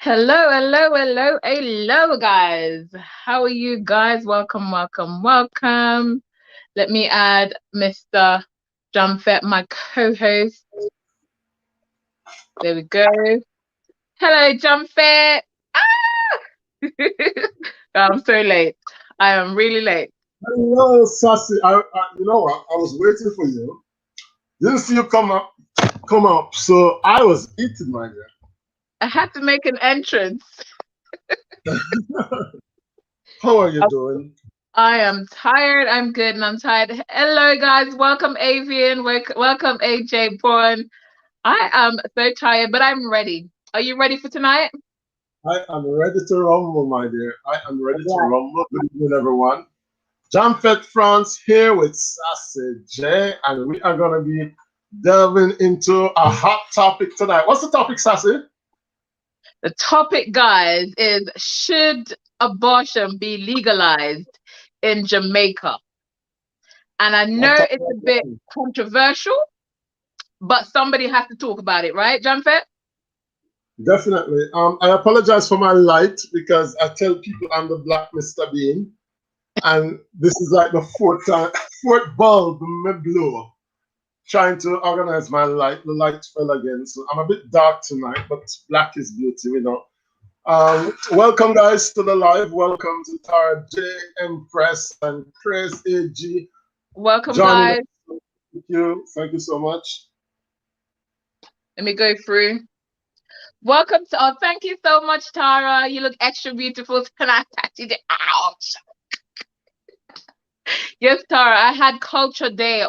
Hello, hello, hello, hello, guys. How are you guys? Welcome, welcome, welcome. Let me add Mr. Jamféte, my co-host. There we go. Hello, Jamféte. Ah! I'm so late. I am really late. Hello, Sassy. You know what? I was waiting for you. Didn't see you come up. So I was eating, my dear. I had to make an entrance. How are you doing? I am tired. I'm good and I'm tired. Hello, guys. Welcome, Avian. Welcome, AJ Born. I am so tired, but I'm ready. Are you ready for tonight? I am ready to rumble, my dear. I am ready to Yeah. rumble. Good evening, everyone. Jamféte France here with Sassy J, and we are going to be delving into a hot topic tonight. What's the topic, Sassy? The topic, guys, is should abortion be legalized in Jamaica? And I know What it's a bit controversial, but somebody has to talk about it, right, Jamféte? Definitely. I apologize for my light because I tell people I'm the Black Mr. Bean. And this is like the fourth bulb me blow, trying to organize my light. The light fell again, so I'm a bit dark tonight, but black is beauty, you know. Welcome, guys, to the live. Welcome to Tara J, Empress, and Chris AG. Welcome, Johnny, guys. thank you so much. Let me go through. Welcome to, oh, thank you so much, Tara. You look extra beautiful tonight. Ouch. Yes, Tara, I had cultural day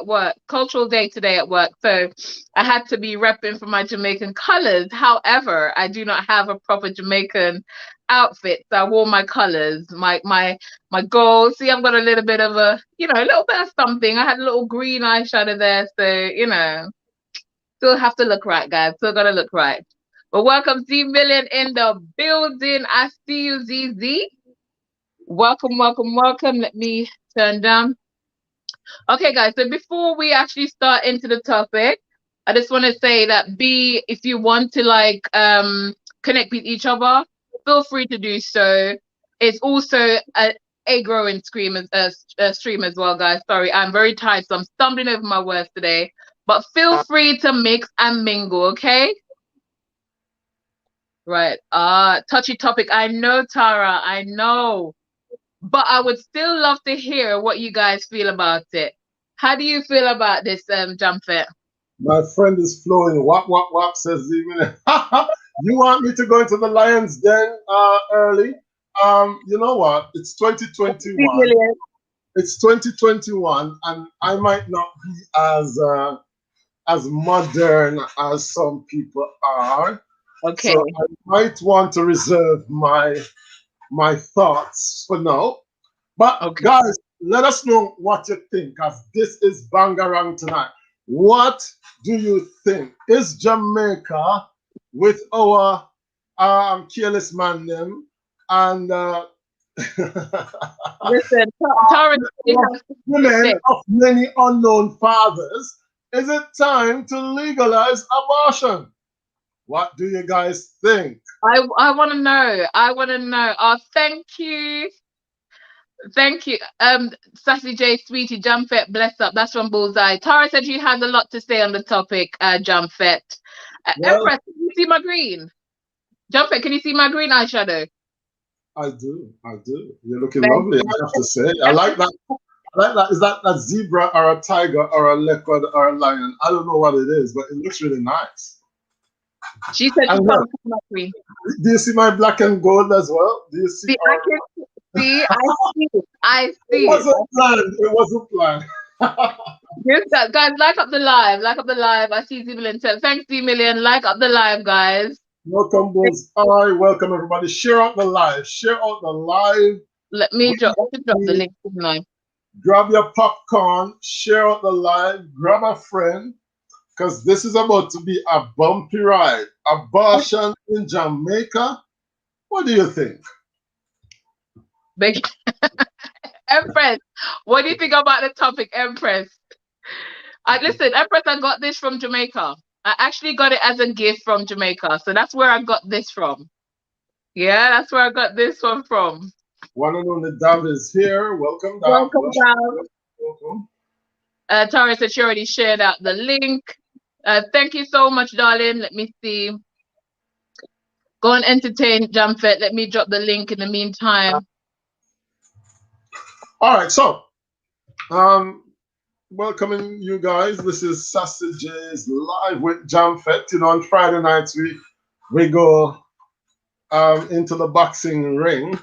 today at work. So I had to be repping for my Jamaican colors. However, I do not have a proper Jamaican outfit. So I wore my colors, my gold. See, I've got a little bit of a little bit of something. I had a little green eyeshadow there. So, still have to look right, guys. Still gotta look right. But welcome, Z Million in the building. I see you, ZZ. Welcome, welcome, welcome. Let me turn down. Okay, guys, so before we actually start into the topic, I just want to say that if you want to connect with each other, feel free to do so. It's also a growing stream as well, guys. Sorry, I'm very tired, so I'm stumbling over my words today. But feel free to mix and mingle, okay? Right. Touchy topic. I know, Tara. I know. But I would still love to hear what you guys feel about it. How do you feel about this, Jamféte? My friend is flowing. Wap, wap, wap, says even. You want me to go into the lion's den early? You know what? It's 2021. It's 2021, and I might not be as modern as some people are. Okay. So I might want to reserve my thoughts for now. But Okay. guys, let us know what you think, because this is Bangarang tonight. What do you think? Is Jamaica with our careless man them and Listen, Tara, women of many unknown fathers, is it time to legalize abortion? What do you guys think? I want to know. I want to know. Oh, thank you. Thank you. Sassy J, Sweetie, Jamféte, bless up. That's from Bullseye. Tara said she has a lot to say on the topic, Jamféte. Well, Empress, can you see my green? Jamféte, can you see my green eyeshadow? I do. I do. You're looking Thank lovely, I have to say. I like that. I like that. Is that a zebra or a tiger or a leopard or a lion? I don't know what it is, but it looks really nice. She said she And can't see my green. do you see my black and gold as well? Do you see? See, I can see. I see it. I see It it. wasn't planned. It wasn't planned. Yes, guys, like up the live. Like up the live. I see Z Million. Thanks, Z Million. Like up the live, guys. Welcome, Bulls. Hi, welcome everybody. Share out the live. Share out the live. Let me drop the link now. Grab your popcorn. Share out the live. Grab a friend, because this is about to be a bumpy ride. Abortion in Jamaica. What do you think? Big Empress, what do you think about the topic, Empress? Listen, Empress, I got this from Jamaica. I actually got it as a gift from Jamaica, so that's where I got this from. Yeah, that's where I got this one from. One and only Dav is here. Welcome, Dav. Welcome, Val. Welcome. Tara said she already shared out the link. Thank you so much, darling. Let me see. Go and entertain Jamféte. Let me drop the link in the meantime. All right, so welcoming you guys. This is Sassy J's live with Jamféte. You know, on Friday nights we go into the boxing ring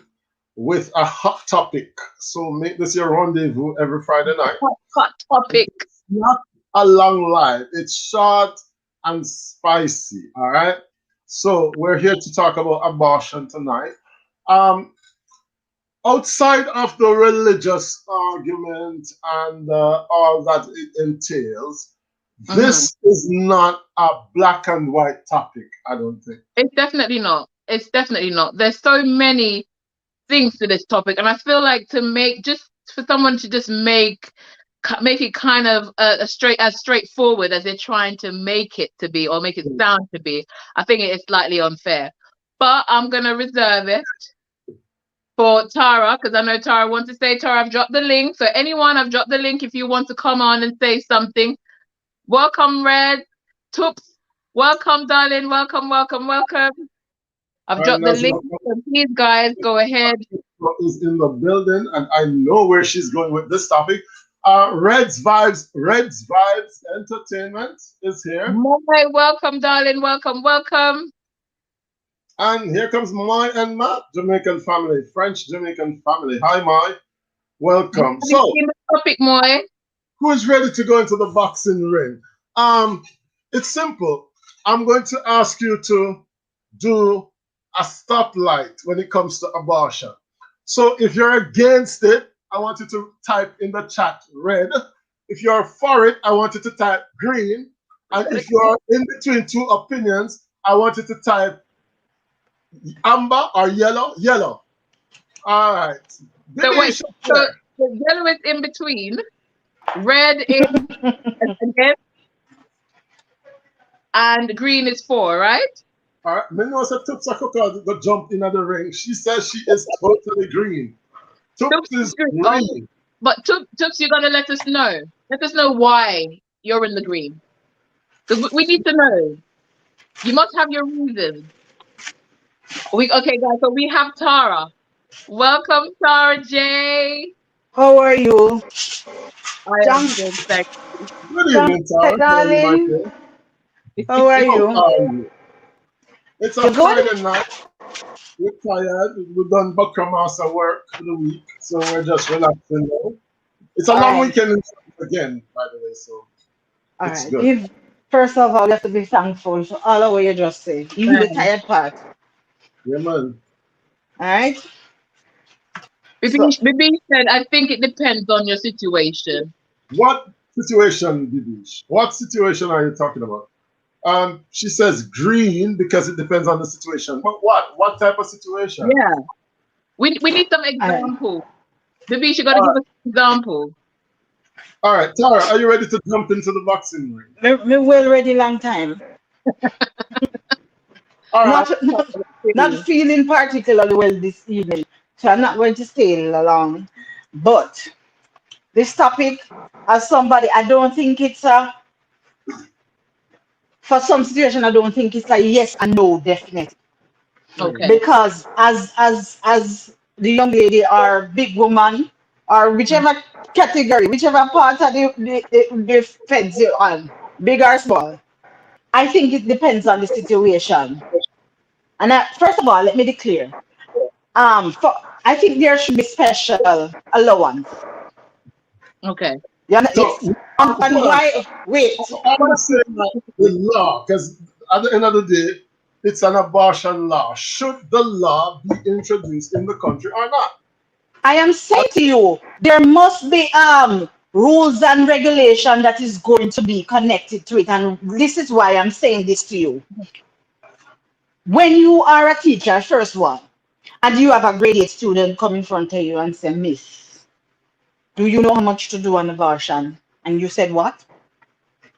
with a hot topic. So make this your rendezvous every Friday night. Hot topic. It's not a long live. It's short and spicy. All right. So we're here to talk about abortion tonight. Outside of the religious argument and all that it entails, this is not a black and white topic, I don't think. It's definitely not. It's definitely not. There's so many things to this topic, and I feel like just for someone to just make it kind of as straightforward as they're trying to make it to be, or make it sound to be, I think it is slightly unfair. But I'm gonna reserve it for Tara, because I know Tara wants to say. Tara, I've dropped the link. So anyone, I've dropped the link if you want to come on and say something. Welcome, Red. Toops. Welcome, darling. Welcome, welcome, welcome. I've dropped the link. So please, guys, go ahead. Is in the building, and I know where she's going with this topic. Red's Vibes Entertainment is here. Moy, welcome, darling. Welcome, welcome. And here comes Moy and Matt, Jamaican family, French Jamaican family. Hi, Moy. Welcome. So, topic, Moy. Who is ready to go into the boxing ring? It's simple. I'm going to ask you to do a stoplight when it comes to abortion. So if you're against it, I want you to type in the chat red. If you're for it, I want you to type green. And if you're in between two opinions, I want you to type amber or yellow. Yellow. All right. So wait, so the yellow is in between. Red is against. And green is for, right? All right. Me know that Toops the jump in the ring. She says she is totally green. Toops is green. Oh, but Toops, you're gonna let us know. Let us know why you're in the green. Because we need to know. You must have your reasons. Okay, guys. So we have Tara. Welcome, Tara J. How are you? Good evening, Tara. Darling. How are you? It's a Friday night. We're tired. We've done Buckramasa work for the week, so we're just relaxing now. It's a long weekend again, by the way, so it's good. First of all, you have to be thankful for all of what you just said, even the tired part. Yeah, man. All right. Bibi said, I think it depends on your situation. What situation, Bibi? What situation are you talking about? She says green because it depends on the situation. But what? What type of situation? Yeah. We need some example. Bibi, you got to give us an example. All right, Tara, are you ready to jump into the boxing ring? Me well ready long time. Not feeling particularly well this evening, so I'm not going to stay long. But this topic, as somebody, I don't think it's a. For some situation, I don't think it's a yes and no, definitely. Okay. Because as the young lady or big woman or whichever category, whichever part of the feds you're on, big or small, I think it depends on the situation. And first of all, let me declare, I think there should be special allowance. Okay. And why? Wait. I'm saying that the law, because at the end of the day, it's an abortion law. Should the law be introduced in the country or not? I am saying to you, there must be rules and regulation that is going to be connected to it. And this is why I'm saying this to you. When you are a teacher, first one, and you have a grade 8 student come in front of you and say, Miss, do you know how much to do on abortion? And you said, what?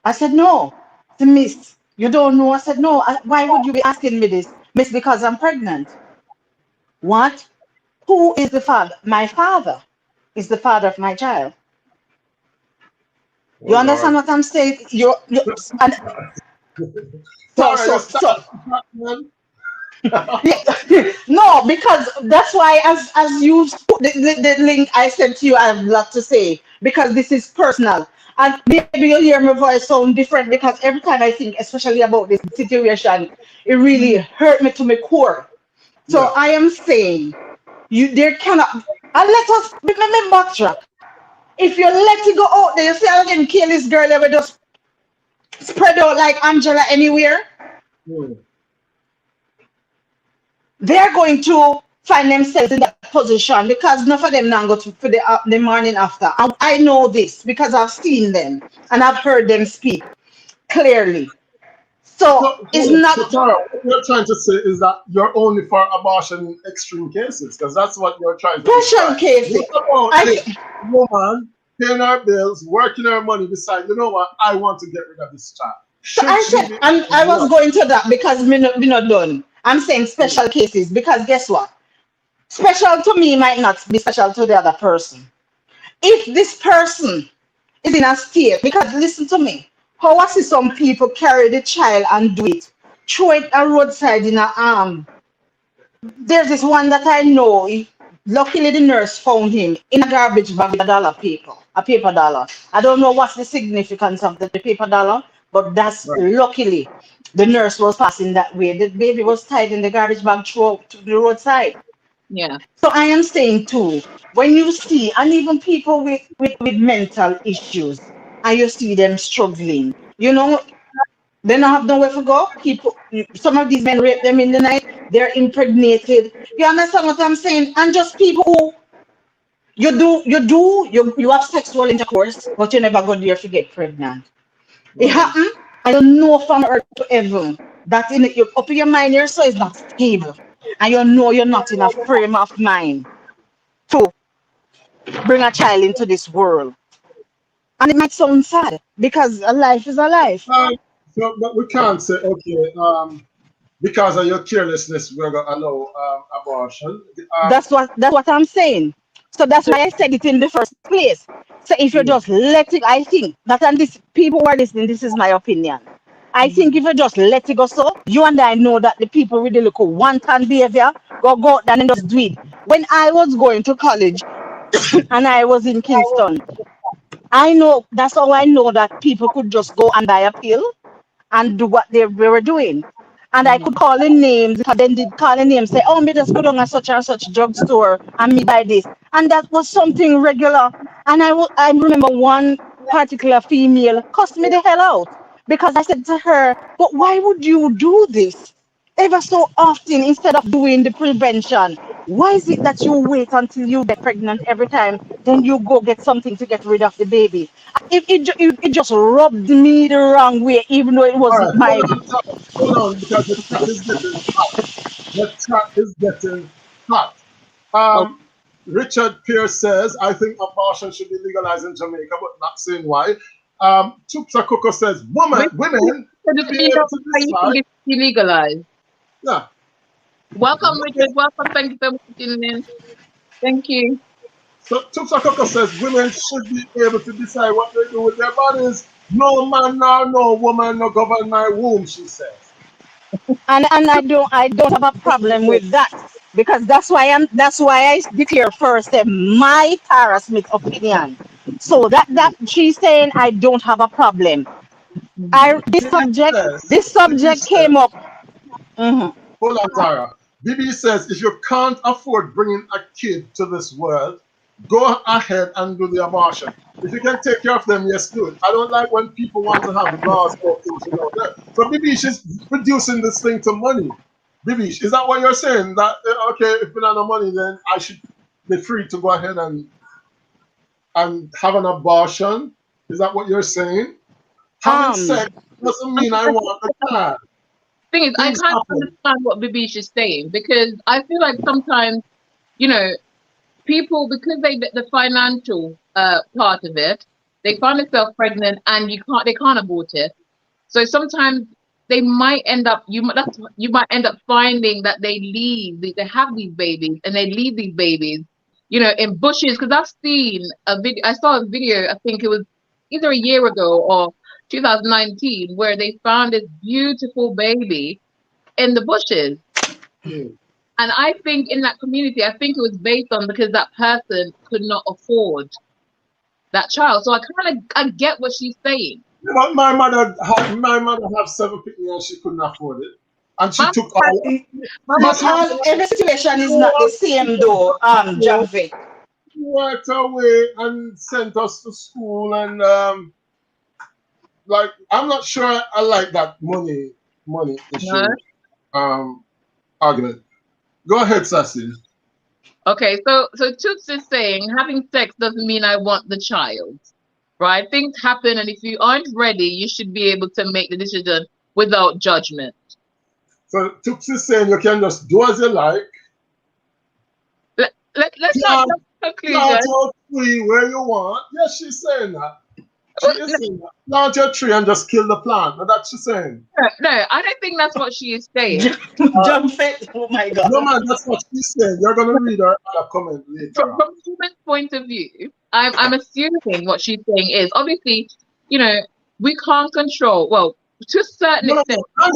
I said, no. I said, Miss, you don't know? I said, no. Why would you be asking me this? Miss, because I'm pregnant. What? Who is the father? My father is the father of my child. Oh You understand Lord. what I'm saying? You and so Tara, you so start, so man. yeah, no, because that's why as you put the link I sent to you, I have a lot to say because this is personal. And maybe you hear my voice sound different because every time I think, especially about this situation, it really hurt me to my core. So Yeah. I am saying you there cannot and let us remember backtrack. If you let it go out there, you see how them kill this girl ever just spread out like Angela anywhere, Hmm. they're going to find themselves in that position because none of them now go to for the morning after. I know this because I've seen them and I've heard them speak clearly. So it's So not Tara, what you're trying to say is that you're only for abortion in extreme cases, because that's what you're trying to special describe. cases. What about I the woman paying her bills, working her money, decide, you know what, I want to get rid of this child? so Should I she said be and as I was well? going to that because me not done. I'm saying special cases because guess what? Special to me might not be special to the other person. If this person is in a state, because listen to me, how I see some people carry the child and do it, throw it a roadside in a arm. There's this one that I know. Luckily, the nurse found him in a garbage bag with a paper dollar. I don't know what's the significance of the paper dollar, but that's Right. luckily the nurse was passing that way. The baby was tied in the garbage bag through to the roadside. Yeah. So I am saying too, when you see, and even people with mental issues, and you see them struggling, you know, they don't have nowhere to go. People, some of these men rape them in the night. They're impregnated. You understand what I'm saying? And just people who you have sexual intercourse, but you never go there to get pregnant. It Right. happened. I don't know from earth to heaven that in your up in your mind, your soul is not stable, and you know you're not in a frame of mind to bring a child into this world. And it might sound sad because a life is a life. Um, so, but we can't say, okay, because of your carelessness, we're going to allow abortion. That's what I'm saying. So that's why I said it in the first place. So if you Mm, just let it, I think that and this people who are listening, this is my opinion. I think if you just let it go so, you and I know that the people with the little wanton behavior go out there and just do it. When I was going to college and I was in Kingston, I know that's how I know that people could just go and buy a pill and do what they were doing. And I could call in names because then did call in names, say, oh, me just go down a such and such drugstore and me buy this. And that was something regular. And I remember one particular female cussed me the hell out because I said to her, but why would you do this ever so often instead of doing the prevention? Why is it that you wait until you get pregnant every time, then you go get something to get rid of the baby? It just rubbed me the wrong way, even though it all right, wasn't hold my. on, Tara, hold on, because the chat is getting hot. The chat is getting hot. Oh, Richard Pierce says, I think abortion should be legalized in Jamaica, but not saying why. Tupsa Coco says, Richard, women it's should be illegal. able to How you think decide. it's illegalized? Yeah. Welcome, Richard. Welcome. Thank you so much for tuning in. Thank you. So Tupsa Coco says, women should be able to decide what they do with their bodies. No man nor no woman no govern my womb, she says. And I don't have a problem with that because that's why I declare first my Tara Smith opinion. So that she's saying I don't have a problem. I this Bibi subject says, this Bibi subject says, came up. Mhm. hold on, Tara. Bibi says, if you can't afford bringing a kid to this world, go ahead and do the abortion. If you can take care of them, yes, do it. I don't like when people want to have laws about things, you know. So Bibi, she's reducing this thing to money. Bibi, is that what you're saying? That, okay, if we don't have money, then I should be free to go ahead and have an abortion? Is that what you're saying? Having Um, sex doesn't I, mean I want a child. thing is, I Things kind of happen. understand what Babish is saying because I feel like sometimes, you know, people because they get the financial part of it, they find themselves pregnant and they can't abort it. So sometimes they might end up you might end up finding that they have these babies and they leave these babies, in bushes. Because I saw a video, I think it was either a year ago or 2019, where they found this beautiful baby in the bushes. Mm. And I think in that community, I think it was based on because that person could not afford that child. So I get what she's saying. But my mother have 7 people and she couldn't afford it, and she My took all. But every situation is not the same though, Jamféte. Worked away and sent us to school, and like I'm not sure I like that money issue argument. Go ahead, Sassy. Okay, so Toots is saying having sex doesn't mean I want the child, right? Things happen, and if you aren't ready, you should be able to make the decision without judgment. So Toots is saying you can just do as you like. Let's not jump to conclusion. Plant your tree where you want. Yes, she's saying that. She is saying that. Plant your tree and just kill the plant. But that's she's saying. No, I don't think that's what she is saying. Jamféte, oh my God. No, man, that's what she's saying. You're going to read her comment later. From a human point of view, I'm assuming what she's saying is obviously, we can't control. Well, to a certain extent. Hang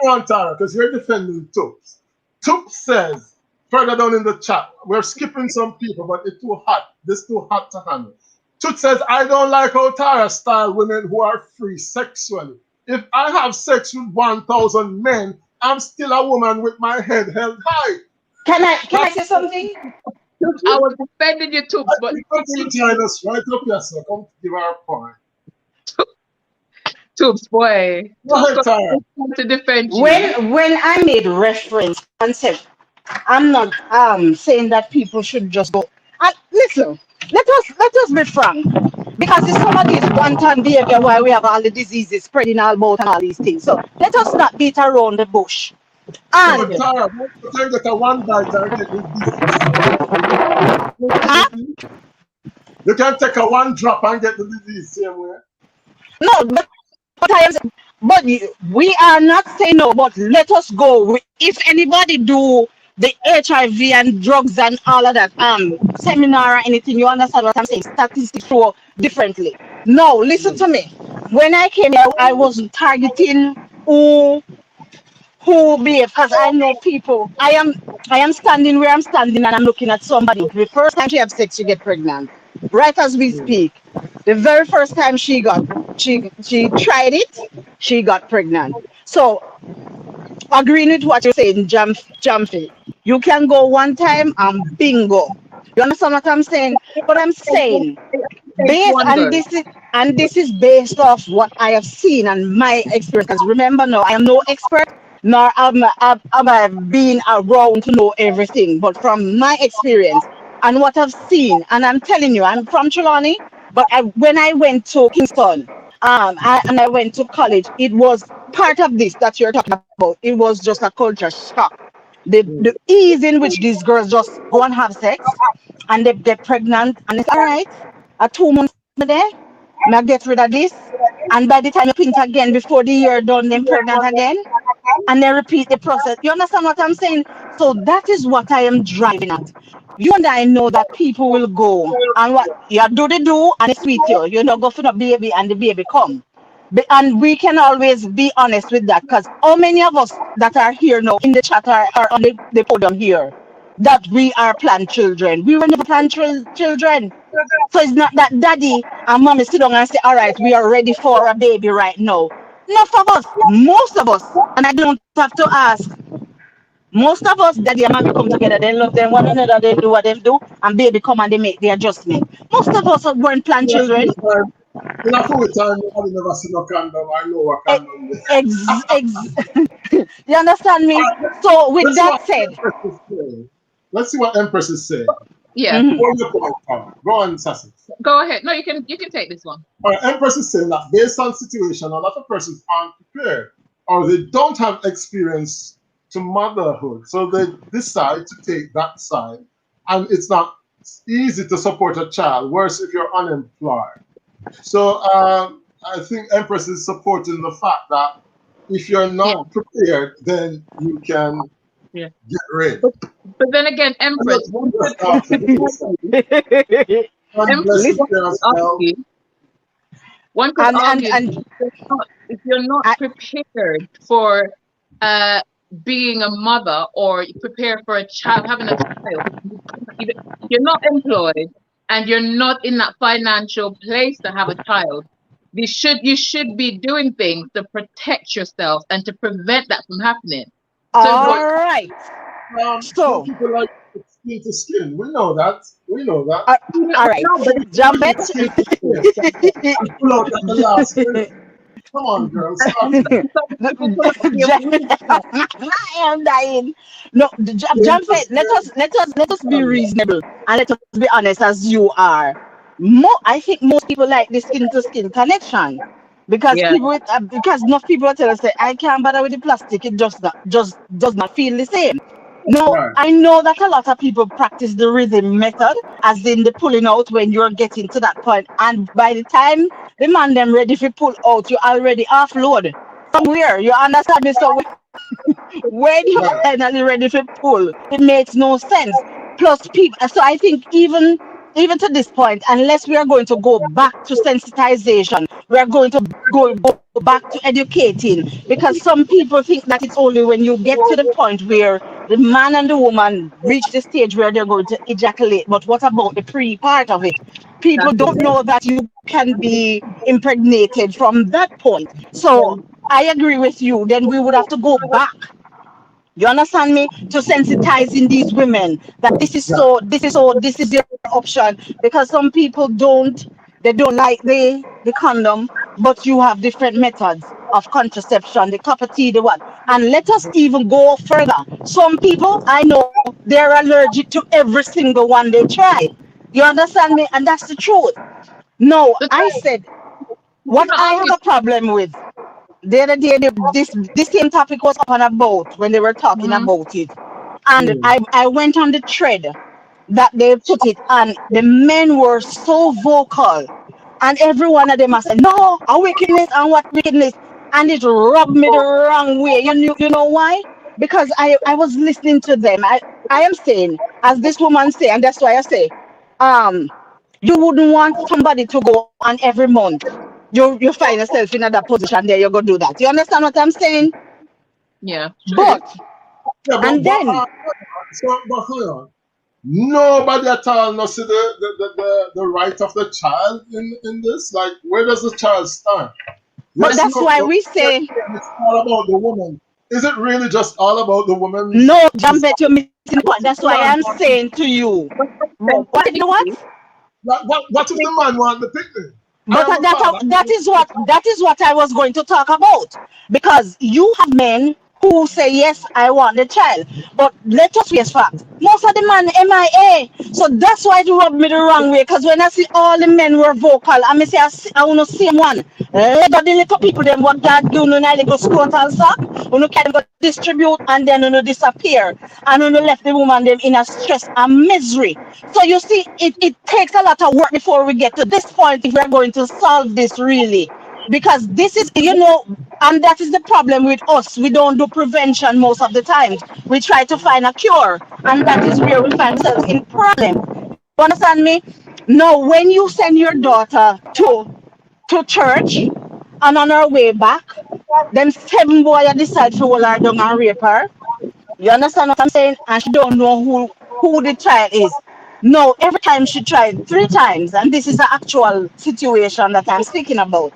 on, Tara, because you're defending Toops. Toops says further down in the chat, we're skipping some people, but it's too hot. This too hot to handle. Toots says, I don't like how Tara style women who are free sexually. If I have sex with 1,000 men, I'm still a woman with my head held high. Can I say something? I was defending you, Toops, but you join us right up here, so come give our point. Toops, boy. Go ahead, Tara. To defend you. When I made reference concept, I'm not saying that people should just go. Listen, let us be frank, because it's some of these one-time behavior why we have all the diseases spreading all about and all these things. So let us not beat around the bush. And no, Tara, you can get a one bite and get the disease. You can take a one drop and get the disease same way. No, but we are not saying no, but let us go. If anybody do the HIV and drugs and all of that seminar or anything, you understand what I'm saying? Statistics show differently. No, listen to me. When I came here, I wasn't targeting who behave, because I know people. I am standing where I'm standing and I'm looking at somebody. The first time she have sex, she get pregnant. Right as we speak. The very first time she tried it, she got pregnant. So agreeing with what you're saying, Jamféte, you can go one time and bingo. You understand what I'm saying? But I'm saying, this is based off what I have seen and my experience. Because remember, no, I am no expert, nor am I been around to know everything. But from my experience and what I've seen, and I'm telling you, I'm from Trelawney, but when I went to Kingston, I went to college, it was part of this that you're talking about. It was just a culture shock. The ease in which these girls just go and have sex and they get pregnant, and it's all right. 2 months there, I get rid of this, and by the time you pinch again before the year done, then pregnant again, and then repeat the process. You understand what I'm saying? So that is what I am driving at. You and I know that people will go and what you do they do, and it's sweet you know, go for the baby and the baby come. And we can always be honest with that, because how many of us that are here now in the chat are on the podium here that we are planned children? We were never planned children. So it's not that daddy and mommy sit down and say, all right, we are ready for a baby right now. Enough of us, most of us, and I don't have to ask, most of us, daddy and mommy come together, they love them one another, they do what they do, and baby come and they make the adjustment. Most of us weren't planned children. In a full time, nobody never seen no condom. I know what condom is. You understand me? So with that said, let's see what Empress is saying. Yeah. Go on, Sassy. Go ahead. No, you can take this one. All right, Empress is saying that based on situation, a lot of persons aren't prepared or they don't have experience to motherhood. So they decide to take that side. And it's not easy to support a child, worse if you're unemployed. So I think Empress is supporting the fact that if you're not prepared, then you can Yeah. get raped. But then again, Empress, one could Empress, Listen, one could argue and if you're not prepared for being a mother or prepared for a child, having a child, you're not employed and you're not in that financial place to have a child. You should be doing things to protect yourself and to prevent that from happening. all right. So people like skin to skin. We know that. All right. Jamféte. Pull out at the last minute. Come on, girl. Stop. I am dying. No, Jamféte, let us be reasonable and let us be honest as you are. I think most people like the skin to skin connection because because enough people tell us that I can't bother with the plastic. It just does not feel the same. No, Right. I know that a lot of people practice the rhythm method, as in the pulling out when you're getting to that point, and by the time the man them ready to pull out, you already offload somewhere. You understand me? So when you finally ready to pull, it makes no sense. Plus, people. So I think even to this point, unless we are going to go back to sensitization, we are going to go back to educating, because some people think that it's only when you get to the point where the man and the woman reach the stage where they're going to ejaculate. But what about the pre part of it? People don't know that you can be impregnated from that point. So I agree with you. Then we would have to go back. You understand me? To sensitizing these women that this is your option, because some people don't like the condom, but you have different methods of contraception, the copper T, the what. And let us even go further. Some people I know they're allergic to every single one they try. You understand me? And that's the truth. No, I said what I have a problem with. The other day, this same topic was up on a boat when they were talking about it, and I went on the thread that they put it, and the men were so vocal, and every one of them I said, "No, a wickedness and what wickedness," and it rubbed me the wrong way. You know why? Because I was listening to them. I am saying, as this woman say, and that's why I say, you wouldn't want somebody to go on every month. You find yourself in that position there, you're gonna do that. You understand what I'm saying? Yeah. But and then but hold on. Nobody at all knows the right of the child in this. Like, where does the child stand? but that's why we say it's all about the woman. Is it really just all about the woman? no, Jamféte, you're missing the point. That's why I'm saying to you. What you know what? What if the man want the picnic? But that is what I was going to talk about, because you have men who say yes, I want the child, but let us face fact. Most of the men MIA, so that's why it rubbed me the wrong way. Because when I see all the men were vocal, I say I want to see one. Let the little people them what God do, no they go squat and suck, you can go distribute and then you disappear, and you left the woman them in a stress and misery. So you see, it takes a lot of work before we get to this point if we're going to solve this really. Because this is, and that is the problem with us. We don't do prevention most of the time. We try to find a cure, and that is where we find ourselves in problem. You understand me? Now, when you send your daughter to church, and on her way back, them 7 boys decide to hold her down and rape her. You understand what I'm saying? And she don't know who the child is. No, every time she tried 3 times, and this is the actual situation that I'm speaking about.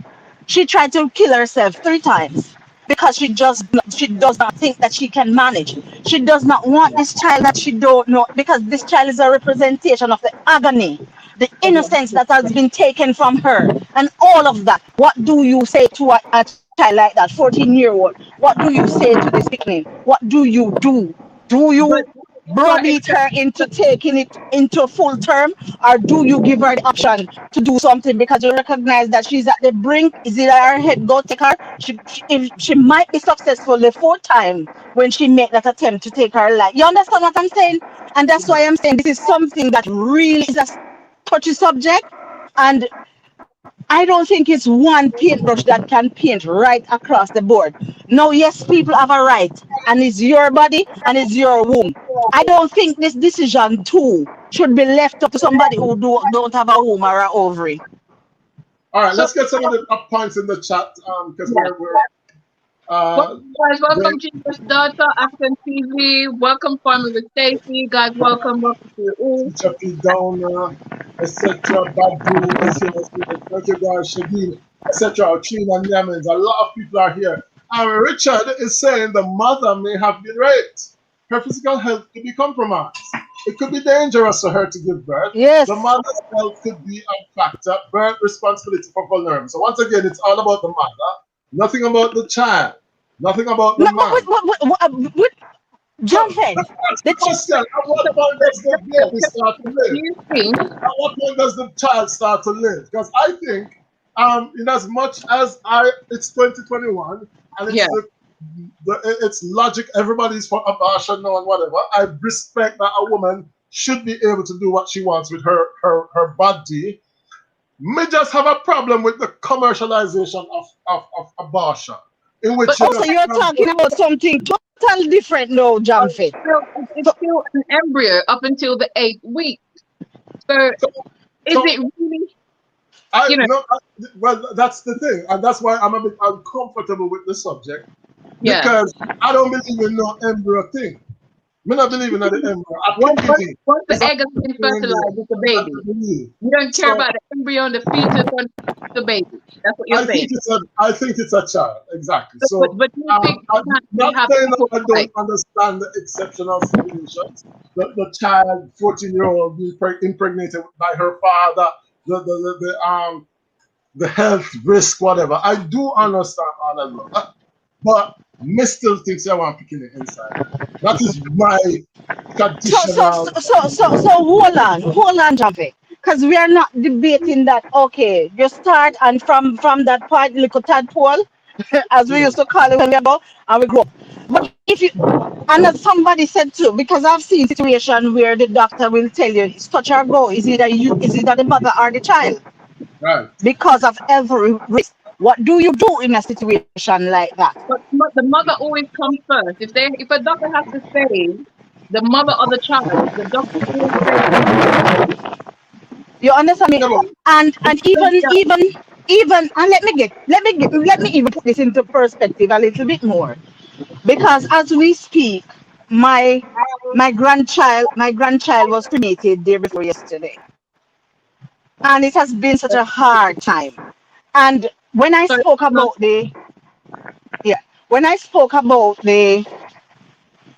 She tried to kill herself 3 times because she does not think that she can manage. She does not want this child that she don't know, because this child is a representation of the agony, the innocence that has been taken from her, and all of that. What do you say to a child like that, 14-year-old? What do you say to this beginning? What do you do? Do you browbeat her into taking it into full term, or do you give her the option to do something because you recognize that she's at the brink? Is it her head go take her? If she might be successful the 4th time when she make that attempt to take her life. You understand what I'm saying? And that's why I'm saying this is something that really is a touchy subject, and I don't think it's one paintbrush that can paint right across the board. No, yes, people have a right, and it's your body and it's your womb. I don't think this decision too should be left up to somebody who don't have a womb or an ovary. All right, So let's get some of the points in the chat because yeah. uh, Guys, welcome Jesus Daughter, African TV. Welcome Family Stacy. Guys, welcome to you all. Teacher P. Downer, etc. Badu is here. Thank you guys, Shadeen, etc. Trina and Yamens. A lot of people are here. And Richard is saying the mother may have been raped. Her physical health could be compromised. It could be dangerous for her to give birth. Yes. The mother's health could be a factor. Birth responsibility for vulnerable. So once again, it's all about the mother. Nothing about the child. Nothing about the No, man. what Jamféte, That's the question. At what point does the baby start to live? At what point does the child start to live? Because I think, in as much as it's 2021 and it's it's logic, everybody's for abortion now and whatever. I respect that a woman should be able to do what she wants with her body. Me just have a problem with the commercialization of abortion. In which also you're talking about something totally different now, Jamféte. It's still an embryo up until the 8th week. So is it really? Well, that's the thing, and that's why I'm a bit uncomfortable with the subject. Yeah. Because I don't believe in no embryo thing. Me not believe in the embryo. Once the egg has been fertilized, it's a baby. You don't care about the embryo and the fetus or the baby. That's what you're saying. I think it's a child, exactly. So, but you think I'm not saying that I don't understand the exceptional situations. The child, 14-year-old, being impregnated by her father, the health risk, whatever. I do understand all of that. But me still thinks I want picking it inside. That is my traditional. So hold on, Jamféte. Because we are not debating that, okay, you start and from that point, little tadpole, as we used to call it when we go, and we grow up. But if you, and as somebody said too, because I've seen situations where the doctor will tell you, it's touch or go, is either the mother or the child. Right. Because of every risk. What do you do in a situation like that? But the mother always comes first. If a doctor has to say the mother or the child, the doctor always says. You understand me? And even and let me even put this into perspective a little bit more. Because as we speak, my grandchild was cremated day before yesterday. And it has been such a hard time. And when I spoke about the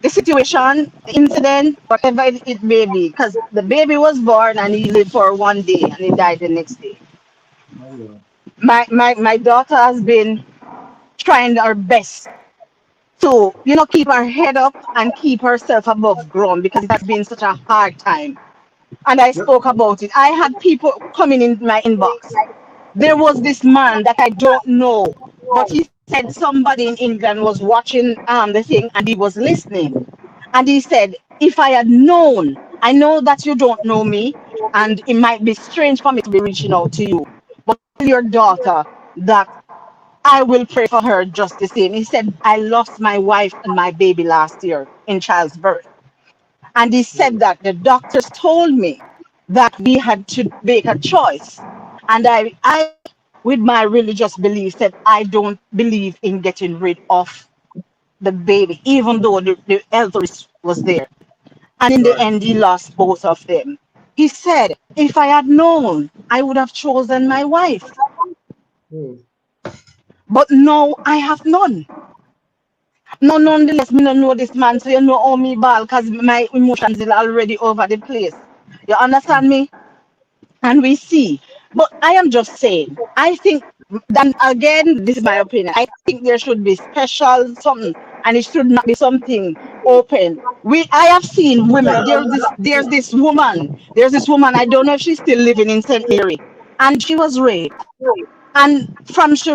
situation, the incident, whatever it may be, because the baby was born and he lived for one day and he died the next day. Oh, yeah. My daughter has been trying her best to, keep her head up and keep herself above ground because it has been such a hard time. And I spoke about it. I had people coming in my inbox. There was this man that I don't know, but he said somebody in England was watching the thing and he was listening. And he said, if I had known, I know that you don't know me and it might be strange for me to be reaching out to you, but tell your daughter that I will pray for her just the same. He said, I lost my wife and my baby last year in childbirth. And he said that the doctors told me that we had to make a choice. And I with my religious belief, said I don't believe in getting rid of the baby, even though the health risk was there. And in the end, he lost both of them. He said, if I had known, I would have chosen my wife. But no, I have none. No, nonetheless, me don't know this man, so you know how me ball, because my emotions are already over the place. You understand me? And we see. But I am just saying, I think, then again, this is my opinion, I think there should be special something, and it should not be something open. I have seen women, there's this woman, I don't know if she's still living in St. Mary, and she was raped. And from she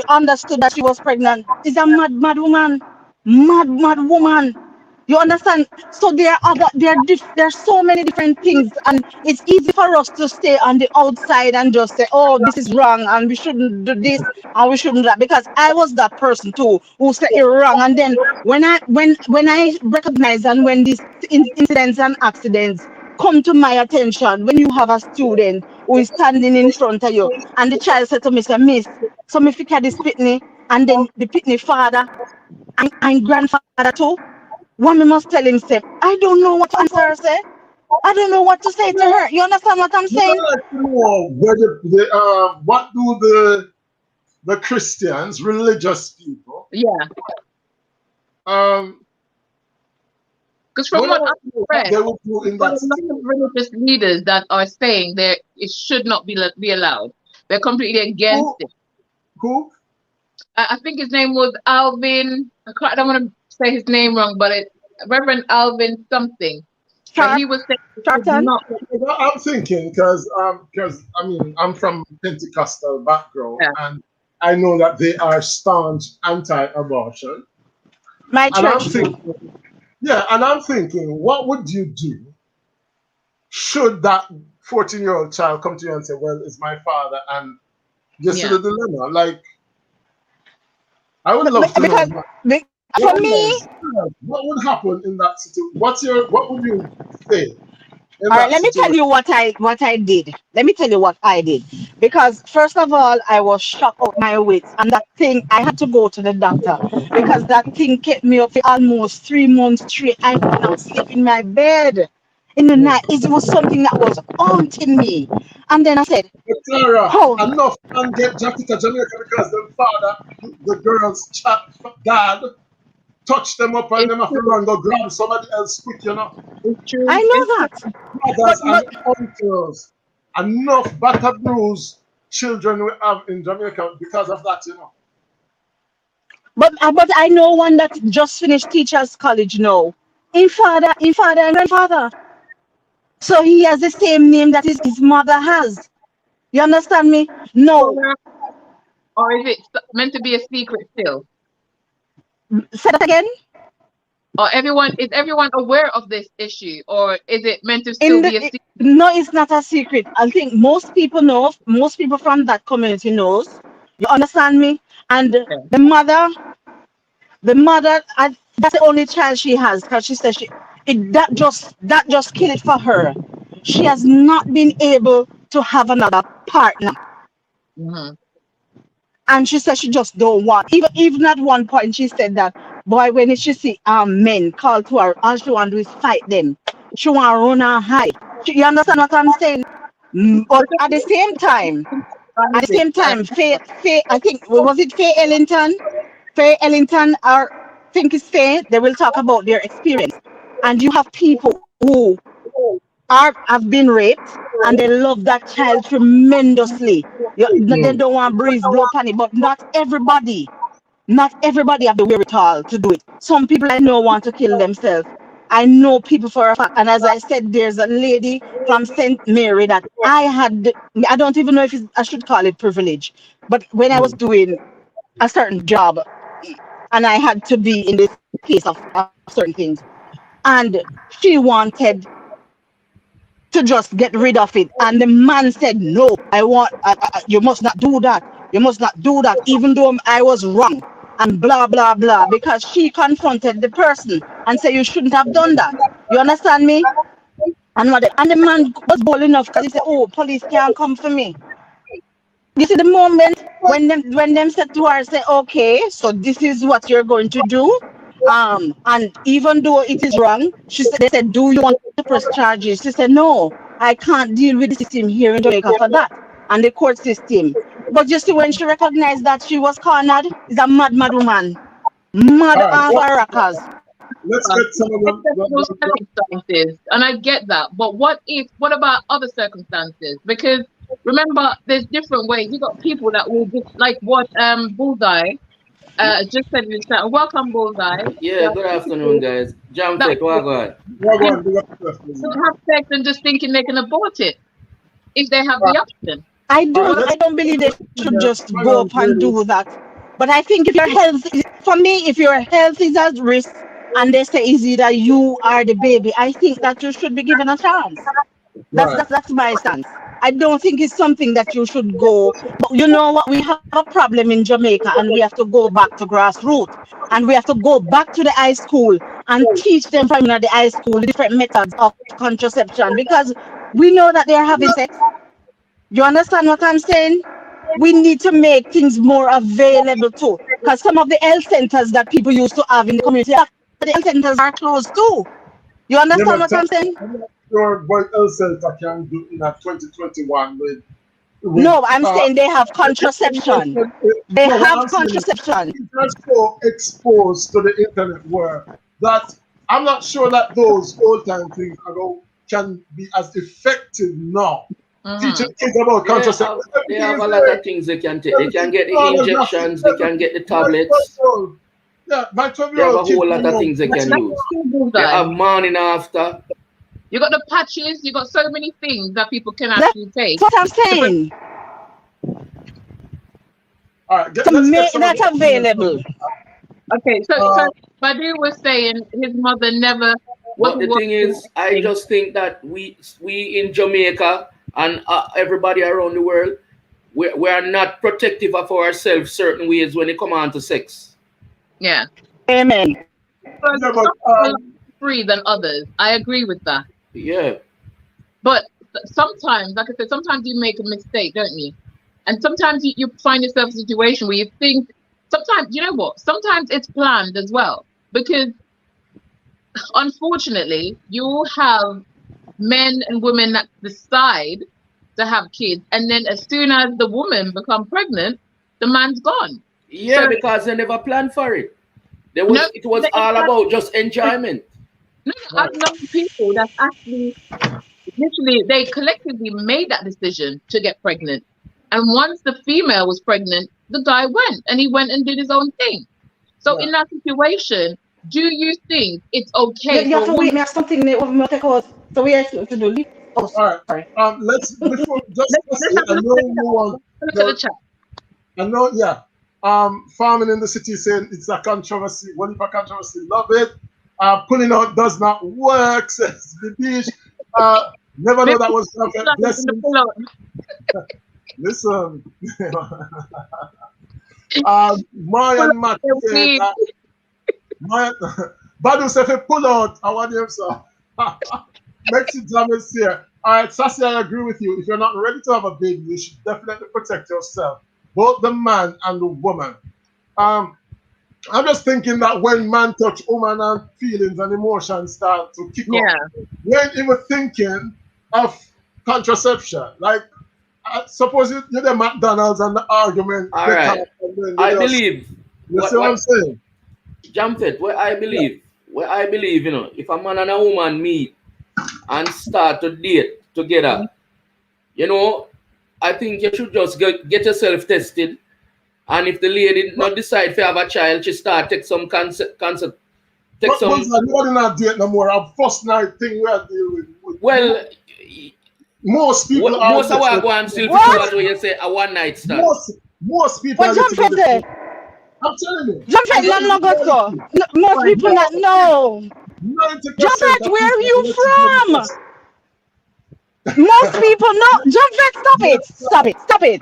understood that she was pregnant. She's a mad woman. Mad woman. You understand? So there's so many different things, and it's easy for us to stay on the outside and just say, "Oh, this is wrong, and we shouldn't do this, and we shouldn't do that." Because I was that person too who said it wrong, and then when I recognize and when these incidents and accidents come to my attention, when you have a student who is standing in front of you, and the child said to me, say, "Miss, so me fika this pitney, and then the pitney father and grandfather too." One must tell him, say, I don't know what to answer her, say. I don't know what to say to her. You understand what I'm saying? What do the Christians, religious people, Yeah. um, Because from what I've read, they will do in there are that a lot of situation? religious leaders that are saying that it should not be allowed. They're completely against it. Who? I think his name was Alvin. I don't want to say his name wrong, but it's Reverend Alvin something. But he was saying it should Charlton? not. I'm thinking because I mean I'm from Pentecostal background, Yeah. and I know that they are staunch anti-abortion. My And I'm church. thinking, yeah, and I'm thinking, what would you do should that 14-year-old child come to you and say, "Well, it's my father," and you see Yeah. the dilemma? Like, I would love to know. For me, What would happen in that situation? What would you say in all right, that let me tell situation? you what I did. Let me tell you what I did. Because first of all, I was shocked out my wits, and that thing I had to go to the doctor because that thing kept me up for almost 3 months straight. I could not sleep in my bed in the night. It was something that was haunting me. And then I said, But Clara, "Oh, enough and get Jackie to Jamaica because the father, the girl's dad, touch them up and It's them have to true. run, go grab somebody else quick, you know. It's true. I It's know true. that." Brothers But and uncles, enough battered bruised children we have in Jamaica because of that, you know. but I know one that just finished teachers college now. In father and grandfather. So he has the same name that his mother has. You understand me? No. Or is it meant to be a secret still? Say that again. Or is everyone aware of this issue, or is it meant to In still be a the secret? No, it's not a secret. I think most people know. Most people from that community knows. You understand me? And the mother, that's the only child she has because she said that just killed it for her. She has not been able to have another partner. Mm-hmm. And she said she just don't want. Even at one point she said that boy, when she see men call to her, all she want to do is fight them. She want to run and hide. You understand what I'm saying? But at the same time, Faye, I think was it Faye Ellington? Faye Ellington or think it's Faye, they will talk about their experience. And you have people who have been raped and they love that child tremendously. They don't want breeze blow upon it, but not everybody have the wherewithal to do it. Some people I know want to kill themselves. I know people for a fact, and as I said, there's a lady from St. Mary that I don't even know if I should call it privilege, but when I was doing a certain job and I had to be in this place of certain things, and she wanted to just get rid of it. And the man said, "No, you must not do that. You must not do that, even though I was wrong." And blah, blah, blah, because she confronted the person and said, "You shouldn't have done that." You understand me? And the man was bold enough because he said, "Oh, police can't come for me." You see, the moment when them said to her, say, "Okay, so this is what you're going to do," and even though it is wrong, they said, "Do you want to press charges?" She said, "No, I can't deal with the system here in Jamaica for that and the court system." But you see, when she recognized that she was cornered, is a mad woman, mad All right, off her rockers. let's get some of Exceptional circumstances, and I get that. But what about other circumstances? Because remember, there's different ways. You got people that will just like what Bullseye just said in the chat. Welcome, Bullseye. Yeah, good afternoon, guys. That Jamféte, what God? would have sex and just thinking they can abort it if they have the option. I don't believe they should just go up and do that. But I think if your health is at risk, and they say is either you or the baby, I think that you should be given a chance. Right. That's my stance. I don't think it's something that you should go. But you know what? We have a problem in Jamaica, and we have to go back to grassroots, and we have to go back to the high school and teach them from the high school the different methods of contraception, because we know that they are having sex. You understand what I'm saying? We need to make things more available too, because some of the health centers that people used to have in the community, the health centers are closed too. You Yeah, understand but what I'm saying? I'm not sure what else I can do in a 2021 with No, I'm saying they have contraception. They no, what have I'm saying is contraception. people are so exposed to the internet world that I'm not sure that those old time things can be as effective now. Teaching kids about contraception. They have a lot of things they can take. They can get the injections, they can get the tablets. Yeah, my They have 12-year-old a kid. whole lot of things they can use. They have morning after. You got the patches, you got so many things that people can That's actually take. what I'm saying. All right, To make that available. Okay, so Badu was saying his mother never. But the thing is, I just think that we in Jamaica and everybody around the world, we are not protective of ourselves certain ways when it comes on to sex. Yeah. Amen. Yeah, but, free than others. I agree with that. Yeah. But sometimes, like I said, sometimes you make a mistake, don't you? And sometimes you find yourself in a situation where you think, sometimes, you know what? Sometimes it's planned as well. Because unfortunately, you have men and women that decide to have kids. And then as soon as the woman becomes pregnant, the man's gone. Yeah, so, because they never planned for it. It was all about just enjoyment. No, I've known people that actually, literally, they collectively made that decision to get pregnant. And once the female was pregnant, the guy went and he went and did his own thing. So in that situation, do you think it's okay? You have to wait. Me have something so we have to do. Oh, all right. Let's before just I know you want. Look at the chat. I know, yeah. Farming in the city saying it's a controversy. What if a controversy? Love it. Pulling out does not work, says the beach. Never know that was a blessing. Listen. Marian Matt said Badu said if you pull out, I want him so. Mexican is here. All right, Sassy, I agree with you. If you're not ready to have a baby, you should definitely protect yourself, both the man and the woman. I'm just thinking that when man touch woman and feelings and emotions start to kick off, we ain't even thinking of contraception. Like, suppose you're the McDonald's and the argument. All right. I believe. You see what I'm saying? Jamféte, where I believe, you know, if a man and a woman meet and start to date together, you know, I think you should just get yourself tested. And if the lady not decide to have a child, she start take some concept. Nobody not date no more. A first night thing we are dealing with. Well, most people most of our go and still what you say a one night stand. Most people are Jamféte. I'm telling you. Jamféte, not go so. Most people not know. Jamféte, where are you from? Most people know. Jamféte, stop it.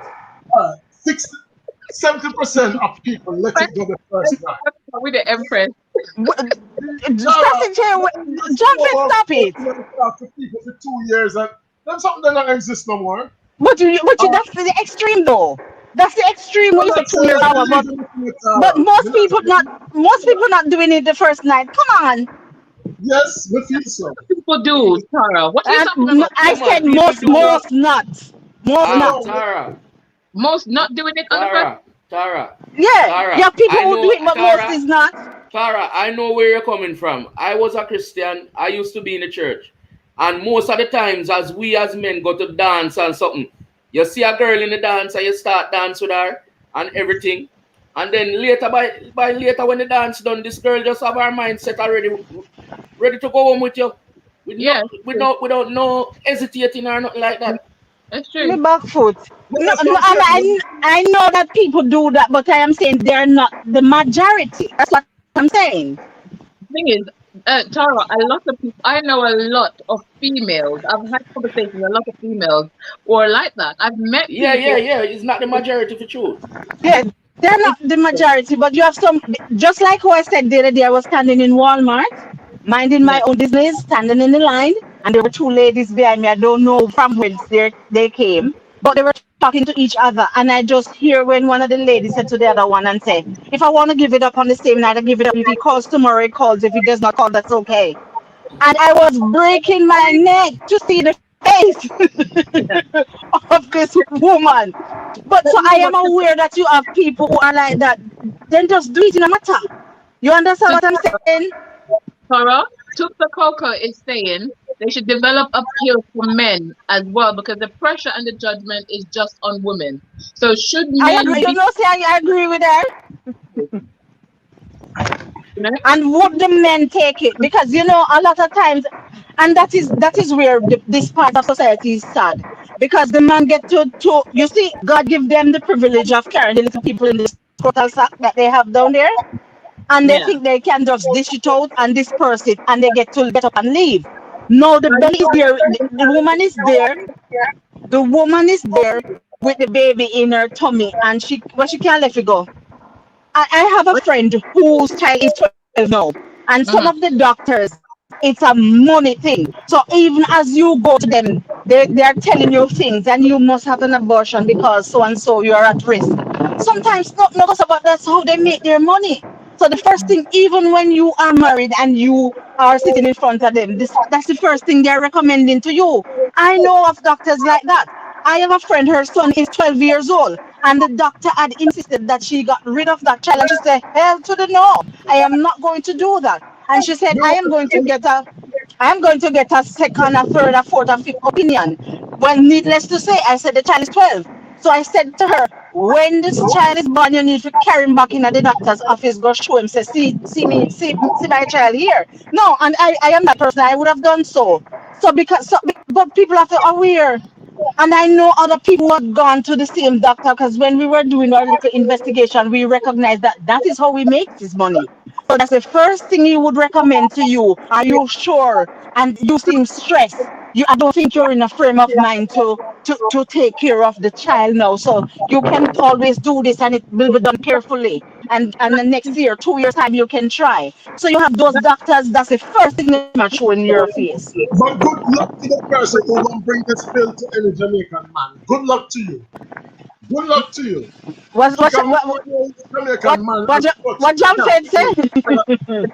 70% of people let it go the first night. With the Empress. Jamféte, stop it. After people for 2 years and then something that doesn't exist no more. But that's the extreme though. That's the extreme when you say 2 years hour. But most people not doing it the first night. Come on. Yes, we feel so. People do, Tara. What are you talking about? I said most not. Tara. Most not doing it on the first. Tara. Yeah. Tara, Yeah, people who do it, but Tara, most is not. Tara, I know where you're coming from. I was a Christian. I used to be in the church. And most of the times, as we as men go to dance and something, you see a girl in the dance and you start dance with her and everything. And then later, by later when the dance done, this girl just have her mindset already ready to go home with you. Without no hesitating or nothing like that. That's true. Me back foot. No, I know that people do that, but I am saying they're not the majority. That's what I'm saying. thing is, Tara, a lot of people, I know a lot of females. I've had conversations with a lot of females who are like that. I've met Yeah, yeah, people. yeah. It's not the majority for truth. Yeah, they're not the majority, but you have some, just like who I said the other day, I was standing in Walmart, minding Yeah. my own business, standing in the line, and there were two ladies behind me. I don't know from whence they came, but they were talking to each other. And I just hear when one of the ladies said to the other one and say, if I want to give it up on the same night, I give it up. If he calls tomorrow, he calls. If he does not call, that's okay. And I was breaking my neck to see the face of this woman. But But so you I know am what? aware that you have people who are like that. Then just do it in a matter. You understand what I'm saying? Tara, Tupta Coco is saying they should develop a pill for men as well because the pressure and the judgment is just on women. So should I agree. men You be, know, say I agree with her. you know, And would the men take it? Because you know, a lot of times, and that is where this part of society is sad. Because the man get to you see, God give them the privilege of carrying the little people in this total sack that they have down there, and they yeah. think they can just dish it out and disperse it, and they get to get up and leave. No, the belly is there. The woman is there. The woman is there with the baby in her tummy, and she can't let it go. I have a friend whose child is 12 now, and some Mhm. of the doctors, it's a money thing. So even as you go to them, they are telling you things, and you must have an abortion because so and so you are at risk. Sometimes not us, but that's how they make their money. So the first thing, even when you are married and you are sitting in front of them, that's the first thing they're recommending to you. I know of doctors like that. I have a friend, her son is 12 years old, and the doctor had insisted that she got rid of that child. And she said, hell to the no, I am not going to do that. And she said, No, I am going to get a second, a third, a fourth, a fifth opinion. Well, needless to say, I said the child is 12. So I said to her, when this child is born, you need to carry him back in the doctor's office, go show him, say, see my child here. No, and I am that person, I would have done so. But people have to aware. And I know other people who have gone to the same doctor because when we were doing our little investigation, we recognized that that is how we make this money. So that's the first thing he would recommend to you. Are you sure? And you seem stressed. I don't think you're in a frame of mind to take care of the child now. So you can always do this and it will be done carefully. And the next year, 2 years time, you can try. So you have those doctors, that's the first thing they might show in your face. but good luck to the person who gonna bring this pill to any Jamaican man. Good luck to you. Good luck to you. What what Because what no what Jamaican man what, has what, touched what it. John No, said say? but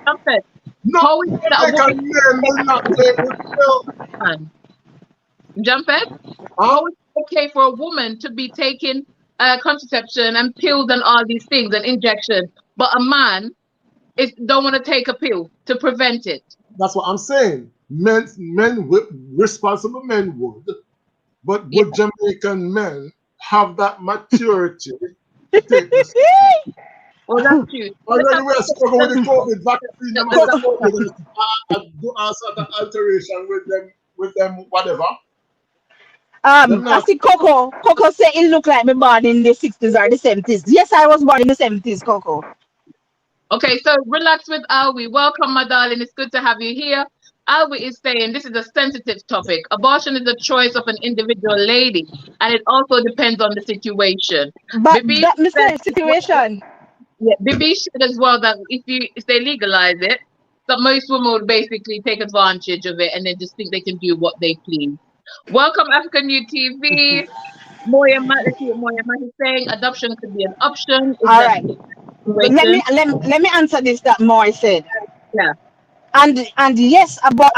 Jamféte, No how is it that a Jamaican woman man will not take this pill. can? Jamféte, Huh? how is it okay for a woman to be taking contraception and pills and all these things and injection, but a man is don't want to take a pill to prevent it? That's what I'm saying. Responsible men would, but Yeah. would Jamaican men have that maturity to take this? Well, that's true. Let's Already have we are struggling with the COVID vaccine. Them let's and have stuff. We're going to do all sort of alteration with them, whatever. Them I not. see Coco say it look like me born in the 60s or the 70s. Yes, I was born in the 70s, Coco. Okay, so relax with Alwi. Welcome, my darling. It's good to have you here. Alwi is saying this is a sensitive topic. Abortion is a choice of an individual lady, and it also depends on the situation. But Bibi that said, Mr. situation. yeah, Bibi said as well that if they legalize it, that most women would basically take advantage of it and then just think they can do what they please. Welcome, African New TV. Moya let's see what Moya is saying. Adoption could be an option if All that's right. the Let me situation. let me answer this that Moy said. Yeah. And yes, about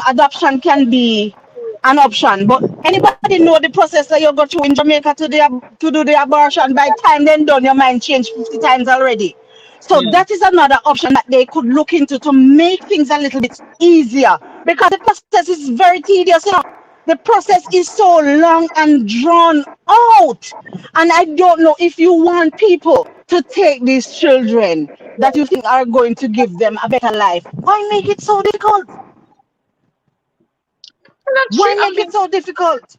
adoption can be an option, but anybody know the process that you go through in Jamaica to do the abortion? By the time then done, your mind changed 50 times already. So Yeah. that is another option that they could look into to make things a little bit easier because the process is very tedious. The process is so long and drawn out. And I don't know if you want people to take these children that you think are going to give them a better life. Why make it so difficult? That's true. Why I make mean, it so difficult?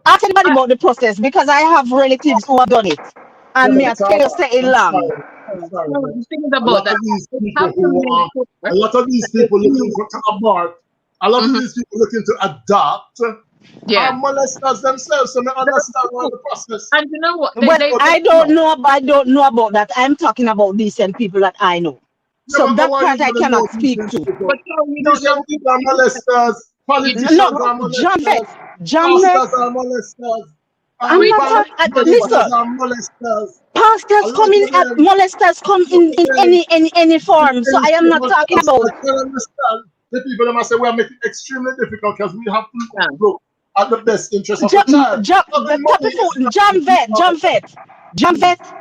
Ask anybody I, about the process because I have relatives who have done it. Yeah, And me, I but tell you, say it I'm long. sorry. sorry, So but the thing is a about lot that. of these It people has to who make are, a lot of these people looking for to abort, a lot of Mhm. these people looking to adopt Yeah. are molesters themselves. So they understand all the process. And you know what? Well, They I don't know about that. I'm talking about decent people that I know. Yeah, So but how that are you part I going to know cannot speak decent to. people? but no, you don't Decent know. people are molesters. You No, Politicians are Jamféte, molesters. Jamféte, Pastors are molesters. I'm not Bank listen, managers are molesters. A pastors lot come in of at them, molesters come in okay, any form. So I am not but talking also about I can understand the people that must say we are making it extremely difficult because we have to understand. look at the best interest of the child. Having money is not the Jamféte.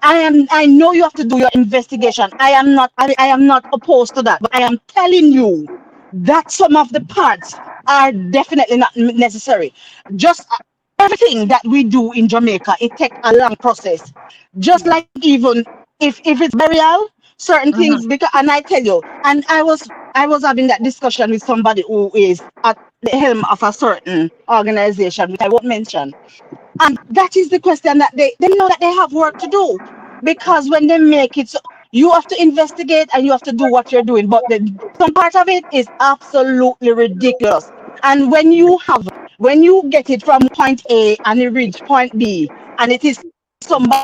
I know you have to do your investigation. I am not opposed to that, but I am telling you that some of the parts are definitely not necessary. Just everything that we do in Jamaica, it takes a long process. Just like even if it's burial, certain Mhm. things because and I tell you, and I was having that discussion with somebody who is at the helm of a certain organization, which I won't mention. And that is the question that they know that they have work to do. Because when they make it, so you have to investigate and you have to do what you're doing. But some part of it is absolutely ridiculous. And when you get it from point A and you reach point B, and it is somebody.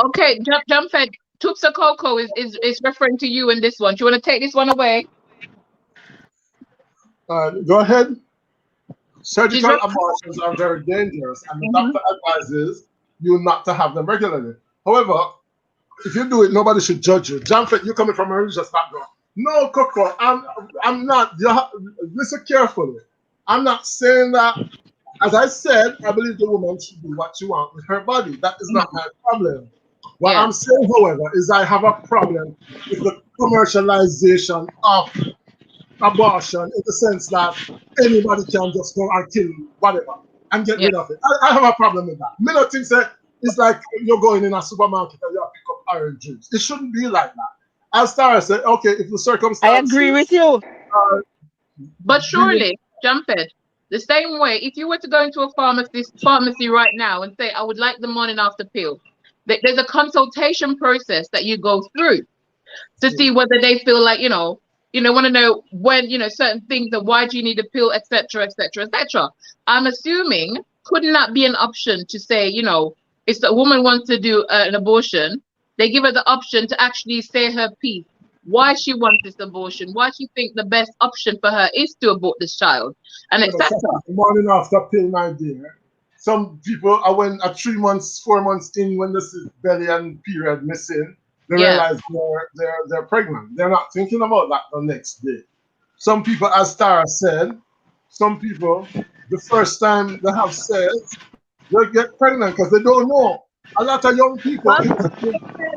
Okay, jump fed. Tupsa Coco is referring to you in this one. Do you want to take this one away? Go ahead. She's Surgical abortions are very dangerous, and the Mhm. doctor advises you not to have them regularly. However, if you do it, nobody should judge you. Jamféte, you coming from a religious background. No, Coco, I'm not. Listen carefully. I'm not saying that. As I said, I believe the woman should do what she wants with her body. That is not my problem. What Yeah. I'm saying, however, is I have a problem with the commercialization of abortion in the sense that anybody can just go and kill whatever and get Yeah. rid of it. I have a problem with that. Me not think that it's like you're going in a supermarket and you have to pick up orange juice. It shouldn't be like that. As Tara said, okay, if the I agree circumstances with you. are But really, surely, Jumped, the same way, if you were to go into a pharmacy right now and say, I would like the morning after pill, there's a consultation process that you go through to see whether they feel like, want to know when, certain things and why do you need a pill, etc., etc., etc. I'm assuming could not be an option to say, if the woman wants to do an abortion, they give her the option to actually say her piece, why she wants this abortion, why she think the best option for her is to abort this child, and you know, etc. the morning after pill, my dear. Some people are when at 3 months, 4 months in, when this is belly and period missing, they Yeah. realize they're pregnant. They're not thinking about that the next day. Some people, as Tara said, some people, the first time they have sex, they get pregnant because they don't know. A lot of young people, My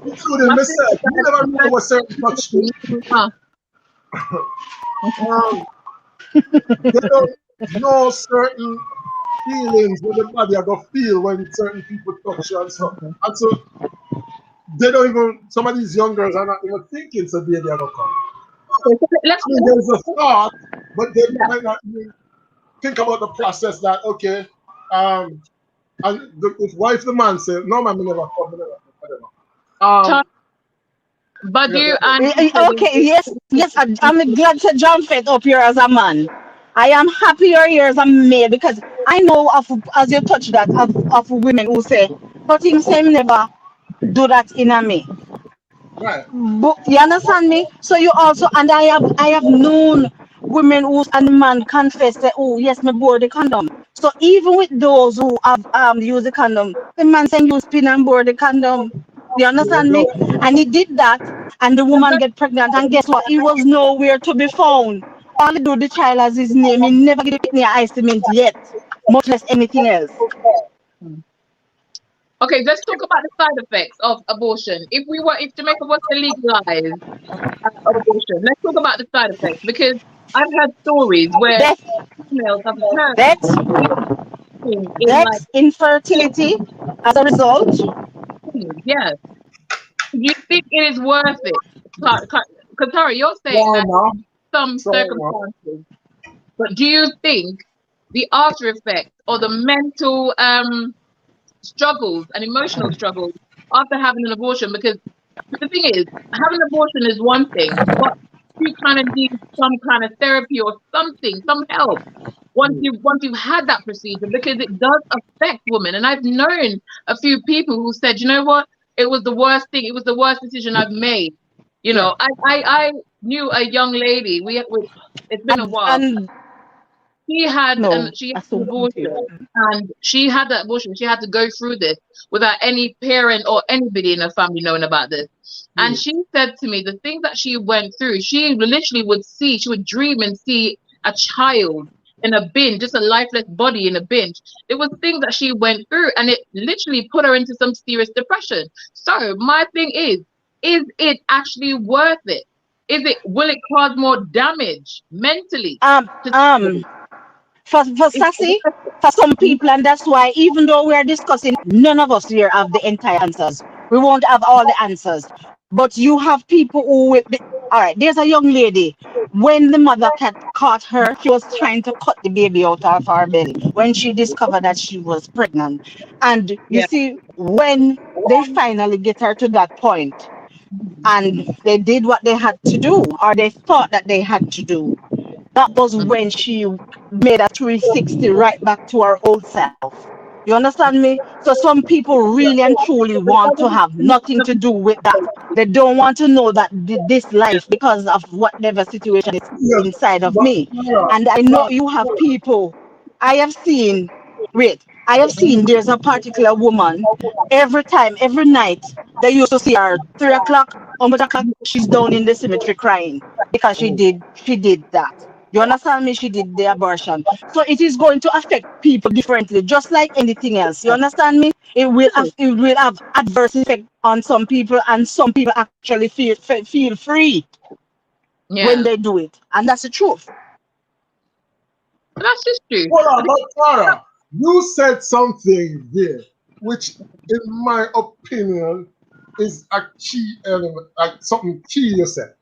including my myself, sister you never know what certain touch do. uh, Um, they don't know certain feelings what the body are gonna feel when certain people touch you and stuff. And so they don't even some of these young girls are not even thinking so baby are gonna come. let's I mean there's a thought, but they yeah. might not even think about the process that okay, um if wife the man say, no man, me never come, me never come, whatever. But Yeah, you go ahead. and Okay, yes, I'm glad to jump it up here as a man. I am happy you're here as a male because I know of, as you touch that, of women who say, but him say him never do that in a me. Right. But you understand me? So you also, and I have known women who and man confess that, oh yes, me bore the condom. So even with those who have used the condom, the man saying use pin and bore the condom. You There you understand me? go. And he did that, and the woman get pregnant, and guess what? He was nowhere to be found. All he do the child as his name. He never get it near ice cement yet, much less anything else. okay, let's talk about the side effects of abortion. If Jamaica was to legalize abortion, let's talk about the side effects because I've heard stories where Death, females have heard death, in like death, infertility as a result. yes. Do you think it is worth it? Katara, you're saying that Trauma, some trauma. circumstances, but do you think the after effects or the mental struggles and emotional struggles after having an abortion, because the thing is, having an abortion is one thing, but you kind of need some kind of therapy or something, some help once you've had that procedure, because it does affect women. And I've known a few people who said, you know what, it was the worst thing, it was the worst decision I've made. You know, I knew a young lady. It's been a while. And She had no, she I had an still want abortion, to. and she had that abortion. She had to go through this without any parent or anybody in her family knowing about this. And she said to me the things that she went through. She literally she would dream and see a child in a bin, just a lifeless body in a bin. It was things that she went through, and it literally put her into some serious depression. So my thing is it actually worth it? Will it cause more damage mentally? For Sassy, for some people, and that's why even though we're discussing, none of us here have the entire answers. We won't have all the answers. But you have people who will be, all right, there's a young lady. When the mother caught her, she was trying to cut the baby out of her belly when she discovered that she was pregnant. And you Yeah. see, when they finally get her to that point, and they did what they had to do, or they thought that they had to do, that was when she made a 360 right back to her old self. You understand me? So some people really and truly want to have nothing to do with that. They don't want to know that this life, because of whatever situation is Yes, inside of but me. Tara, And I know you have people. I have seen, I have seen there's a particular woman, every time, every night, they used to see her 3 o'clock, almost o'clock, she's down in the cemetery crying because she did that. You understand me? She did the abortion. So it is going to affect people differently, just like anything else. You understand me? It will have adverse effect on some people, and some people actually feel free when Yeah, they do it, and that's the truth. that's just true. hold on, but Tara, you said something there, which, in my opinion, is a key element, like something key you said.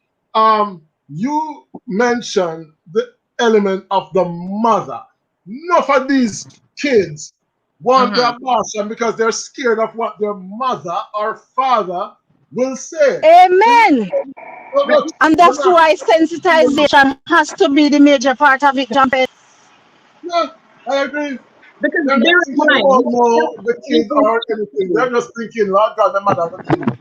You mentioned the element of the mother. Enough of these kids want the Hmm. abortion because they're scared of what their mother or father will say. Amen. Well, look, And that's why sensitization has to be the major part of it, Jamféte. yeah, I agree. Because They're not bear in thinking about mind, no the kid or anything. They're just thinking, Lord God, the mother will kill me.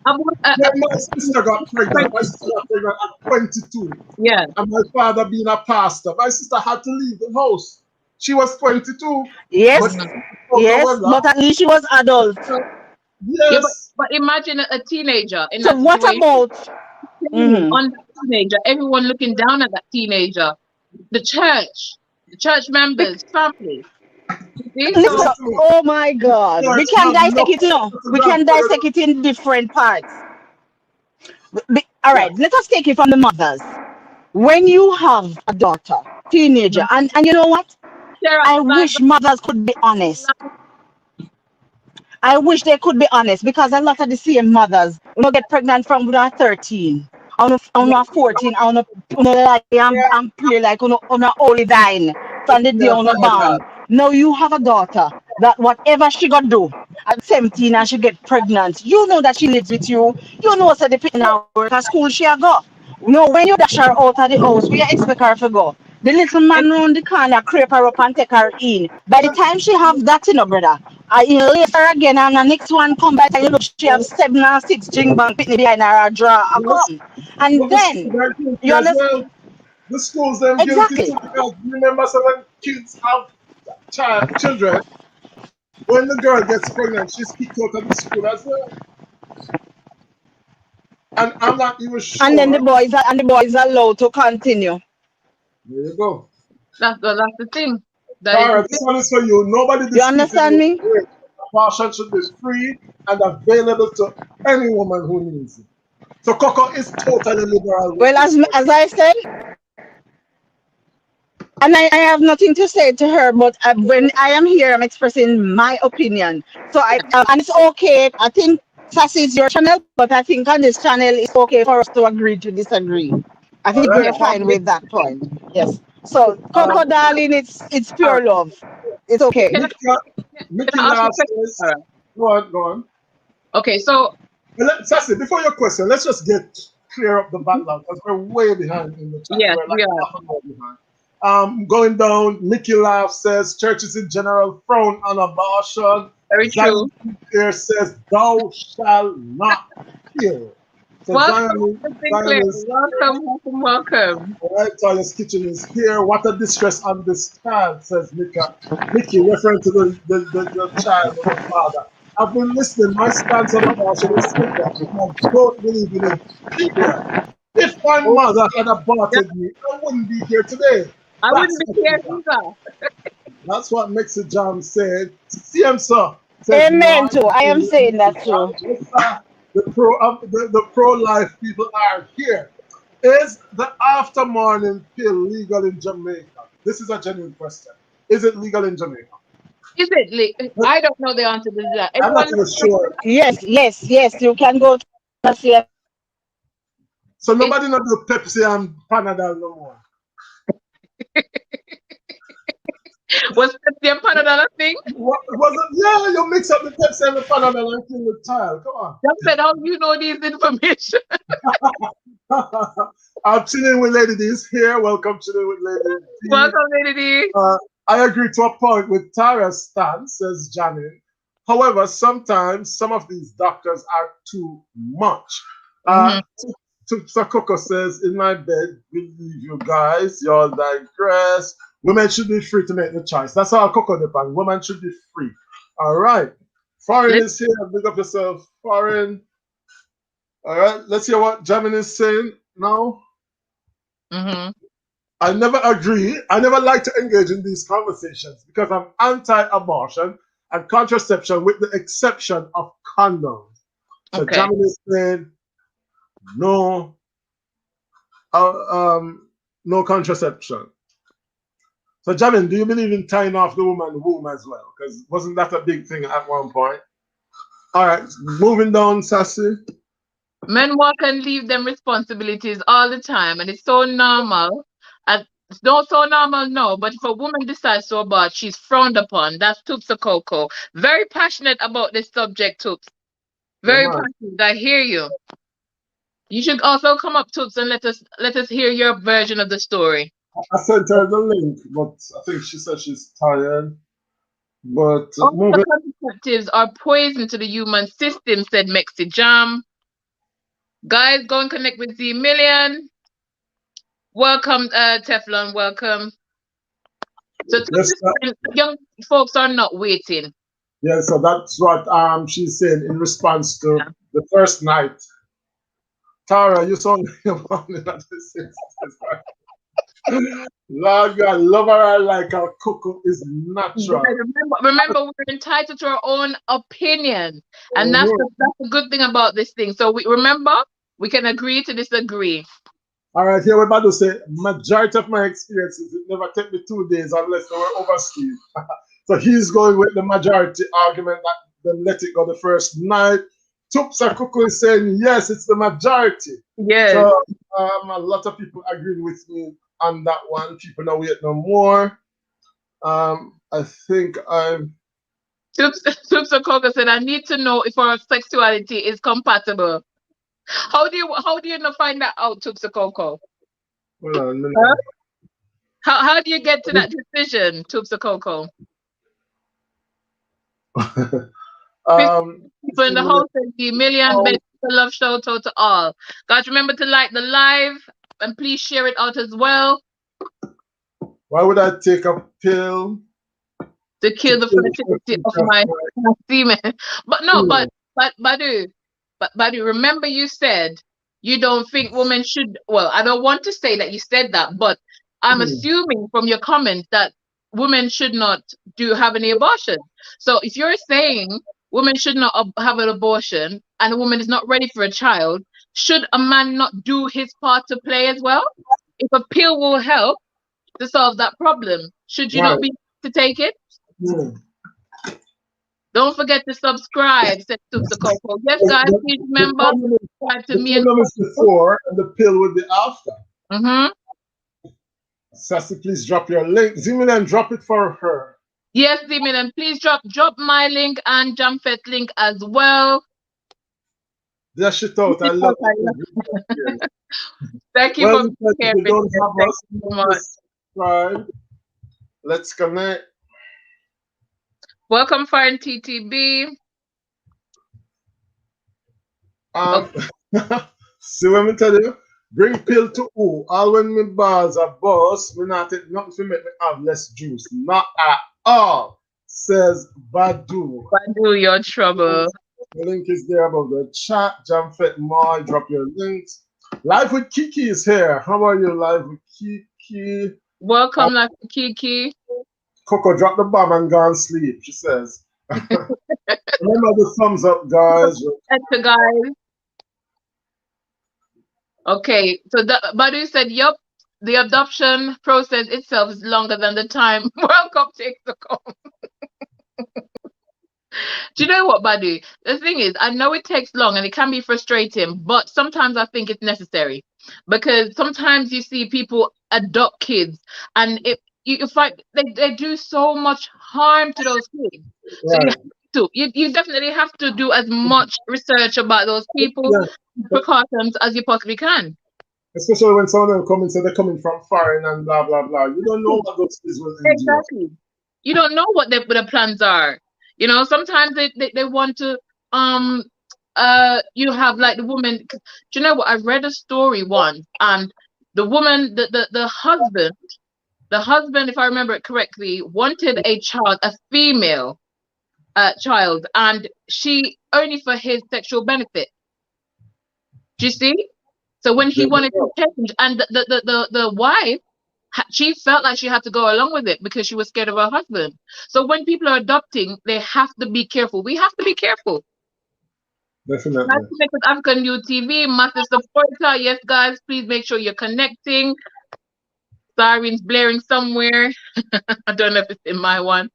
I want When my sister got pregnant, my sister got pregnant at 22, yeah, and my father being a pastor, my sister had to leave the house. She was 22, but Yes, she mhm. out the yes, weather. but at least she was adult. Yeah, Yes, but imagine a teenager in So that what situation, about? blaming Mhm. on that teenager, everyone looking down at that teenager, the church members, family. You see, Listen, so listen to me. oh my God, we Church can have dissect no it now. purpose We and can prayer. dissect it in different parts. All Yeah. right, let us take it from the mothers. When you have a daughter, teenager, and you know what? share out I the lives wish mothers could be honest. of I wish they could be honest, because a lot of the same mothers, get pregnant from when they're 13, on a 14, on a lie and play like on a holy dying from the day Yes, on a my born. God. Now you have a daughter that whatever she gonna do at 17 and she get pregnant, you know that she lives with you. You know, so the pin her work at school she a go. No, when you dash her out of the house, we expect her to go. The little man round the corner creep her up and take her in. By the time she have that, brother, he later again, and the next one come back and you look, she have 7 or 6 jing bang pitney behind her draw a Yes. come. And But the schools then, are guilty you as understand? well. The schools them guilty Exactly. too, because remember, so when kids have children, when the girl gets pregnant, she's kicked out of the school as well. And I'm not even And then sure. the boys are allowed to continue. There you go. that's the thing. That is the Tara, this one is for you. Nobody You disputing understand you. me? Abortion should be free and available to any woman who needs it. So Coco is totally liberal with Well, this one. as I said, and I have nothing to say to her, but when I am here, I'm expressing my opinion. So and it's okay. I think Sassy is your channel, but I think on this channel it's okay for us to agree to disagree. I All think right. we're yeah. fine with that point. Yes. So Um, Coco, darling, it's All right. pure love. It's okay. Can I, Mickey, can Mickey I ask a last question? is, go on, go on. Okay, so Sassy, before your question, let's just clear up the backlog because we're way behind in the chat. yes, We're like we are. half an hour behind. Going down, Mickey Laugh says churches in general frown on abortion. Very true. Zion here says thou shall not kill. So Welcome, Zion Sinclair. is Welcome. all right, Toya's Kitchen is here. What a distress on this child, says Mickey, referring to the child of the father. I've been listening. My stance on abortion is simple. I don't believe in it. Period. If my mother had aborted me, I wouldn't be here today. I That's wouldn't be here either. That's what makes the jam said. CM sir says Amen too. I am saying that too. the pro-life people are here. Is the after morning pill legal in Jamaica? This is a genuine question. Is it legal in Jamaica? Is it? I don't know the answer to that. I'm not even sure. Yes. You can go to see. So nobody not do Pepsi and Panadol no more. Was Pepsi and Panadol a thing? Was it? Yeah, you mix up the Pepsi and the Panadol and kill the child. Come on. Jamféte, how do you know this information? I'm chilling with Lady D is here. Welcome, chilling with Lady D. Welcome, Lady D. I agree to a point with Tara's stance, says Janet. However, sometimes some of these doctors are too much. Sakoko says, in my bed, believe you guys, y'all digress. Women should be free to make the choice. That's how Coco depends. Women should be free. All right. Foreign is here. Big up yourself, Foreign. All right. Let's hear what Jamin is saying now. I never agree. I never like to engage in these conversations because I'm anti-abortion and contraception with the exception of condoms. So Jamin is saying no contraception. So Jamin, do you believe in tying off the woman's womb as well? Because wasn't that a big thing at one point? All right, moving down, Sassy. Men work and leave them responsibilities all the time, and it's so normal. It's not so normal, no, but if a woman decides to abort, she's frowned upon. That's Tupsa Coco. Very passionate about this subject, Tups. Very passionate. I hear you. You should also come up, Tups, and let us hear your version of the story. I sent her the link, but I think she said she's tired. But all the contraceptives are poison to the human system, said Mexi Jam. Guys, go and connect with Z Million. Welcome, Teflon. Welcome. So young folks are not waiting. Yeah, so that's what she's saying in response to the first night. Tara, you saw me. Lord God, love her like our cocoa is natural. Remember, we're entitled to our own opinion, and that's the good thing about this thing. So we can agree to disagree. All right, here we're about to say majority of my experiences, it never take me 2 days unless they were overseas. So he's going with the majority argument that they let it go the first night. Tupsa Kuku is saying yes, it's the majority. Yes. So a lot of people agreed with me on that one. People don't wait no more. I think I'm. Tupsa Kuku said, "I need to know if our sexuality is compatible." How do you not find that out, Tupsa Coco? How do you get to that decision, Tupsa Coco? People in the house and the million best love shout out to all. Guys, remember to like the live and please share it out as well. Why would I take a pill to kill the fertility of my semen? But no, but Badu, remember you said you don't think women should. Well, I don't want to say that you said that, but I'm assuming from your comment that women should not have any abortion. So if you're saying women should not have an abortion and a woman is not ready for a child, should a man not do his part to play as well? If a pill will help to solve that problem, should you not be to take it? Don't forget to subscribe, said Tupsa Coco. Yes, guys, please remember subscribe to me. The problem is before and the pill will be after. Sassy, please drop your link. Zimina, and drop it for her. Yes, Zimina, please drop my link and Jamféte link as well. Dash it out. I love it. Thank you Well, for if sharing. you don't have Thank us, you so much. subscribe. Let's connect. Welcome, Fine TTB. See what me tell you? Bring pill to who? All when me bars are boss, we not take nothing to make me have less juice. Not at all, says Badu. Badu, your trouble. The link is there above the chat. Jamféte more, drop your links. Live with Kiki is here. How are you, Live with Kiki? Welcome, Live with Kiki. Coco, drop the bomb and go and sleep, she says. Remember the thumbs up, guys. That's guys. Okay, so Badu said, yup, the adoption process itself is longer than the time World Cup takes to come. Do you know what, Badu? The thing is, I know it takes long and it can be frustrating, but sometimes I think it's necessary because sometimes you see people adopt kids and you find they do so much harm to those kids. Right. So you definitely have to do as much research about those people, precautions as you possibly can. Especially when some of them come and say they're coming from foreign and blah blah blah. You don't know what those kids will endure. Exactly. You don't know what their plans are. You know, sometimes they want to you have like the woman. Do you know what? I read a story once, and the woman, the husband, if I remember it correctly, wanted a child, a female child, and she only for his sexual benefit. Do you see? So when he wanted to change, and the wife, she felt like she had to go along with it because she was scared of her husband. So when people are adopting, they have to be careful. We have to be careful. Definitely. That's to make with African UTV, massive supporter. Yes, guys, please make sure you're connecting. Sirens blaring somewhere. I don't know if it's in my one.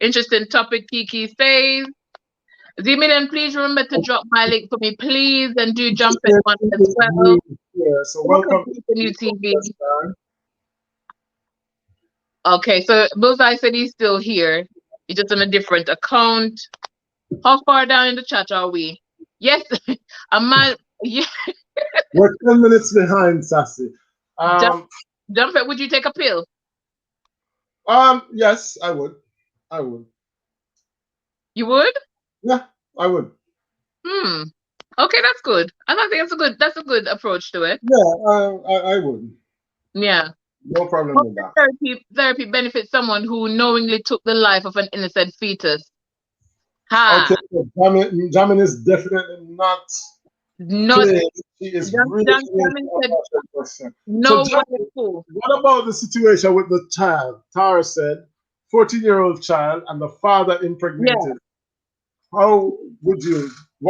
Interesting topic, Kiki says. Zimidan, please remember to drop my link for me, please, and do Jamféte one as well. Yeah, so welcome to UTV. Okay, so Bullseye said he's still here. He's just on a different account. How far down in the chat are we? Yes, a man. Yeah. We're 10 minutes behind, Sassy. Jamféte, would you take a pill? Yes, I would. I would. You would? Yeah, I would. Okay, that's good. I think that's a good approach to it. Yeah, I would. Yeah. No problem with that. Therapy benefits someone who knowingly took the life of an innocent fetus. Okay, Jamin is definitely not. She is really no. So what about the situation with the child? Tara said, 14-year-old child and the father impregnated. Yeah. How would you? We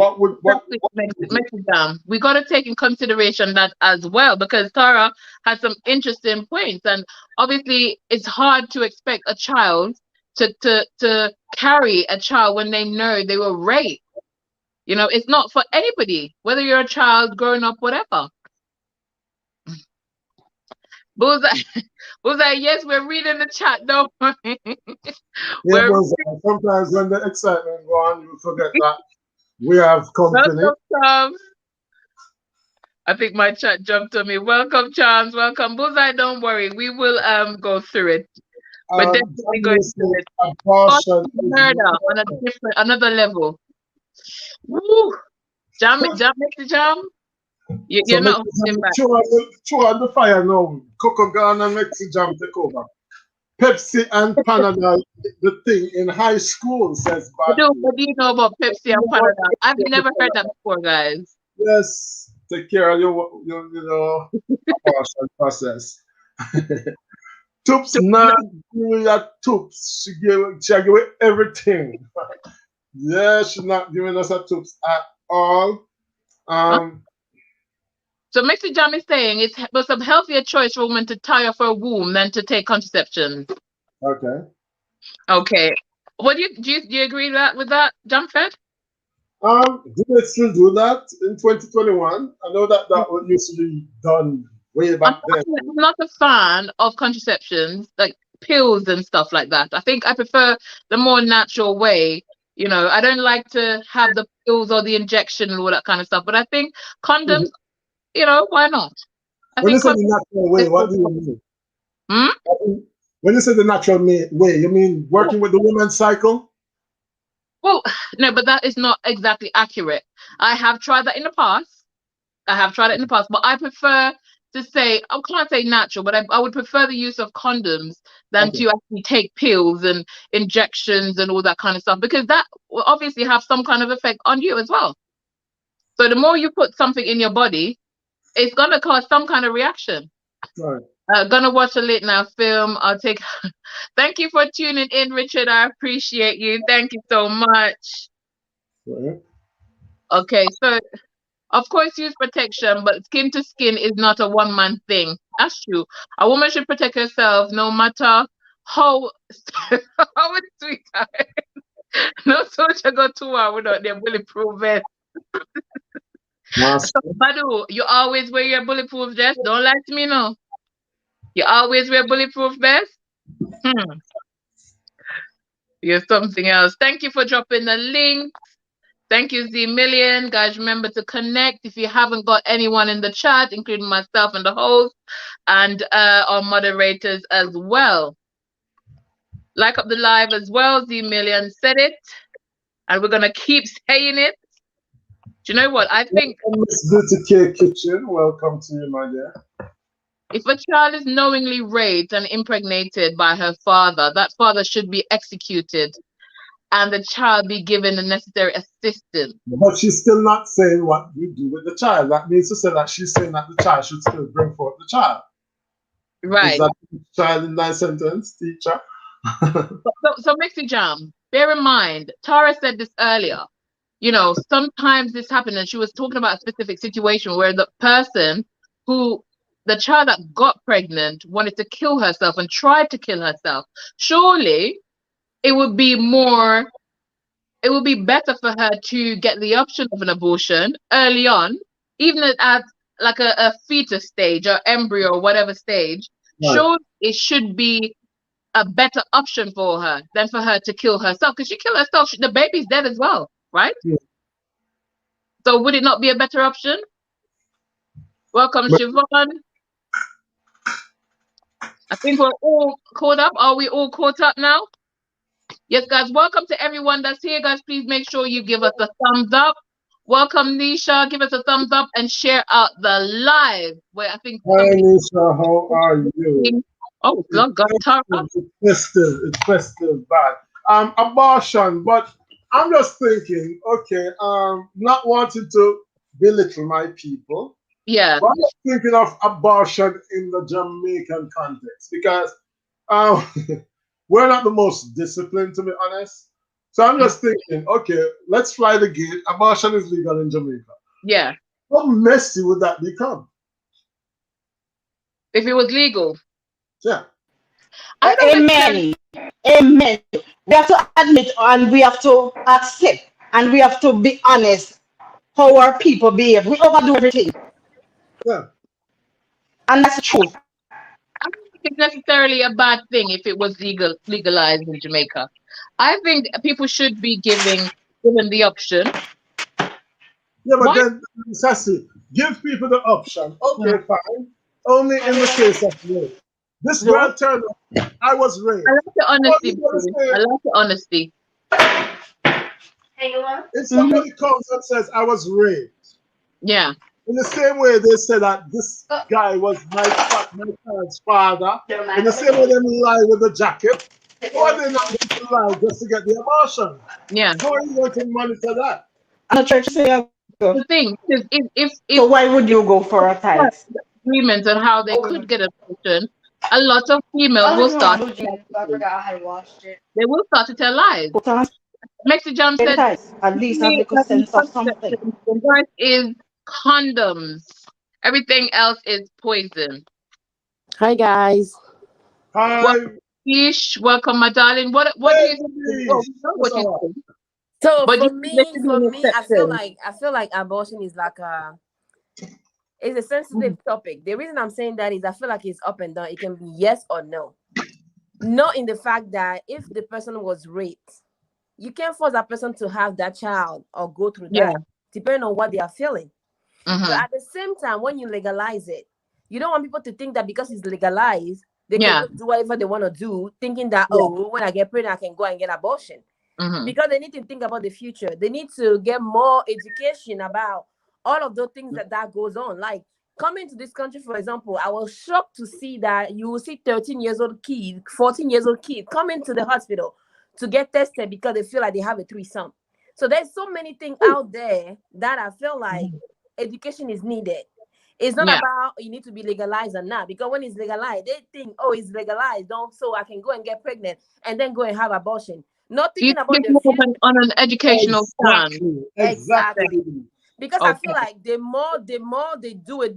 got to take in consideration that as well, because Tara has some interesting points, and obviously it's hard to expect a child to carry a child when they know they were raped. You know, it's not for anybody, whether you're a child, growing up, whatever. Bullseye, yes, we're reading the chat, don't worry. Yeah, sometimes when the excitement goes on, you forget that we have company. Welcome, I think my chat jumped on me. Welcome, Charms. Welcome. Bullseye, don't worry. We will go through it. We're definitely going through it. Murder on another level. Woo! Jam. You're not holding back. Throw on the fire now. Coco gone and Mexi Jam take over. Pepsi and Panadol, the thing in high school, says What do you know about Pepsi and Panadol? I've never heard that before, guys. Yes, take care of your abortion process. Toops not doing that Toops. She gave away everything. Yeah, she's not giving us a Toops at all. So Mexi Jam is saying it was a healthier choice for women to tie off her womb than to take contraception. Okay. What do you agree with that, Jamféte? Do they still do that in 2021? I know that was used to be done way back then. I'm not a fan of contraceptions, like pills and stuff like that. I think I prefer the more natural way. You know, I don't like to have the pills or the injection and all that kind of stuff. But I think condoms, you know, why not? I When you think say the condoms natural way, is what do you mean? Hmm? When you say the natural way, you mean working with the woman's cycle? Well, no, but that is not exactly accurate. I have tried that in the past. But I prefer to say, I can't say natural, but I would prefer the use of condoms than Okay. to actually take pills and injections and all that kind of stuff, because that will obviously have some kind of effect on you as well. So the more you put something in your body, it's going to cause some kind of reaction. Right. Gonna watch a late night film. I'll take. Thank you for tuning in, Richard. I appreciate you. Thank you so much. Right. Okay, so of course use protection, but skin to skin is not a one-man thing. That's true. A woman should protect herself no matter how how sweet. No soldier go to war without their bulletproof vest. Master. So, Badu, you always wear your bulletproof vest. Don't lie to me, no. You always wear bulletproof vest. You're something else. Thank you for dropping the link. Thank you, Z Million. Guys, remember to connect if you haven't got anyone in the chat, including myself and the host and our moderators as well. Like up the live as well. Z Million said it. And we're going to keep saying it. Do you know what? I think Miss Beauty Cake Kitchen, welcome to you, my dear. if a child is knowingly raped and impregnated by her father, that father should be executed and the child be given the necessary assistance. But she's still not saying what you do with the child. That means to say that she's saying that the child should still bring forth the child. Right. Is that the child in that sentence, teacher? So Mixy Jam, bear in mind, Tara said this earlier. You know, sometimes this happened, and she was talking about a specific situation where the child that got pregnant wanted to kill herself and tried to kill herself. Surely it would be better for her to get the option of an abortion early on, even at like a fetus stage or embryo or whatever stage. Right. Sure, it should be a better option for her than for her to kill herself, because she killed herself, the baby's dead as well, right? Yeah. So would it not be a better option? Welcome, Siobhan. I think we're all caught up. Are we all caught up now? Yes, guys. Welcome to everyone that's here, guys. Please make sure you give us a thumbs up. Welcome, Nisha. Give us a thumbs up and share out the live. Where I think. Hi, Nisha. How are you? Oh, God, Tara. It's festive, bad. Abortion, but I'm just thinking, okay, not wanting to belittle my people. Yeah. But I'm just thinking of abortion in the Jamaican context because we're not the most disciplined, to be honest. So I'm just thinking, okay, let's fly the gate. Abortion is legal in Jamaica. Yeah. How messy would that become? If it was legal. Yeah. Amen. Amen. We have to admit and we have to accept and we have to be honest how our people behave. We overdo everything. Yeah. And that's the truth. I don't think it's necessarily a bad thing if it was legalized in Jamaica. I think people should be given the option. Yeah, but then, Sassy, give people the option. Okay, fine. Only in the case of rape. This girl turned up, I was raped. I like the honesty. I like the honesty. If somebody comes and says, I was raped. Yeah. In the same way they say that this guy was my child's father, in the same way they lie with the jacket, why are they not going to lie just to get the abortion? Yeah. How are you going to monitor that? And the church say the thing is, if so why would you go for a tithe? Agreement on how they could get an abortion, a lot of females will start. They will start to tell lies. Mexican said, at least have a sense of something. The word is condoms. Everything else is poison. Hi guys. Hi. Welcome, my darling. What do you think? So for me, I feel like abortion is like it's a sensitive topic. The reason I'm saying that is I feel like it's up and down. It can be yes or no. Not in the fact that if the person was raped, you can't force a person to have that child or go through Yeah. that, depending on what they are feeling. Mhm. But at the same time, when you legalize it, you don't want people to think that because it's legalized, they Yeah. can just do whatever they want to do, thinking that, oh, when I get pregnant, I can go and get abortion. Mhm. Because they need to think about the future. They need to get more education about all of those things that goes on. Like coming to this country, for example, I was shocked to see that you will see 13 years old kid, 14 years old kid coming to the hospital to get tested because they feel like they have a threesome. So there's so many things out there that I feel like education is needed. It's not Yeah. about you need to be legalized or not, because when it's legalized, they think, oh, it's legalized, don't so I can go and get pregnant and then go and have abortion. Not You thinking about think the more future. on an educational stand. Exactly. Exactly. Because I Okay. feel like the more they do it,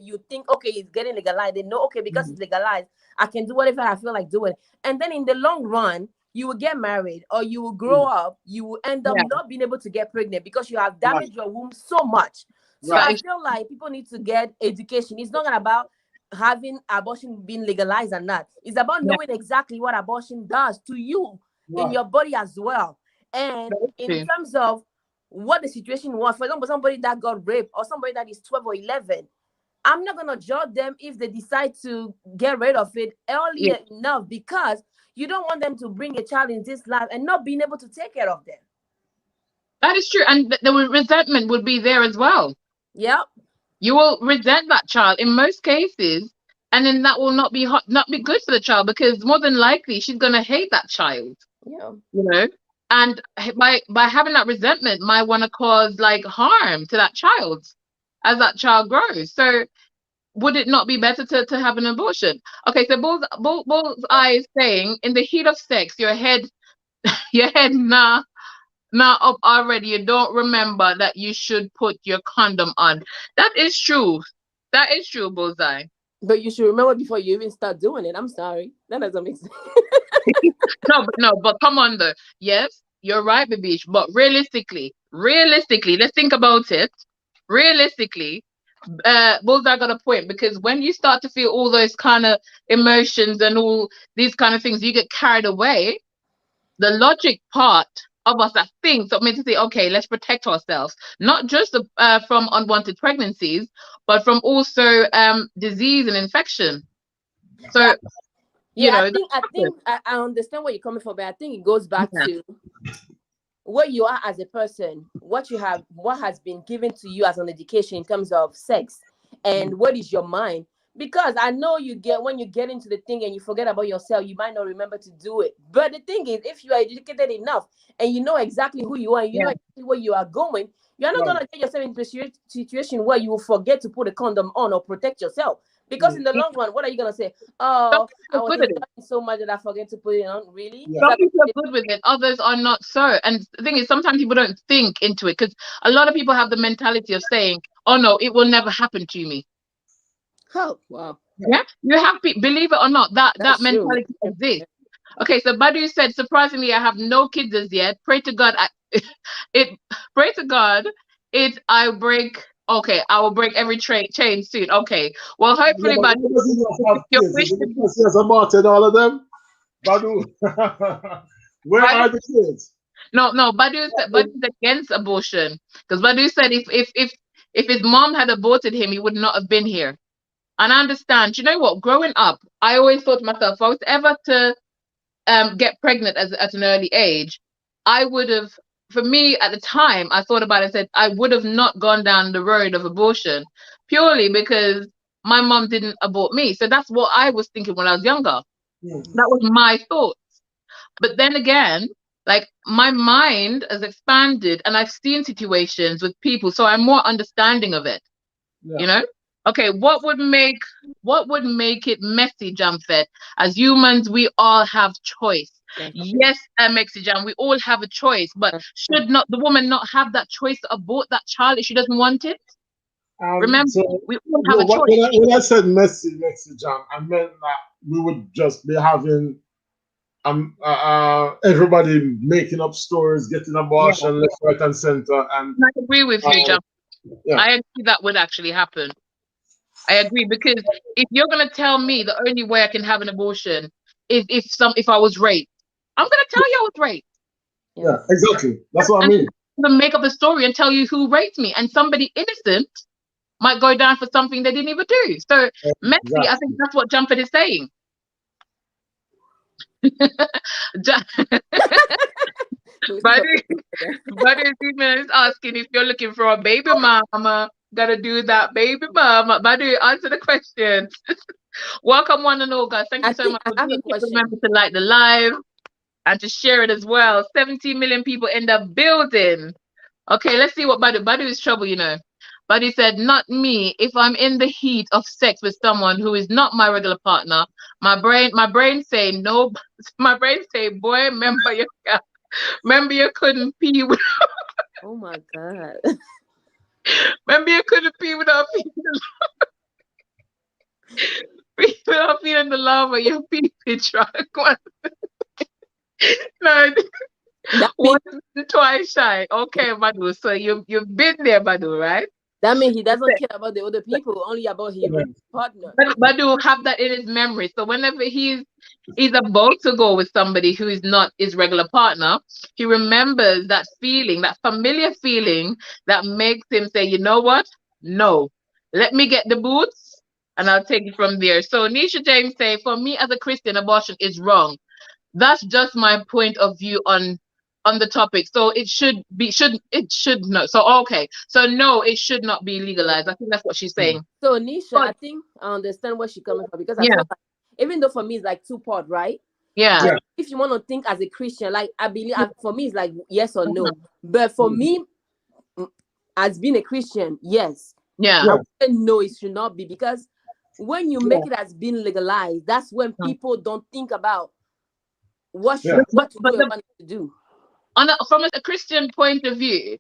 you think, okay, it's getting legalized, they know, okay, because it's legalized, I can do whatever I feel like doing. And then in the long run, you will get married or you will grow up, you will end up Yeah. not being able to get pregnant because you have damaged your womb so much. So Right. I feel like people need to get education. It's not about having abortion being legalized or not. It's about Yeah. knowing exactly what abortion does to you in Right. your body as well. And in true. terms of what the situation was, for example, somebody that got raped or somebody that is 12 or 11, I'm not going to judge them if they decide to get rid of it Yeah. earlier enough, because you don't want them to bring a child in this life and not being able to take care of them. That is true. And the resentment would be there as well. Yep. You will resent that child in most cases, and then that will not be good for the child, because more than likely she's going to hate that child. Yeah. You know, and by having that resentment might want to cause like harm to that child as that child grows. So would it not be better to have an abortion? Okay, so Bullseye is saying in the heat of sex, your head nah up already. You don't remember that you should put your condom on. That is true. That is true, Bullseye. But you should remember before you even start doing it. I'm sorry. That doesn't make sense. But come on though. Yes, you're right, Babish. But realistically, let's think about it. Realistically, Bullseye got a point, because when you start to feel all those kind of emotions and all these kind of things, you get carried away. The logic part of us that thinks of me to say, okay, let's protect ourselves, not just from unwanted pregnancies, but from also disease and infection. So I understand where you're coming from, but I think it goes back to where you are as a person, what has been given to you as an education in terms of sex, and what is your mind. Because I know when you get into the thing and you forget about yourself, you might not remember to do it. But the thing is, if you are educated enough and you know exactly who you are, and you know exactly where you are going, you're not going to get yourself into a situation where you will forget to put a condom on or protect yourself. Because in the long run, what are you going to say? Oh, I was enjoying so much that I forget to put it on. Really? Some people are good with it, others are not so. And the thing is, sometimes people don't think into it, because a lot of people have the mentality of saying, oh no, it will never happen to me. Oh, wow. Yeah, you have to believe it or not, that mentality exists. Okay, so Badu said, surprisingly, I have no kids as yet. Pray to God, pray to God, I will break every chain soon. Okay, well, hopefully, Badu, because he has aborted all of them. Badu, where are the kids? No, Badu's against abortion, because Badu said if his mom had aborted him, he would not have been here. And I understand. You know what? Growing up, I always thought to myself, if I was ever to get pregnant at an early age, I would have. For me, at the time, I thought about it and said I would have not gone down the road of abortion, purely because my mom didn't abort me. So that's what I was thinking when I was younger. That was my thoughts. But then again, like, my mind has expanded and I've seen situations with people, so I'm more understanding of it. You know? Okay, what would make it messy, Jamféte? As humans, we all have choice. Yes, Mexi Jam, we all have a choice, but should not the woman not have that choice to abort that child if she doesn't want it? Remember, we all have a choice. When I said messy Jam, I meant that we would just be having everybody making up stories, getting abortion left, right, and center. And I agree with you, Jam. I agree that would actually happen. I agree, because if you're gonna tell me the only way I can have an abortion is if I was raped, I'm gonna tell you I was raped. Yeah, exactly. That's what I mean. To make up a story and tell you who raped me, and somebody innocent might go down for something they didn't even do. So mentally, I think that's what Jamféte is saying. Buddy is asking if you're looking for a baby mama. Gotta do that, baby mama. Buddy, answer the question. Welcome, one and all, guys. Thank you so much for being here. Remember to like the live and to share it as well. 17 million people in the building. Okay, let's see what Badu. Badu is trouble, you know. Badu said, not me. If I'm in the heat of sex with someone who is not my regular partner, my brain say no. My brain say, boy, remember you couldn't pee with. Oh my God. Remember you couldn't pee without feeling the love of your pee truck. No, once, twice shy. Okay, Badu. So you've been there, Badu, right? That means he doesn't care about the other people, only about his partner. But Badu have that in his memory. So whenever he's about to go with somebody who is not his regular partner, he remembers that feeling, that familiar feeling that makes him say, you know what? No, let me get the boots and I'll take it from there. So Nisha James say, for me as a Christian, abortion is wrong. That's just my point of view on the topic. So it should not. So okay. So no, it should not be legalized. I think that's what she's saying. So Nisha, I think I understand where she's coming from, because I feel like, even though for me it's like two-part, right? Yeah. If you want to think as a Christian, like I believe for me it's like yes or no. But for me, as being a Christian, yes. Yeah. I wouldn't know it should not be, because when you make it as being legalized, that's when people don't think about what to do. From a Christian point of view,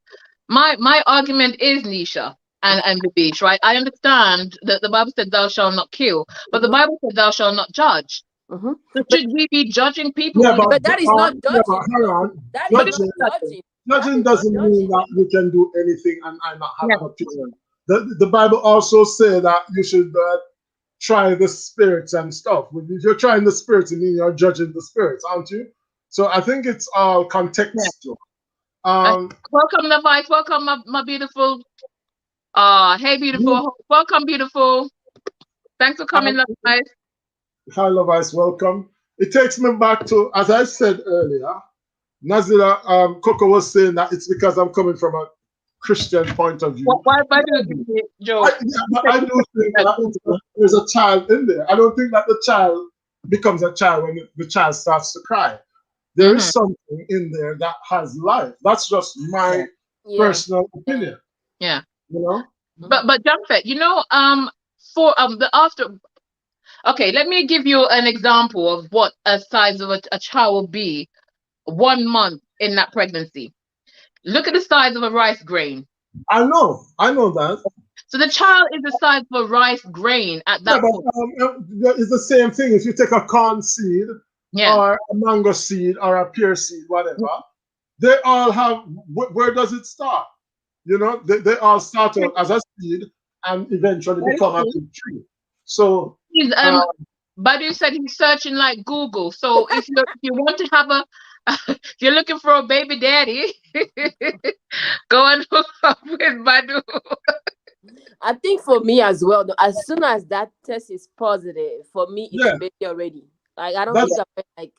my argument is, Nisha and the beach, right? I understand that the Bible said thou shalt not kill, but the Bible said thou shalt not judge. So should we be judging people? Yeah, but that is not judging. That is not judging. Judging doesn't mean that you can do anything and not have an opinion. The Bible also says that you should try the spirits and stuff. If you're trying the spirits, it means you're judging the spirits, aren't you? So I think it's all contextual. Welcome, Levice. Welcome, my beautiful. Hey, beautiful. Welcome, beautiful. Thanks for coming, Levice. Hi, Levice. Welcome. It takes me back to, as I said earlier, Nazila Coco was saying that it's because I'm coming from a Christian point of view. Why do you, Joe? I do think that there's a child in there. I don't think that the child becomes a child when the child starts to cry. There is something in there that has life. That's just my personal opinion. Yeah. You know? But Jamféte, you know, for the after. Okay, let me give you an example of what a size of a child will be 1 month in that pregnancy. Look at the size of a rice grain. I know that. So the child is the size of a rice grain at that point. But, it's the same thing. If you take a corn seed or a mango seed or a pear seed, whatever, they all have, where does it start? You know, they all start out as a seed and eventually become a big tree. So Badu said he's searching like Google. So if you want to have if you're looking for a baby daddy, go and hook up with Badu. I think for me as well, though, as soon as that test is positive, for me it's a baby already. Like I don't think I'm like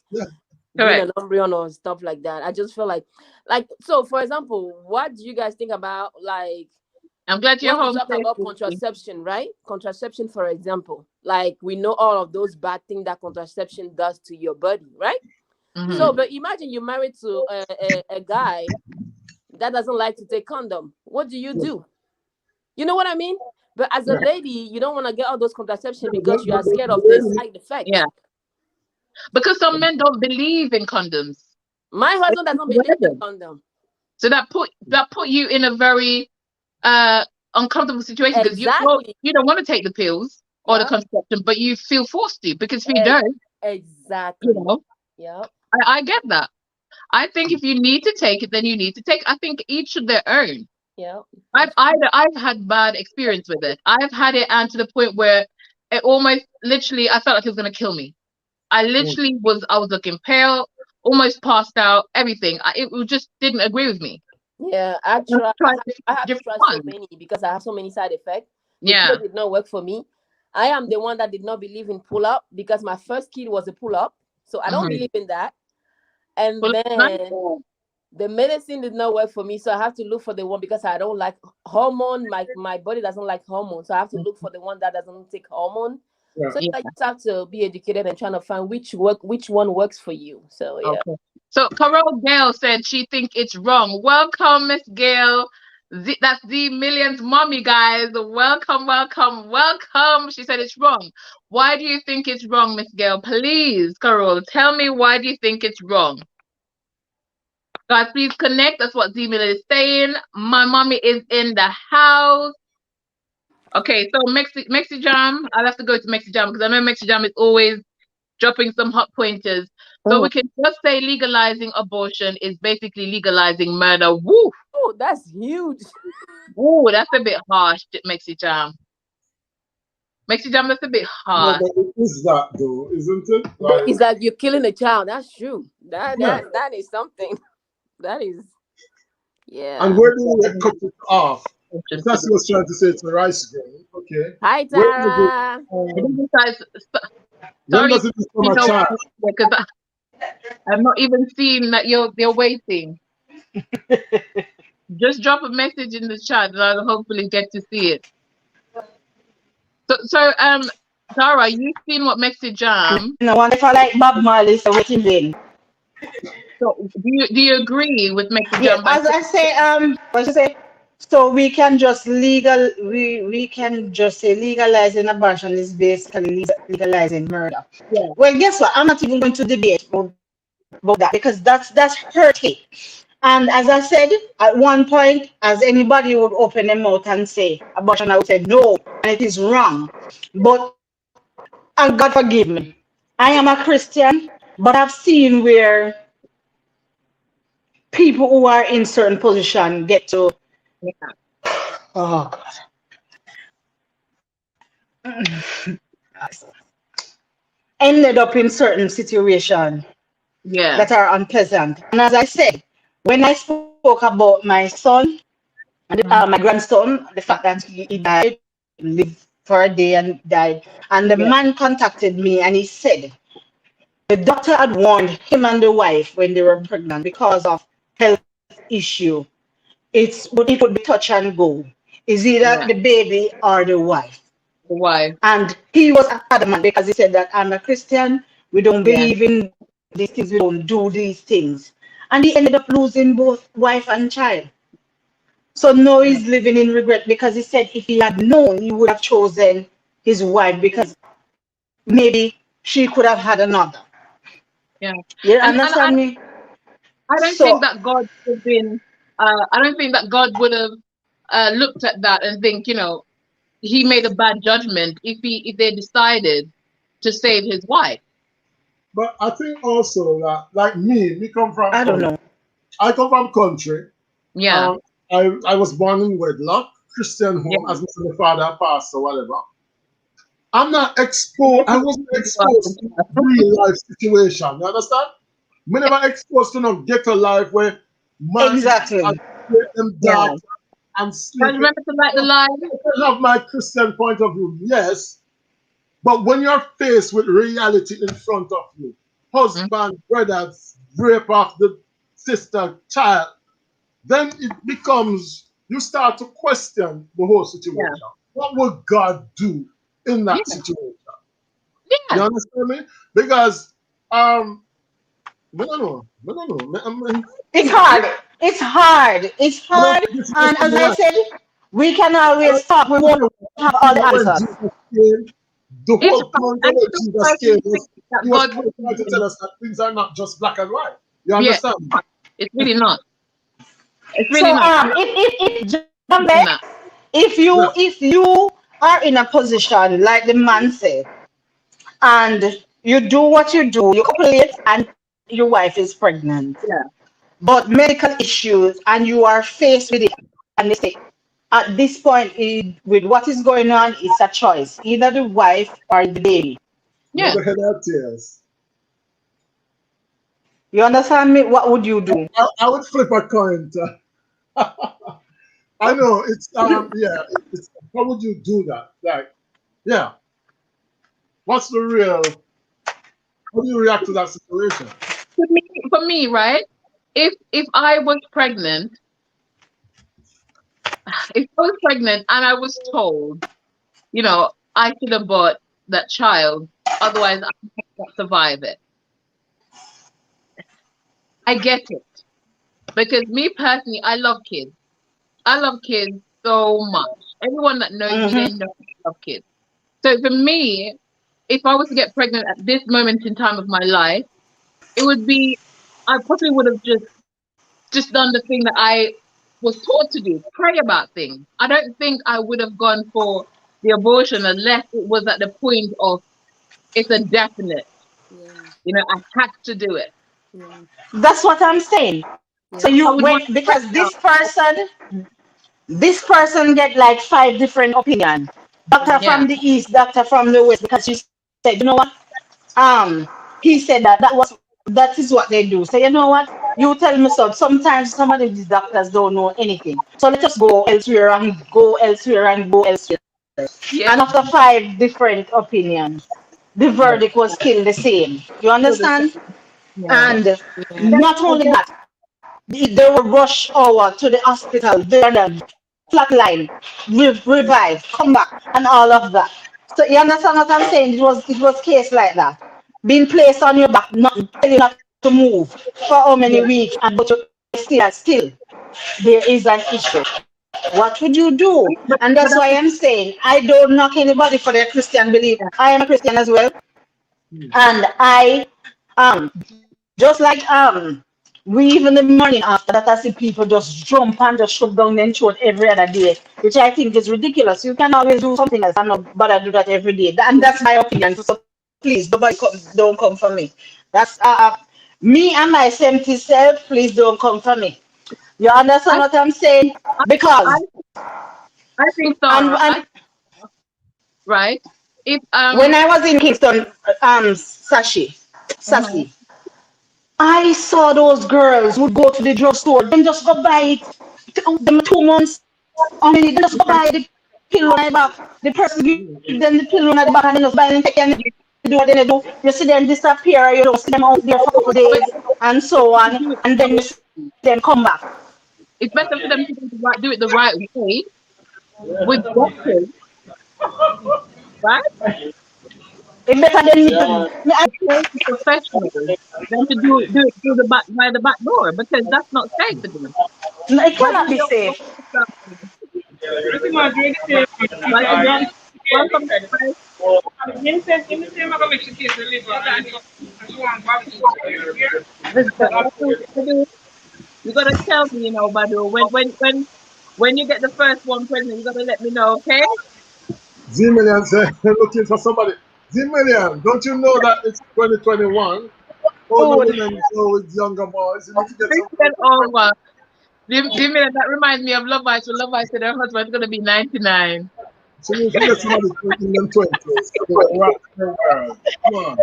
being an embryo or stuff like that. I just feel like so. For example, what do you guys think about like? I'm glad you're home. Talk about contraception, right? Contraception, for example, like we know all of those bad things that contraception does to your body, right? So, but imagine you're married to a guy that doesn't like to take condom. What do? You know what I mean? But as a lady, you don't want to get all those contraception because you are scared of the side effects. Yeah. Because some men don't believe in condoms. My husband doesn't believe in condom. So that put you in a very uncomfortable situation because you don't want to take the pills or the contraception, but you feel forced to, because if you don't, exactly. You know, I get that. I think if you need to take it, then you need to take. I think each of their own. Yeah. I've had bad experience with it. I've had it, and to the point where it almost literally I felt like it was gonna kill me. I literally was looking pale almost passed out, everything. It just didn't agree with me. Yeah, I actually, tried I have to different try so ones. many because I have so many side effects. The Yeah. pill did not work for me. I am the one that did not believe in pull up because my first kid was a pull up, so I don't believe in that. And Well, then the medicine did not work for me, so I have to look for the one because I don't like hormone. My body doesn't like hormone, so I have to look for the one that doesn't take hormone. Yeah. So I just have to be educated and trying to find which one works for you. So yeah. Okay. So Carol Gale said she think it's wrong. Welcome, Miss Gale. That's the Millions mommy, guys. Welcome, welcome, welcome. She said it's wrong. Why do you think it's wrong, Miss Gale? Please, Carol, tell me, why do you think it's wrong? Guys, please connect. That's what Z Million is saying. My mommy is in the house. Okay, so Mexi Jam. I'll have to go to Mexi Jam because I know Mexi Jam is always dropping some hot pointers. So we can just say legalizing abortion is basically legalizing murder. Woo! Oh, that's huge. Ooh, that's a bit harsh, Mexi Jam. Mexi Jam, that's a bit No, harsh. but it is that though, isn't it? Like, It's like you're killing a child. That's true. That is something. That is, yeah. and where do we cut it off? Sassy was trying to say it's a rice grain. Okay. Hi, Where Tara. when does it become a child? Because I'm not even seeing that you're waiting. Just drop a message in the chat and I'll hopefully get to see it. So Tara, you've seen what Mexi Jam. No one if I like Bob Marley, so what in vain. So do you agree with Mexi Jam? Yeah, as I say, what you say? So we can just we can just say legalizing abortion is basically legalizing murder. Yeah. Well, guess what? I'm not even going to debate about that because that's her take. And as I said, at one point, as anybody would open their mouth and say abortion, I would say no, and it is wrong. But and God forgive me, I am a Christian, but I've seen where people who are in certain position get to oh God. Ended up in certain situation that are unpleasant. And as I said, when I spoke about my son and my grandson, the fact that he died, lived for a day and died, and the man contacted me and he said the doctor had warned him and the wife when they were pregnant because of health issue. It would be touch and go. Is either the baby or the wife. Why? And he was adamant because he said that I'm a Christian, we don't believe in these things, we don't do these things. And he ended up losing both wife and child. So now he's living in regret because he said if he had known, he would have chosen his wife because maybe she could have had another. Yeah. You understand me? I don't think that God would have been, I don't think that God would have looked at that and think, he made a bad judgment if they decided to save his wife. But I think also that, like me come from I don't know. I come from country. Yeah. I was born in wedlock, Christian home, as my father passed or whatever. I'm not exposed. I wasn't exposed to real life situation. You understand? We never exposed to no ghetto life where man exactly them dark and sleep. Remember to light the light. I have my Christian point of view, yes. But when you're faced with reality in front of you, husband, brothers, rape of the sister, child, then it becomes, you start to question the whole situation. Yeah. What would God do in that situation? Yeah. You understand me? Because, I don't know. It's hard. It's hard. It's hard. And as I said, we can always talk. We won't have all the answers. The whole point of what Jesus came was he was trying to tell us that things are not just black and white. You understand? Yeah. It's really not. It's really not. If you are in a position like the man said, and you do what you do, you copulate and your wife is pregnant. Yeah. But medical issues and you are faced with it, and they say, at this point, with what is going on, it's a choice, either the wife or the baby. Yeah. You understand me? What would you do? I would flip a coin. I know it's yeah. It's, how would you do that? Like, yeah. What's the real? How do you react to that situation? For me, right? If I was pregnant, and I was told, you know, I should abort that child, otherwise I can't survive it. I get it. Because me personally, I love kids. I love kids so much. Everyone that knows me, they know I love kids. So for me, if I was to get pregnant at this moment in time of my life, it would be, I probably would have just done the thing that I was taught to do, pray about things. I don't think I would have gone for the abortion unless it was at the point of it's a definite. Yeah. You know, I had to do it. Yeah. That's what I'm saying. Yeah. So I you would went want to because find out. this person get like 5 different opinions. Doctor Yeah. from the east, doctor from the west, because you said, you know what? He said that is what they do. So you know what? You tell me so. Sometimes some of these doctors don't know anything. So let us go elsewhere and go elsewhere and go elsewhere. Yeah. And after 5 different opinions, the Yeah. verdict was still the same. You So the understand? yeah. And Yeah. not I only guess that, they were rush hour to the hospital, they're done, flatline, revive, come back, and all of that. So you understand what I'm saying? It was case like that. Being placed on your back, not tell you not to move for how many yeah. weeks, and but you still there is an issue. What would you do? And But that's why I'm saying I don't knock anybody for their Christian belief. yeah. I am a Christian as well, Hmm. and I just like we even the morning after that I see people just jump and just shut down their throat every other day, which I think is ridiculous. You can always do something else and not bother do that every day. And that's my opinion. So please don't come for me. That's me and my 70 self, please don't come for me. You understand I what I'm saying? I Because I think and, Thora, and right? If when I was in Kingston, mhm. Sassy, I saw those girls would go to the drugstore, then just go buy it. Them 2 months, how many? Then just go buy the pill on the back. The person give them the pill on the back and then just buy and take and do what they do. You see them disappear, you don't see them out there for a couple But days and so to on, do it and then you see them come back. it's better for them to do it the right way with doctors, right? It better than To pay the professionals than to do it through the back by the back door because that's not safe for them. it Badu, cannot be safe. Badu, welcome to the Badu, you gotta tell me, you know, Badu, when you get the first one pregnant, you gotta let me know, okay? Z-Million said, looking for somebody. Z-Million, don't you know that it's 2021? Older women go with younger boys. You need to get some. Christian over. That reminds me of Love Ice. When Love Ice said her husband's gonna be 99. So you need to get somebody in them 20s. Rock the world. Come on.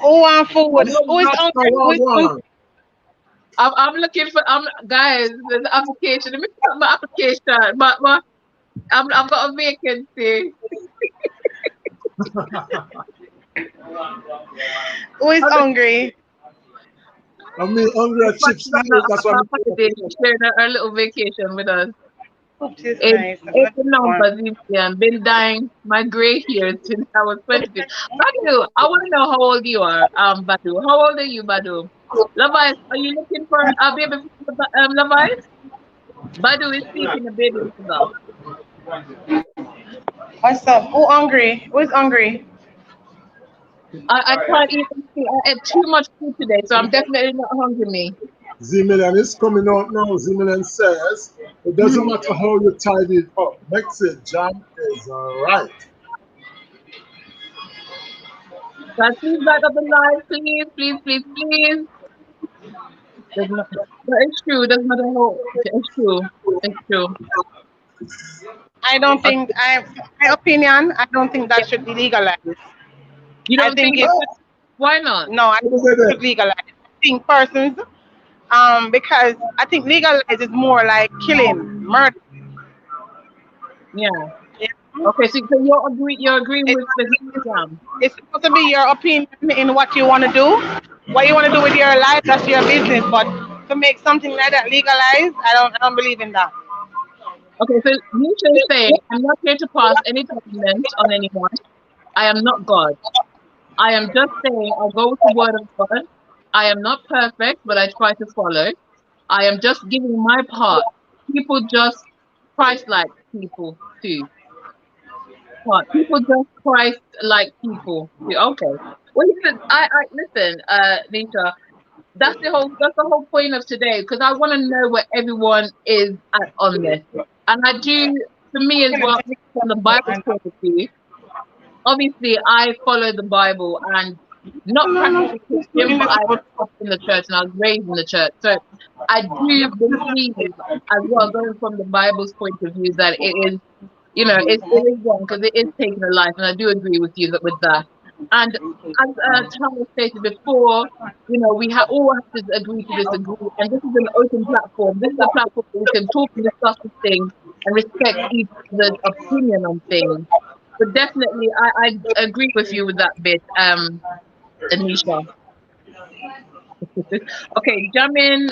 Who want food? Who is That's hungry? the Who is hungry? one. I'm looking for guys. There's an application. Let me put my application. But I've got a vacancy. Who is hungry? I mean, hungry at chips. That's what I'm sharing her little vacation with us. Oops, is It's nice. it's That's a one. number, Vivian. Been dying my gray hair since I was 22. Badu, I want to know how old you are, Badu. How old are you, Badu? Levice, are you looking for a baby for Levice? Badu is seeking a baby for girl. What's up? Who hungry? Who is hungry? I can't even see. I ate too much food today, so I'm definitely not hungry. Me. Z-Million is coming out now. Z-Million says, it doesn't matter how you tidy it up. Makes it jam is right. Can I please back up the line, please, please, please, please. Doesn't matter. But it's true. Doesn't matter how. It's true. It's true. I don't think my opinion, I don't think Yeah. that should be legalized. You I don't think think it it? Why not? no, I think it should legalize. think persons. Because I think legalized is more like killing, murder. Yeah. Yeah. Okay, so you're agreeing It's, with the Jam. it's supposed to be your opinion in what you want to do. What you want to do with your life, that's your business. But to make something like that legalized, I don't believe in that. Okay, so Nietzsche is saying, I'm not here to pass any judgment on anyone. I am not God. I am just saying I go with the word of God. I am not perfect, but I try to follow. I am just giving my part. People just Christ-like people too. What? People just Christ-like people too. Okay. Well, listen, I listen, Nisha. That's the whole point of today because I want to know where everyone is at on this, and I do. For me as well, from the Bible's point of view, obviously I follow the Bible and not practicing Christian, but I was up in the church and I was raised in the church. So I do believe as well, going from the Bible's point of view, that it is, it is wrong because it is taking a life, and I do agree with you with that. And as Charles stated before, all have to agree to disagree, and this is an open platform. This is a platform where we can talk and discuss these things and respect each other's opinion on things. But definitely, I agree with you with that bit, Anisha. Okay, Jamin.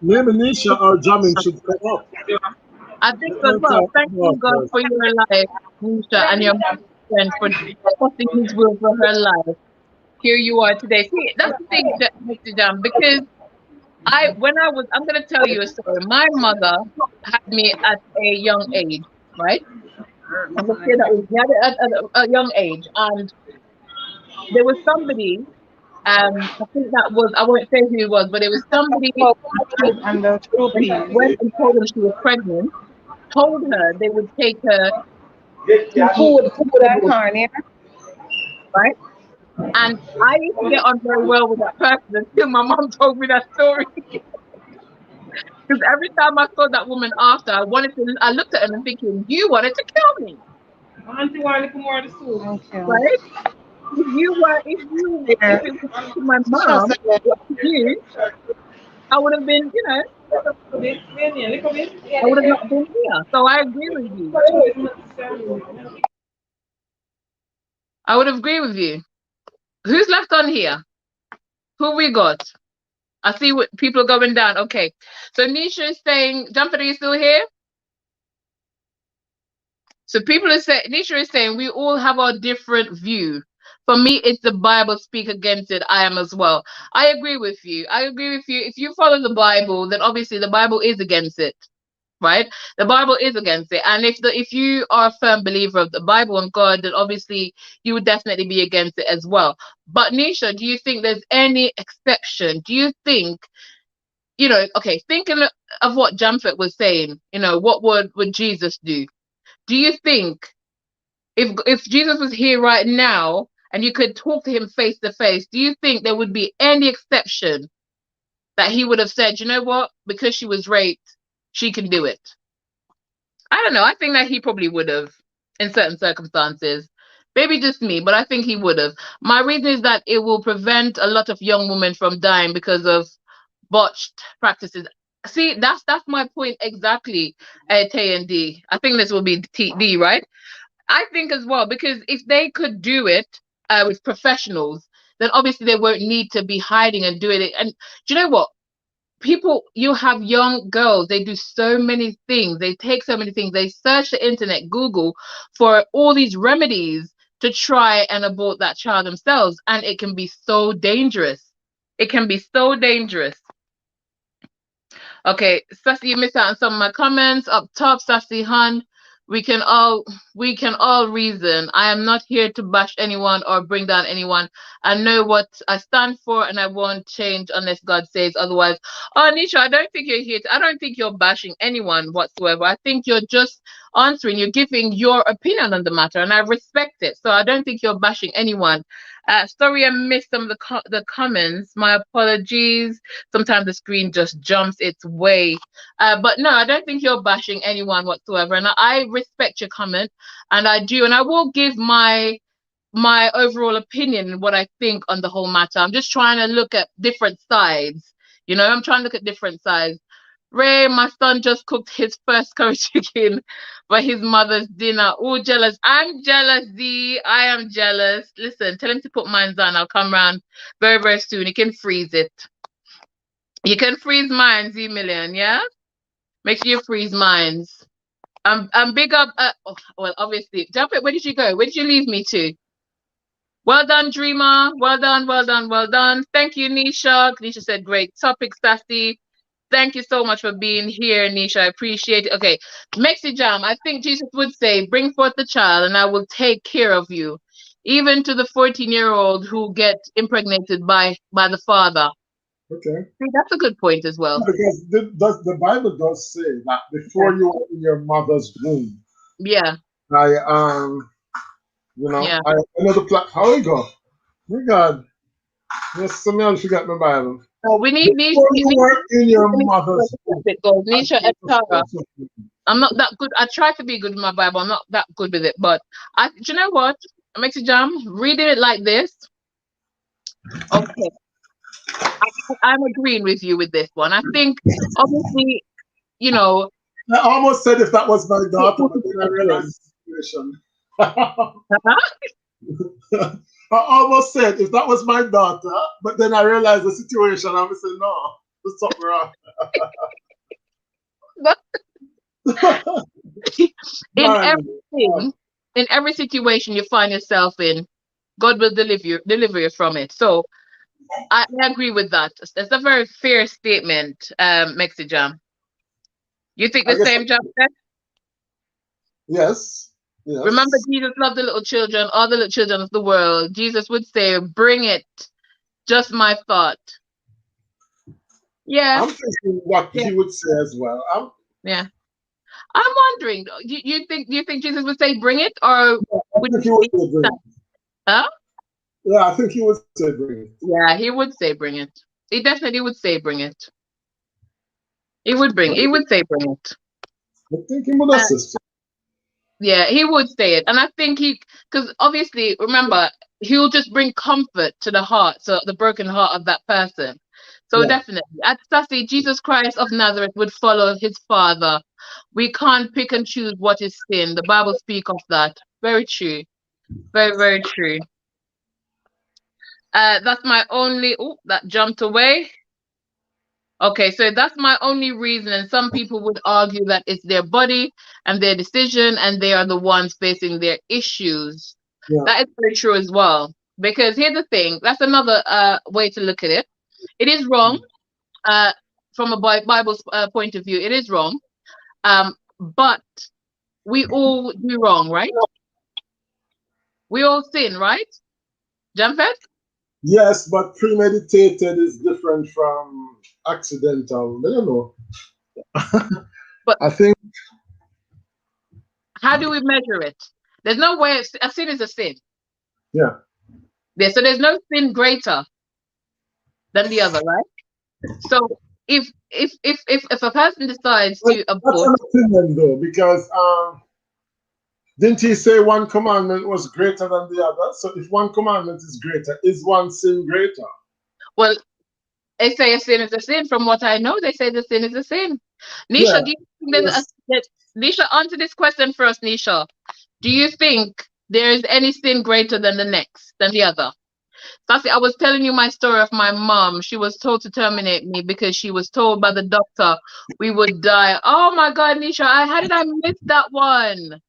Maybe Nisha or Jamin should come up. I think as well. Thank you, God, for your life, Nisha, and your friend for trusting His will for her life. Here you are today. See, that's the thing, Mr. Jam, because I'm going to tell you a story. My mother had me at a young age, right? I'm going to say that we had it at a young age, and there was somebody. I think that was, I won't say who it was, but it was somebody And the two when she peas. went and told them she was pregnant, told her they would take her to food, That corn, yeah. right? And I used to get on very well with that person until my mom told me that story. Because every time I saw that woman after, I looked at her and thinking, you wanted to kill me, Auntie wanted to more the soup. Okay. right? If it was up to my mom, Just up to you, I would have been, I would have not been here. So I agree with you. I would agree with you. Who's left on here? Who we got? I see what people are going down. Okay. So Nisha is saying, Jamféte, are you still here? So people are saying, Nisha is saying, we all have our different view. For me, it's the Bible speak against it. I am as well. I agree with you. I agree with you. If you follow the Bible, then obviously the Bible is against it, right? The Bible is against it. And if you are a firm believer of the Bible and God, then obviously you would definitely be against it as well. But Nisha, do you think there's any exception? Do you think, okay, thinking of what Jamféte was saying, what would Jesus do? Do you think if Jesus was here right now and you could talk to him face to face, do you think there would be any exception that he would have said, you know what, because she was raped, she can do it? I don't know. I think that he probably would have in certain circumstances. Maybe just me, but I think he would have. My reason is that it will prevent a lot of young women from dying because of botched practices. See, that's my point exactly, Tay and D. I think this will be D, right? I think as well, because if they could do it with professionals, then obviously they won't need to be hiding and doing it. And do you know what? You have young girls, they do so many things. They take so many things. They search the internet, Google, for all these remedies to try and abort that child themselves. And it can be so dangerous. It can be so dangerous. Okay, Sassy, you missed out on some of my comments. Up top, Sassy Hun, we can all reason. I am not here to bash anyone or bring down anyone. I know what I stand for, and I won't change unless God says otherwise. Oh, Nisha, I don't think you're here. I don't think you're bashing anyone whatsoever. I think you're just answering. You're giving your opinion on the matter, and I respect it. So I don't think you're bashing anyone. Sorry, I missed some of the comments. My apologies. Sometimes the screen just jumps its way. But no, I don't think you're bashing anyone whatsoever. And I respect your comment, and I do. And I will give my my overall opinion and what I think on the whole matter. I'm just trying to look at different sides. You know, I'm trying to look at different sides. Ray, my son just cooked his first curry chicken for his mother's dinner. Oh, jealous. I'm jealous, D. I am jealous. Listen, tell him to put mine on. I'll come round very, very soon. You can freeze it. You can freeze mine, Z Million, yeah? Make sure you freeze mines. I'm big up. Well, obviously. Jamféte, where did you go? Where did you leave me to? Well done, Dreamer. Well done, well done, well done. Thank you, Nisha. Nisha said, great topic, Sassy. Thank you so much for being here, Nisha. I appreciate it. Okay, Mexi Jam. I think Jesus would say, bring forth the child and I will take care of you. Even to the 14-year-old who get impregnated by the father. Okay. See, that's a good point as well. Because the Bible does say that before you were in your mother's womb. Yeah. You know, yeah. I know the plot. How we go? My God. Yes, somebody else forgot my Bible. Oh, we need before you were in your mother's womb. Nisha Tara. I'm not that good. I try to be good with my Bible. I'm not that good with it. But do you know what? Mexi Jam, reading it like this. Okay. I'm agreeing with you with this one. I think, obviously, you know. I almost said if that was my daughter, but then I realized the situation. I almost said if that was my daughter, but then I realized the situation. I would say, no, there's something wrong. In every situation you find yourself in, God will deliver you from it. So I agree with that. That's a very fair statement, Mexi Jam. You think the same, Jamféte? Yes. Yes. Remember, Jesus loved the little children, all the little children of the world. Jesus would say, bring it. Just my thought. Yeah. I'm thinking what he would say as well. Yeah. I'm wondering, do you think Jesus would say bring it, or would he would say bring it? Huh? Yeah, I think he would say bring it. Yeah, he would say bring it. He definitely would say bring it. He would say bring it. I think he would assist. Yeah, he would say it. And I think because obviously, remember, he'll just bring comfort to the heart, so the broken heart of that person. So definitely, at Sassy, Jesus Christ of Nazareth would follow his father. We can't pick and choose what is sin. The Bible speaks of that. Very true. Very, very true. That's my only, that jumped away. Okay, so that's my only reason. And some people would argue that it's their body and their decision, and they are the ones facing their issues. Yeah. That is very true as well. Because here's the thing, that's another way to look at it. It is wrong, from a Bible point of view, it is wrong. But we all do wrong, right? We all sin, right? Jamféte? Yes, but premeditated is different from accidental. I don't know. But I think. How do we measure it? There's no way. A sin is a sin. Yeah. So there's no sin greater than the other, right? So if a person decides to abort, that's an opinion though, because didn't he say one commandment was greater than the other? So if one commandment is greater, is one sin greater? Well, they say a sin is a sin. From what I know, they say the sin is a sin. Nisha, do you think Nisha, answer this question first, Nisha. Do you think there is any sin greater than the other? Sassy, I was telling you my story of my mom. She was told to terminate me because she was told by the doctor we would die. Oh my God, Nisha, how did I miss that one?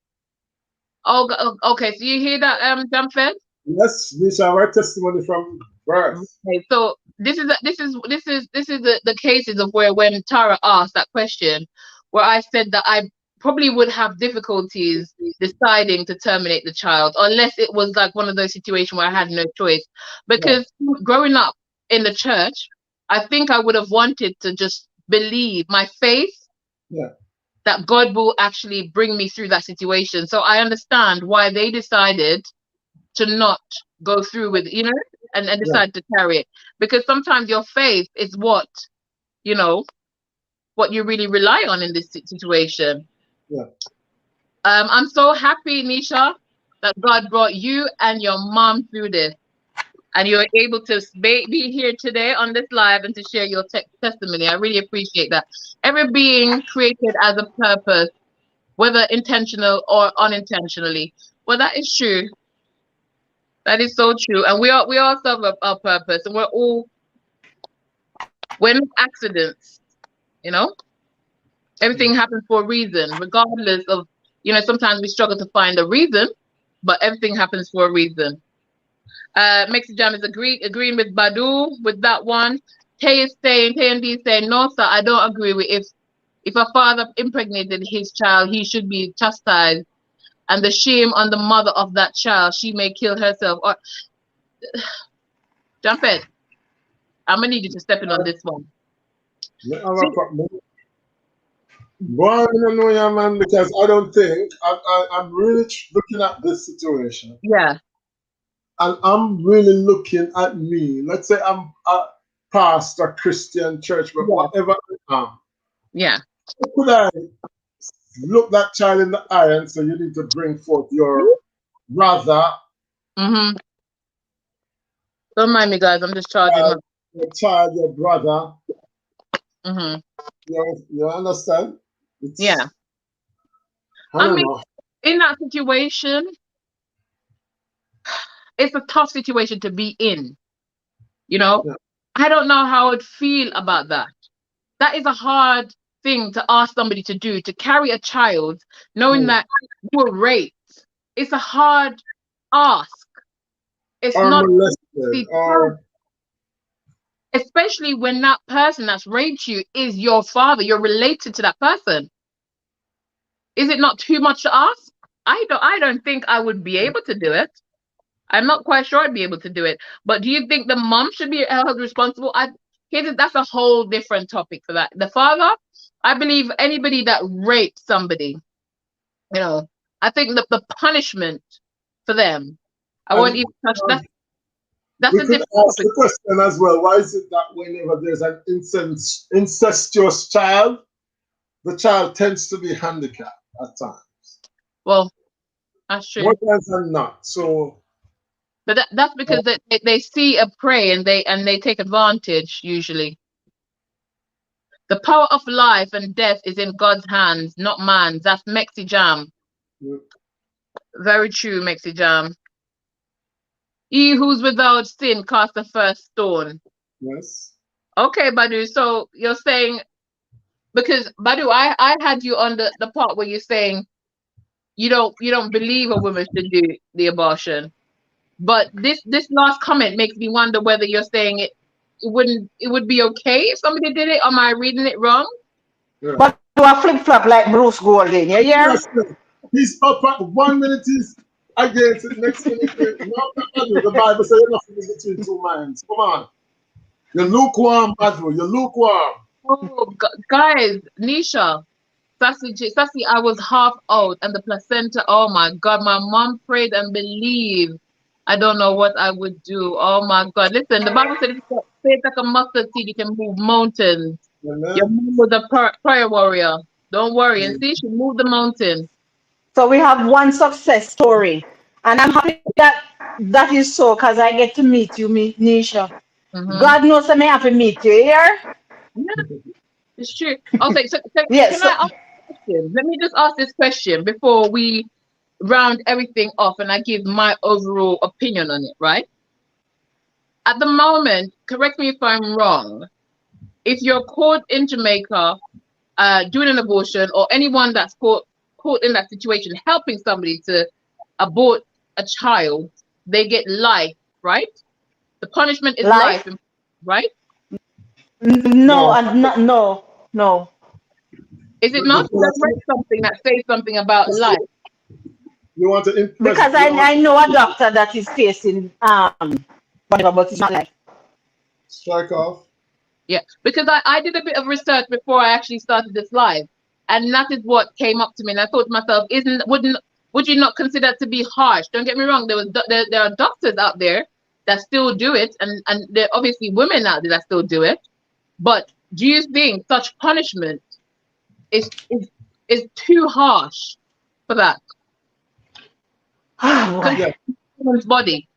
Oh, okay. So you hear that, Jamféte? Yes, Nisha, our testimony from birth. Okay, so this is the cases of where when Tara asked that question, where I said that I probably would have difficulties deciding to terminate the child, unless it was like one of those situations where I had no choice. Because growing up in the church, I think I would have wanted to just believe my faith. Yeah. That God will actually bring me through that situation. So I understand why they decided to not go through with, and decide to carry it. Because sometimes your faith is what you really rely on in this situation. Yeah. I'm so happy, Nisha. that God brought you and your mom through this. And you're able to be here today on this live and to share your testimony. I really appreciate that. Every being created as a purpose, whether intentional or unintentionally. Well, that is true. That is so true. And we all serve our purpose, and we're not accidents, you know? Everything happens for a reason, regardless of, sometimes we struggle to find a reason, but everything happens for a reason. Mexijam is agreeing with Badu with that one. Tay and D is saying, no, sir, I don't agree with if a father impregnated his child, he should be chastised. And the shame on the mother of that child, she may kill herself. Or Jamféte, I'm gonna need you to step in on this one. Boy, I don't know, yeah, man, because I don't think I'm really looking at this situation. Yeah. And I'm really looking at me. Let's say I'm a pastor, Christian church, but whatever I am. Yeah. Could I look that child in the eye and say, you need to bring forth your brother? Mm-hmm. Don't mind me, guys. I'm just charging up. Your child, your brother. Mm-hmm. You understand? Yeah. I mean, in that situation, it's a tough situation to be in. Yeah. I don't know how I'd feel about that. That is a hard thing to ask somebody to do, to carry a child knowing that you were raped. It's a hard ask. It's not easy, especially when that person that's raped you is your father. You're related to that person. Is it not too much to ask? I don't think I would be able to do it. I'm not quite sure I'd be able to do it. But do you think the mom should be held responsible? That's a whole different topic for that. The father, I believe anybody that rapes somebody, I think the punishment for them, I won't even touch that. That's a different ask the question as well. Why is it that whenever there's an incestuous child, the child tends to be handicapped at times? Well, that's true. More times than not. So, but that's because they see a prey and they take advantage usually. The power of life and death is in God's hands, not man's. That's Mexijam. Yeah. Very true, Mexijam. He who's without sin cast the first stone. Yes. Okay, Badu. So you're saying, because Badu, I had you on the part where you're saying you don't believe a woman should do the abortion. But this last comment makes me wonder whether you're saying it would be okay if somebody did it. Am I reading it wrong? Yeah. But do a flip flop like Bruce Golden, yeah? Yes, he's up at 1 minute, he's against it, next minute. The Bible says nothing is between two minds. Come on. You're lukewarm, Badru. You're lukewarm. Oh, guys, Nisha, Sassy, I was half out and the placenta. Oh my God, my mom prayed and believed. I don't know what I would do. Oh my God. Listen, the Bible said if you faith like a mustard seed, you can move mountains. Amen. Your mom was a prayer warrior. Don't worry. And see, she moved the mountain. So we have one success story. And I'm happy that is so, because I get to meet you, Nisha. Mm-hmm. God knows I may have to meet you here. Yeah, it's true. Okay, so yes, can I ask a question? Let me just ask this question before we round everything off and I give my overall opinion on it, right? At the moment, correct me if I'm wrong, if you're caught in Jamaica doing an abortion, or anyone that's caught in that situation helping somebody to abort a child, they get life, right? The punishment is life, right? No. Is it not? Let's read something that says something about life. You want to because I know a doctor that is facing whatever, but it's not life. Strike off. Yeah, because I did a bit of research before I actually started this live, and that is what came up to me. And I thought to myself, would you not consider it to be harsh? Don't get me wrong. There are doctors out there that still do it, and there are obviously women out there that still do it. But do you think such punishment is too harsh for that? Yeah, woman's body.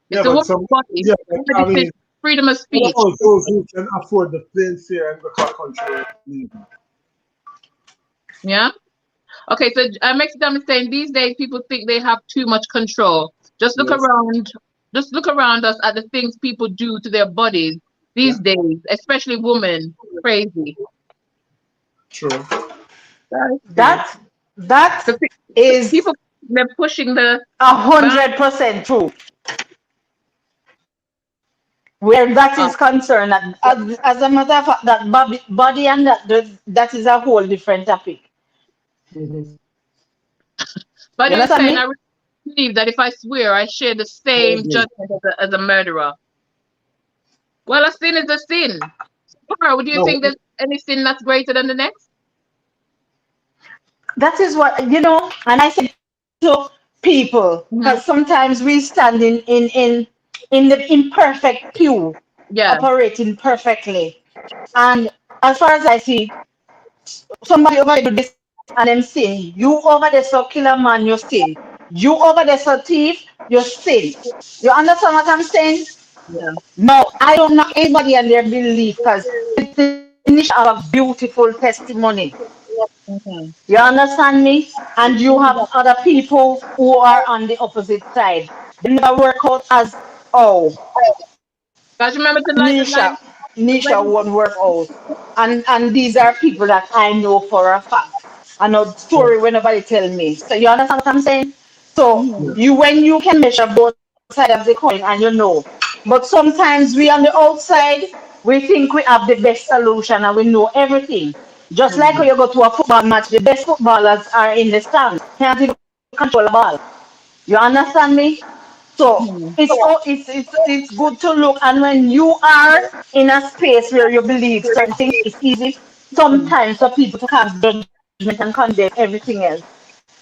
yeah, It's a but woman's some, body. yeah, but I This is mean, freedom of what speech. about those who can afford the plane fare and the car control? Yeah. Okay, so Mexican is saying these days people think they have too much control. Just look Yes, around. Just look around us at the things people do to their bodies yeah, these days, especially women. Crazy. true. That is true. That that So is people, they're pushing the bound. 100% true. Where that is concerned, and as a matter of fact, that body and that is a whole different topic. Mm-hmm. But You you're understand saying I me? really believe that if I swear, I share the I same agree. judgment as a murderer. Well, a sin is a sin. Tara, would you No, think there's any sin that's greater than the next? That is what and I say to people, Hmm. because sometimes we stand in the imperfect pew, Yeah. operating perfectly. And as far as I see, somebody over there do this and them sin. You over there so kill a man, you sin. You over there so thief, you sin. You understand what I'm saying? Yeah. No, I don't know anybody and their belief, because the nation have a beautiful testimony. Hmm. You understand me? And you have other people who are on the opposite side. They never work out as, oh, Guys, remember to like the live. Nisha, Nisha won't work out. And these are people that I know for a fact. I know the yeah, story when nobody tell me. So you understand what I'm saying? So Mhm. yeah, when you can measure both sides of the coin and you know. But sometimes we on the outside, we think we have the best solution and we know everything. Just like when you go to a football match, the best footballers are in the stand. Can't even control the ball. You understand me? So Mhm. it's good to look, and when you are in a space where you believe certain things, it's easy sometimes for people to cast judgment and condemn everything else.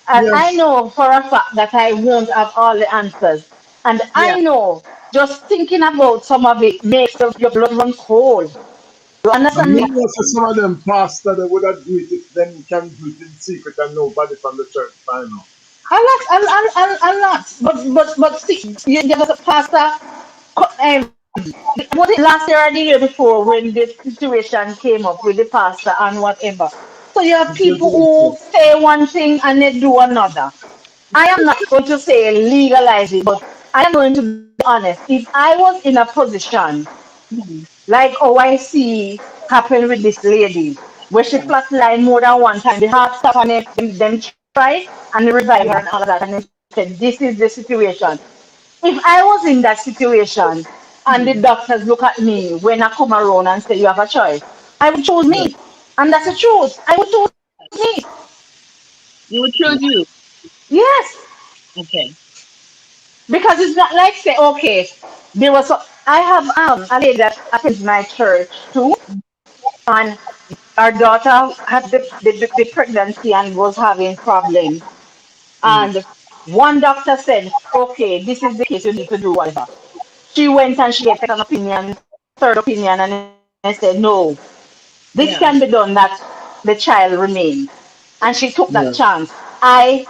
And I yes, know for a fact that I won't have all the answers. And I Yeah. know just thinking about some of it makes your blood run cold. You and understand me me? know say some of them pastors they would have do it if them can do it in secret and nobody from the church find out. A lot. But see, you just a pastor. Was it last year or the year before when this situation came up with the pastor and whatever? So you have It's just people like who that. say one thing and they do another. I am not going to say legalize it, but I am going to be honest. If I was in a position Mhm. like I see happen with this lady, where she Yeah. flatlined more than one time, the heart stopped and them tried and they revive her and all of that, and they said, "This is the situation." If I was in that situation and the Mhm. doctors look at me when I come around and say you have a choice, I would choose Yeah, me. And that's the truth. I would choose me. You would choose you. Yes. Okay. Because it's not like say, okay, there was I have a lady that attends my church too, and our daughter had the pregnancy and was having problems. And one doctor said, okay, this is the case, you need to do whatever. She went and she get second opinion, third opinion, and they said, no, this can be Yeah. done that the child remains. And she took that yeah, chance. I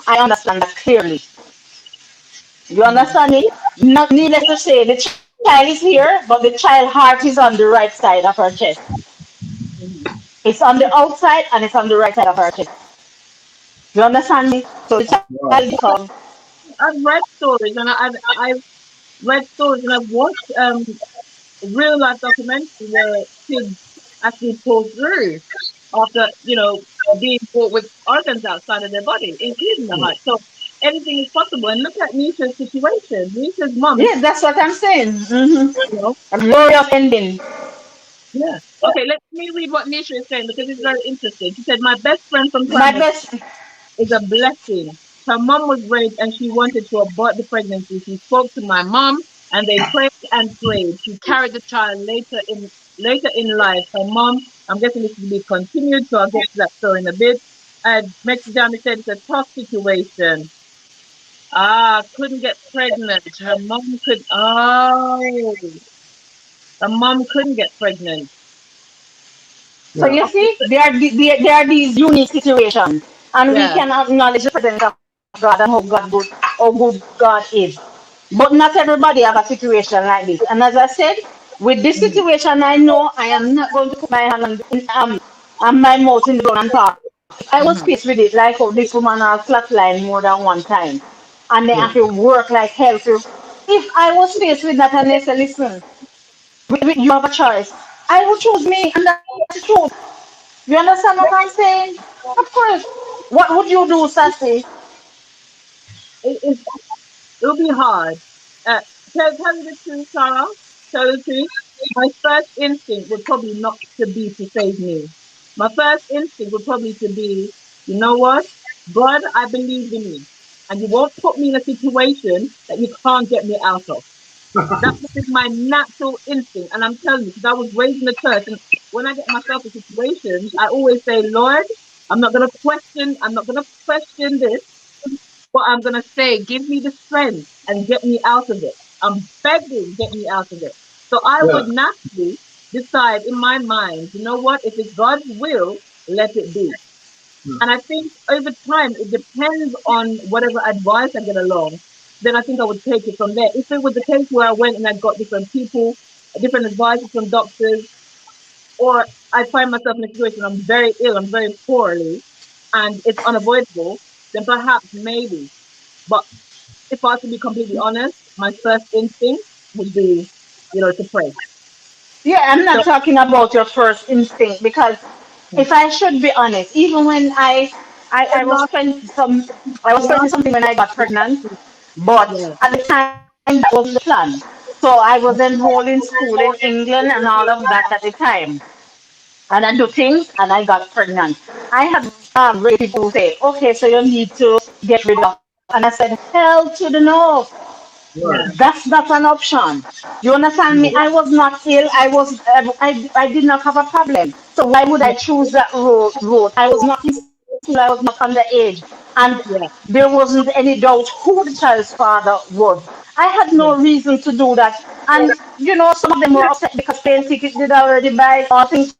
understand that clearly. You Mhm. understand me? Not needless to say, the child is here, but the child heart is on the right side of her chest. Mhm. It's on the outside and it's on the right side of her chest. You understand me? So the child wow, become, I've read stories and I've read stories and I've watched real life documentaries where kids actually pull through after, being born with organs outside of their body, including the yeah, heart. So anything is possible. And look at Nisha's situation. Nisha's mom, yeah, that's what I'm saying. you know, A glorious ending. yeah. Okay, let me read what Nisha is saying because it's very interesting. She said, "My best friend from My primary best, is a blessing. Her mom was raped and she wanted to abort the pregnancy. She spoke to my mom and they prayed and prayed. She carried the child later in life. Her mom, I'm guessing this will be continued, so I'll get to that story in a bit. Mexican said it's a tough situation. Couldn't get pregnant. Her mom couldn't get pregnant. so yeah, you see, there are these unique situations, and we Yeah. can acknowledge the presence of God. God and how good God is. But not everybody have a situation like this. And as I said, with this situation, I know I am not going to put my hand on my mouth in the ground and talk. If I was faced with it, like how this woman has flatlined more than one time, and they have to work like hell to. If I was faced with that and they say, listen, you have a choice, I would choose me, and that's the truth. You understand what I'm saying? Of course. What would you do, Sassy? it, it'll be hard. Tell you the truth, Sarah. Tell you the truth. My first instinct would probably not to be to save me. My first instinct would probably to be, you know what, God, I believe in you, and you won't put me in a situation that you can't get me out of. That is my natural instinct, and I'm telling you, because I was raised in the church, and when I get myself in situations, I always say, Lord, I'm not gonna question this. But I'm gonna say, give me the strength and get me out of it. I'm begging, get me out of it. So I Yeah. would naturally decide in my mind, you know what? If it's God's will, let it be. And I think over time, it depends on whatever advice I get along. Then I think I would take it from there. If it was the case where I went and I got different people, different advices from doctors, or I find myself in a situation I'm very ill, I'm very poorly, and it's unavoidable, then perhaps maybe. But if I have to be completely honest, my first instinct would be, to pray. Yeah, I'm So not talking about your first instinct because if I should be honest, even when I was last, 20 some I was 20 last, something when I got pregnant, but yeah, at the time that wasn't the plan. So I was enrolled in school in England and all of that at the time. And I do things and I got pregnant. I had really people say, okay, so you need to get rid of. And I said, hell to the no. yeah, Right. That's not an option. You understand me? I was not ill. I did not have a problem. So why would I choose that road? I was not in school. I was not underage, and yeah, there wasn't any doubt who the child's father was. I had yeah, no reason to do that. And some of them were upset because plane tickets did already buy. All things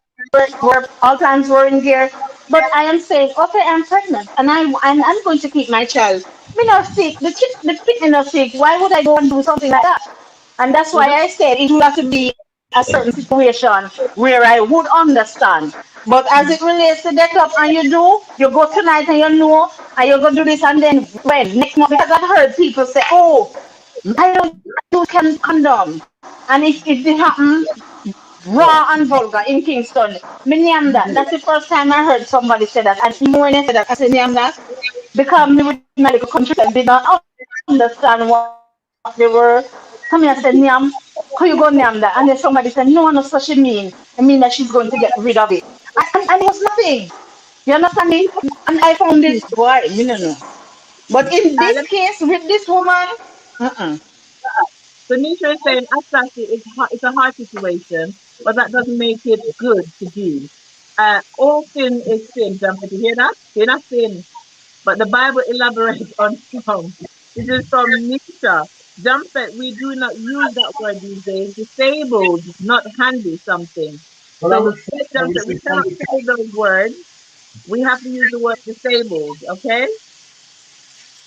were all plans were in there. But I am saying, okay, I'm pregnant, and I'm going to keep my child. Me not sick. The kid not sick. Why would I go and do something like that? And that's yeah, why I said it would have to be a certain situation where I would understand. But as it relates to that up and you go tonight and and you're gonna do this and then when next month because I've heard people say, oh, I don't use condom. And if it happen raw and vulgar in Kingston, me name that. That's the first time I heard somebody say that. And even when they said that, I said name that because me with my little country and did not understand what they were. Come here, said, Nyam, could you go Nyam that? And then somebody said, no, no, so she mean. I mean that she's going to get rid of it. And it was nothing. You understand me? And I found this boy, me no know. But in uh, this let, case with this woman, uh-uh. so Nisha is saying, exactly, it's a hard situation, but that doesn't make it good to do. All sin is sin. Jamféte, you hear that? Sin is sin. But the Bible elaborates on some. This is from Nisha. Jamféte, we do not use that word these days. Disabled, not handy something. But I'm So, a we Jamféte, we say cannot say those words. We have to use the word disabled, okay?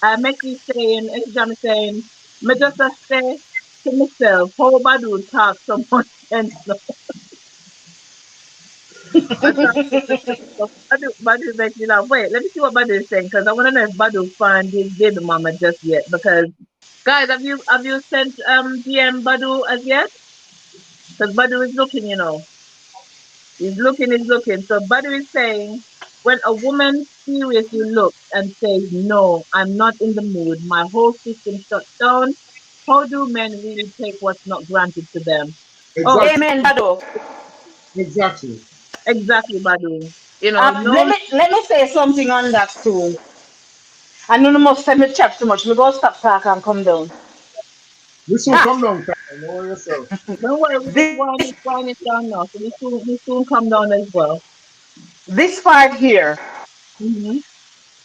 Meki saying, Exam is saying, me just a say to myself, how Badu talk so much sense. I thought Badu makes me laugh. Wait, let me see what Badu is saying because I want to know if Badu found his baby mama just yet. Because guys, have you sent DM Badu as yet? Because Badu is looking, he's looking. So Badu is saying, when a woman seriously looks and says, "No, I'm not in the mood. My whole system shuts down." How do men really take what's not granted to them? Oh, exactly, Amen, Bado. exactly. exactly, Badu. Let No, me say something on that too. I know the most time me chat too much. Me go stop talk and come down. This will Ah, come down, Kyle. Know yourself. don't worry, we just this wind it down now. So we soon come down as well. this part here. Hmm.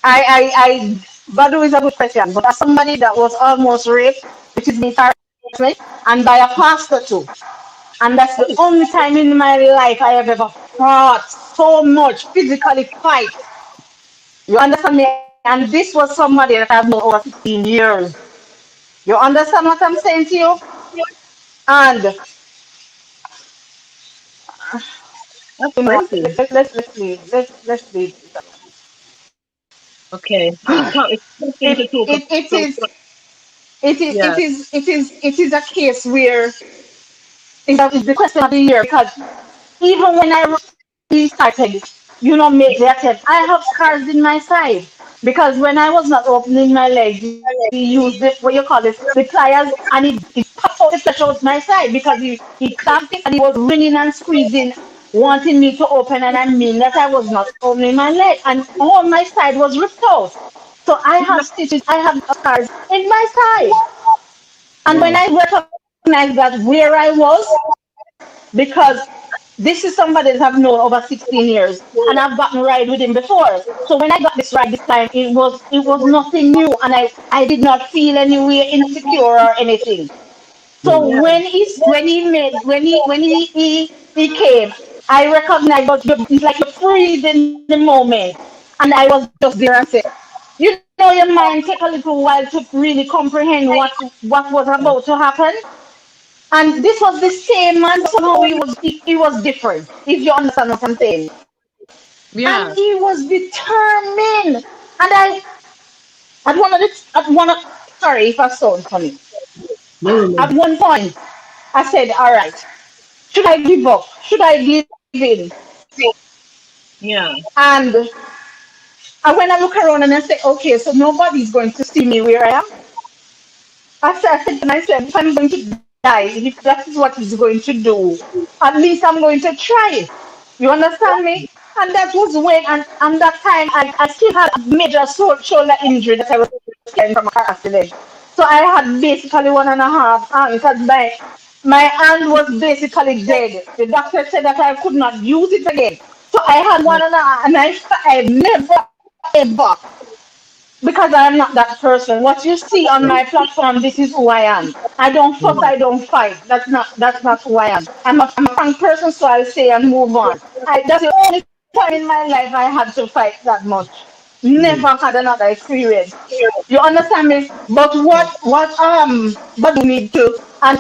I Badu is a good question, but as somebody that was almost raped, which is being harassment, and by a pastor too. And that's the only time in my life I have ever fought so much, physically fight. You understand me? and this was somebody that I've known over 16 years. You understand what I'm saying to you? And That's you know, crazy. let's leave. Okay. It's something to talk about. It So, is yeah. it is a case where it's the question of the year because even when I restarted, you know, make the attempt, I have scars in my side because when I was not opening my leg, he used the what you call it, the pliers, and he popped out the flesh out my side because he clamped it and he was wringing and squeezing, wanting me to open, and I mean that I was not opening my leg, and all my side was ripped out. So I have stitches, I have scars in my side. And when Wow. I recognized that where I was, because this is somebody that I've known over 16 years and I've gotten ride with him before. So when I got this ride this time, it was nothing new and I did not feel any way insecure or anything. So Mm. Yeah. when he came, I recognized but it's like you freeze in the moment. And I was just there and said, you know your mind take a little while to really comprehend what was about to happen. And this was the same man, but somehow he was different, if you understand what I'm saying. And Yeah. he was determined. And at one of sorry if I sound funny. No, no, no. At one point, I said, all right, should I give up? Should I give in? Yeah. And when I look around and I say, okay, so nobody's going to see me where I am. I said to myself, if I'm going to die, if that is what he's going to do, at least I'm going to try it. You understand me? And that was when, and that time, I still had a major shoulder injury that I was carrying from a car accident. So I had basically 1.5 arms because my hand was basically dead. The doctor said that I could not use it again. So I had one and I never ever because I am not that person. What you see on my platform, this is who I am. I don't fuss, I don't fight. That's not who I am. I'm a frank person, so I'll say and move on. That's the only time in my life I had to fight that much. Never Mm. had another experience. You understand me? But but you need to and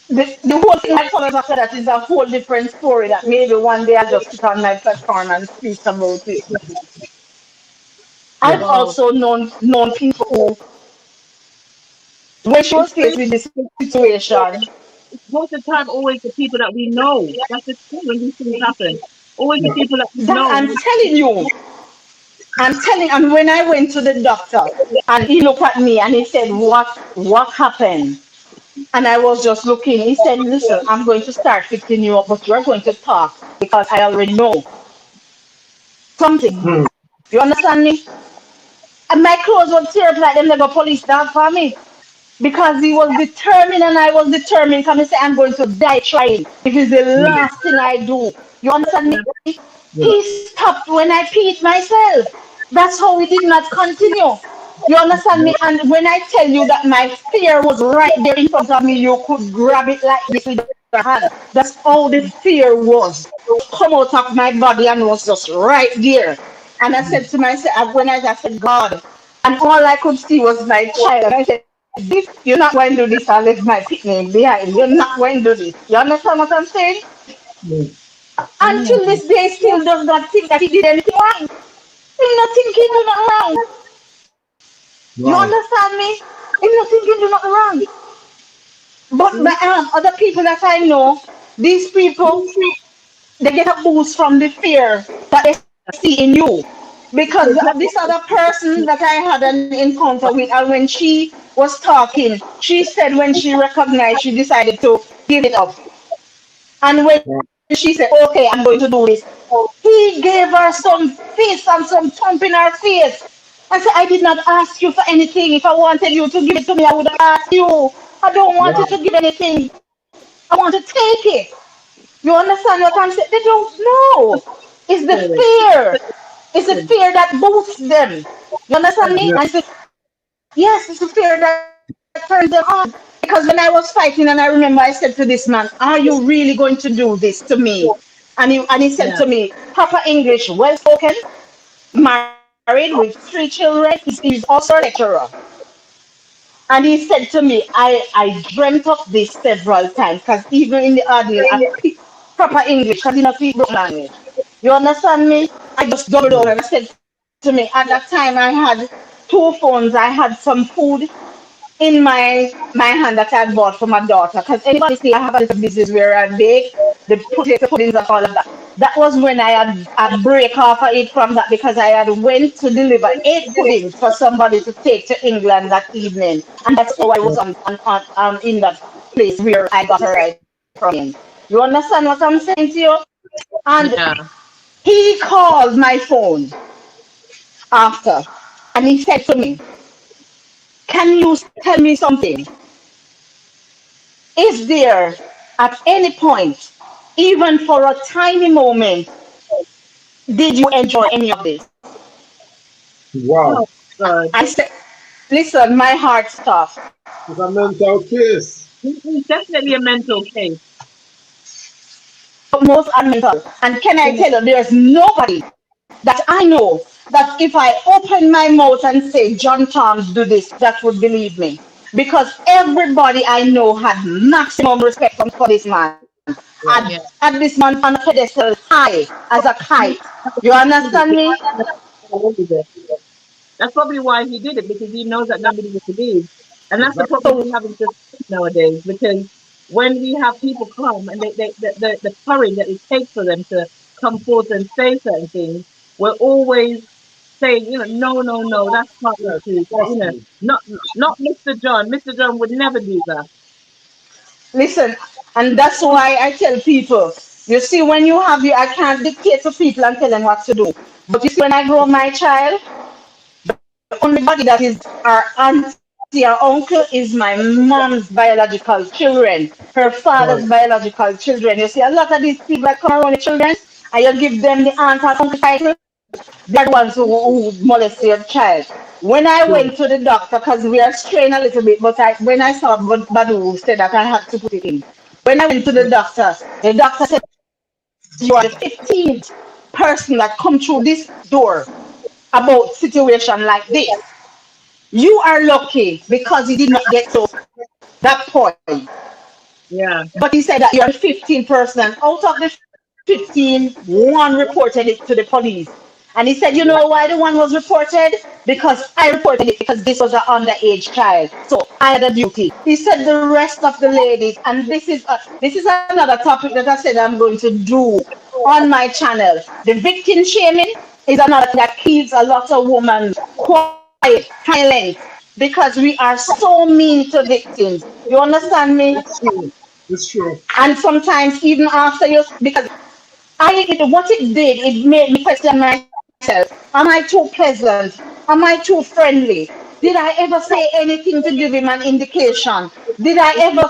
the whole thing that follows after that is a whole different story that maybe one day I'll just sit on my platform and speak about it. I've Yeah. Wow. also known people who, when she was It's faced with crazy. this situation, It's most of the time always the people that we know. That's the thing when these things happen. Always the Yeah. people that we that know. I'm telling, and when I went to the doctor and he looked at me and he said, what happened? And I was just looking. He said, listen, I'm going to start fixing you up, but you're going to talk because I already know something. Mm. You understand me? And my clothes were tear up like them never police dog for me. Because he was determined and I was determined. Come and say, I'm going to die trying. If it's the Mm. last thing I do. You understand Yeah. me? Yeah. He stopped when I peed myself. That's how we did not continue. You understand me? Yeah. And when I tell you that my fear was right there in front of me, you could grab it like this with your hand. That's all the fear was. Come out of my body and was just right there. And I said to myself, when I said, God, and all I could see was my child. And I said, this, you're not going to do this and leave my picnic behind. You're not going to do this. You understand what I'm saying? Mm. Until this day, still does not think that he did anything wrong. He's not thinking do nothing wrong. You Wow. understand me? He's not thinking do nothing wrong. But See? other people that I know, these people, they get a boost from the fear that they see in you. Because this Exactly. other person that I had an encounter with, and when she was talking, she said when she recognized, she decided to give it up. And when she said, okay, I'm going to do this, he gave her some fist and some thump in her face. I said, I did not ask you for anything. If I wanted you to give it to me, I would have asked you. I don't want you Wow. to give anything. I want to take it. You understand what I'm saying? They don't know. It's the Really. fear. It's the fear that boosts them. You understand me? Yeah. And yes, it's the fear that turns them on. Because when I was fighting and I remember I said to this man, are you really going to do this to me? And he said to Yeah. me, proper English, well spoken, married. married with 3 children. He's also a lecturer. And he said to me, I dreamt of this several times because even in the audio, I speak proper English because he not speak broken language. You understand me? I just doubled over and said to me, at that time I had 2 phones, I had some food in my hand that I had bought for my daughter. Because anybody see I have a little business where I bake the potato puddings and all of that. That was when I break off of it from that because I had went to deliver 8 puddings for somebody to take to England that evening. And that's how I was in that place where I got a ride from him. You understand what I'm saying to you? And Yeah. he called my phone after and he said to me, can you tell me something? Is there at any point, even for a tiny moment, did you enjoy any of this? Wow. Oh God. I said, listen, my heart stopped. It's a mental case. It's definitely a mental case. Most are mental. And can I tell you, there's nobody that I know that if I open my mouth and say, John Toms do this, that would believe me. Because everybody I know had maximum respect for this man. Yeah. Had this man on a pedestal high as a kite. You understand me? That's probably why he did it, because he knows that nobody will believe. And that's the problem So we have in society nowadays, because when we have people come and the courage that it takes for them to come forth and say certain things, we're always saying, no, no, no, that's not the Yes, truth. possible. Not Mr. John. Mr. John would never do that. listen, and that's why I tell people, you see, when you have you, I can't dictate to people and tell them what to do. But you see, when I grow my child, the only body that is our auntie or uncle is my mom's biological children, her Right. father's biological children. You see, a lot of these people that come around the children, and you give them the aunt or uncle title, they're the ones who molest your child. When I Sure. went to the doctor, because we are straying a little bit, but when I saw Badu said that I had to put it in. When I went to the doctor said, you are the 15th person that come through this door about situation like this. You are lucky because you did not get to that point. Yeah. But he said that you're the 15th person, and out of the 15, one reported it to the police. And he said, you know why the one was reported? Because I reported it because this was an underage child. So I had a duty. He said the rest of the ladies, and this is another topic that I said I'm going to do on my channel. The victim shaming is another thing that keeps a lot of women quiet, silent, because we are so mean to victims. You understand me? It's true. It's true. And sometimes even after you, because what it did, it made me question myself. Am I too pleasant? Am I too friendly? Did I ever say anything to give him an indication? Did I ever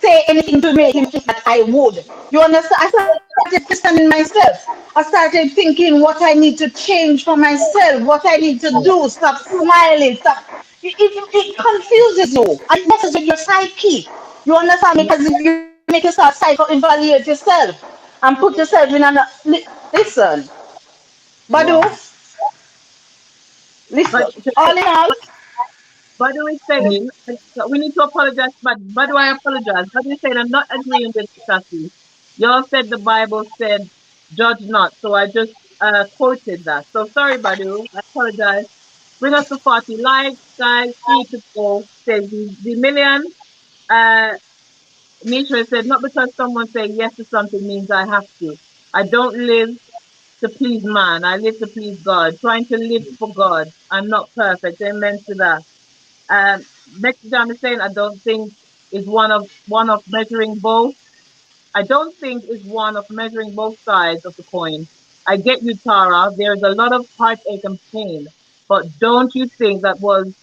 say anything to make him think that I would? You understand? I started questioning myself. I started thinking what I need to change for myself, what I need to do. Stop smiling. Stop. It confuses you. And it messes with your psyche. You understand? Because if you make yourself psycho-evaluate yourself and put yourself in an listen, Badu, Wow. listen. But All in all, Badu is saying that we need to apologize. But Badu, I apologize. Badu is saying I'm not agreeing with Sassy. Y'all said the Bible said, "Judge not." So I just quoted that. So sorry, Badu. I apologize. Bring us to 40 likes, guys. 3 to 4. Says the million. Uh, Nisha said, not because someone saying yes to something means I have to. I don't live to please man. I live to please God. Trying to live for God. I'm not perfect. Amen to that. Next time is saying I don't think is one of measuring both. I don't think is one of measuring both sides of the coin. I get you, Tara. There's a lot of heartache and pain, but don't you think that was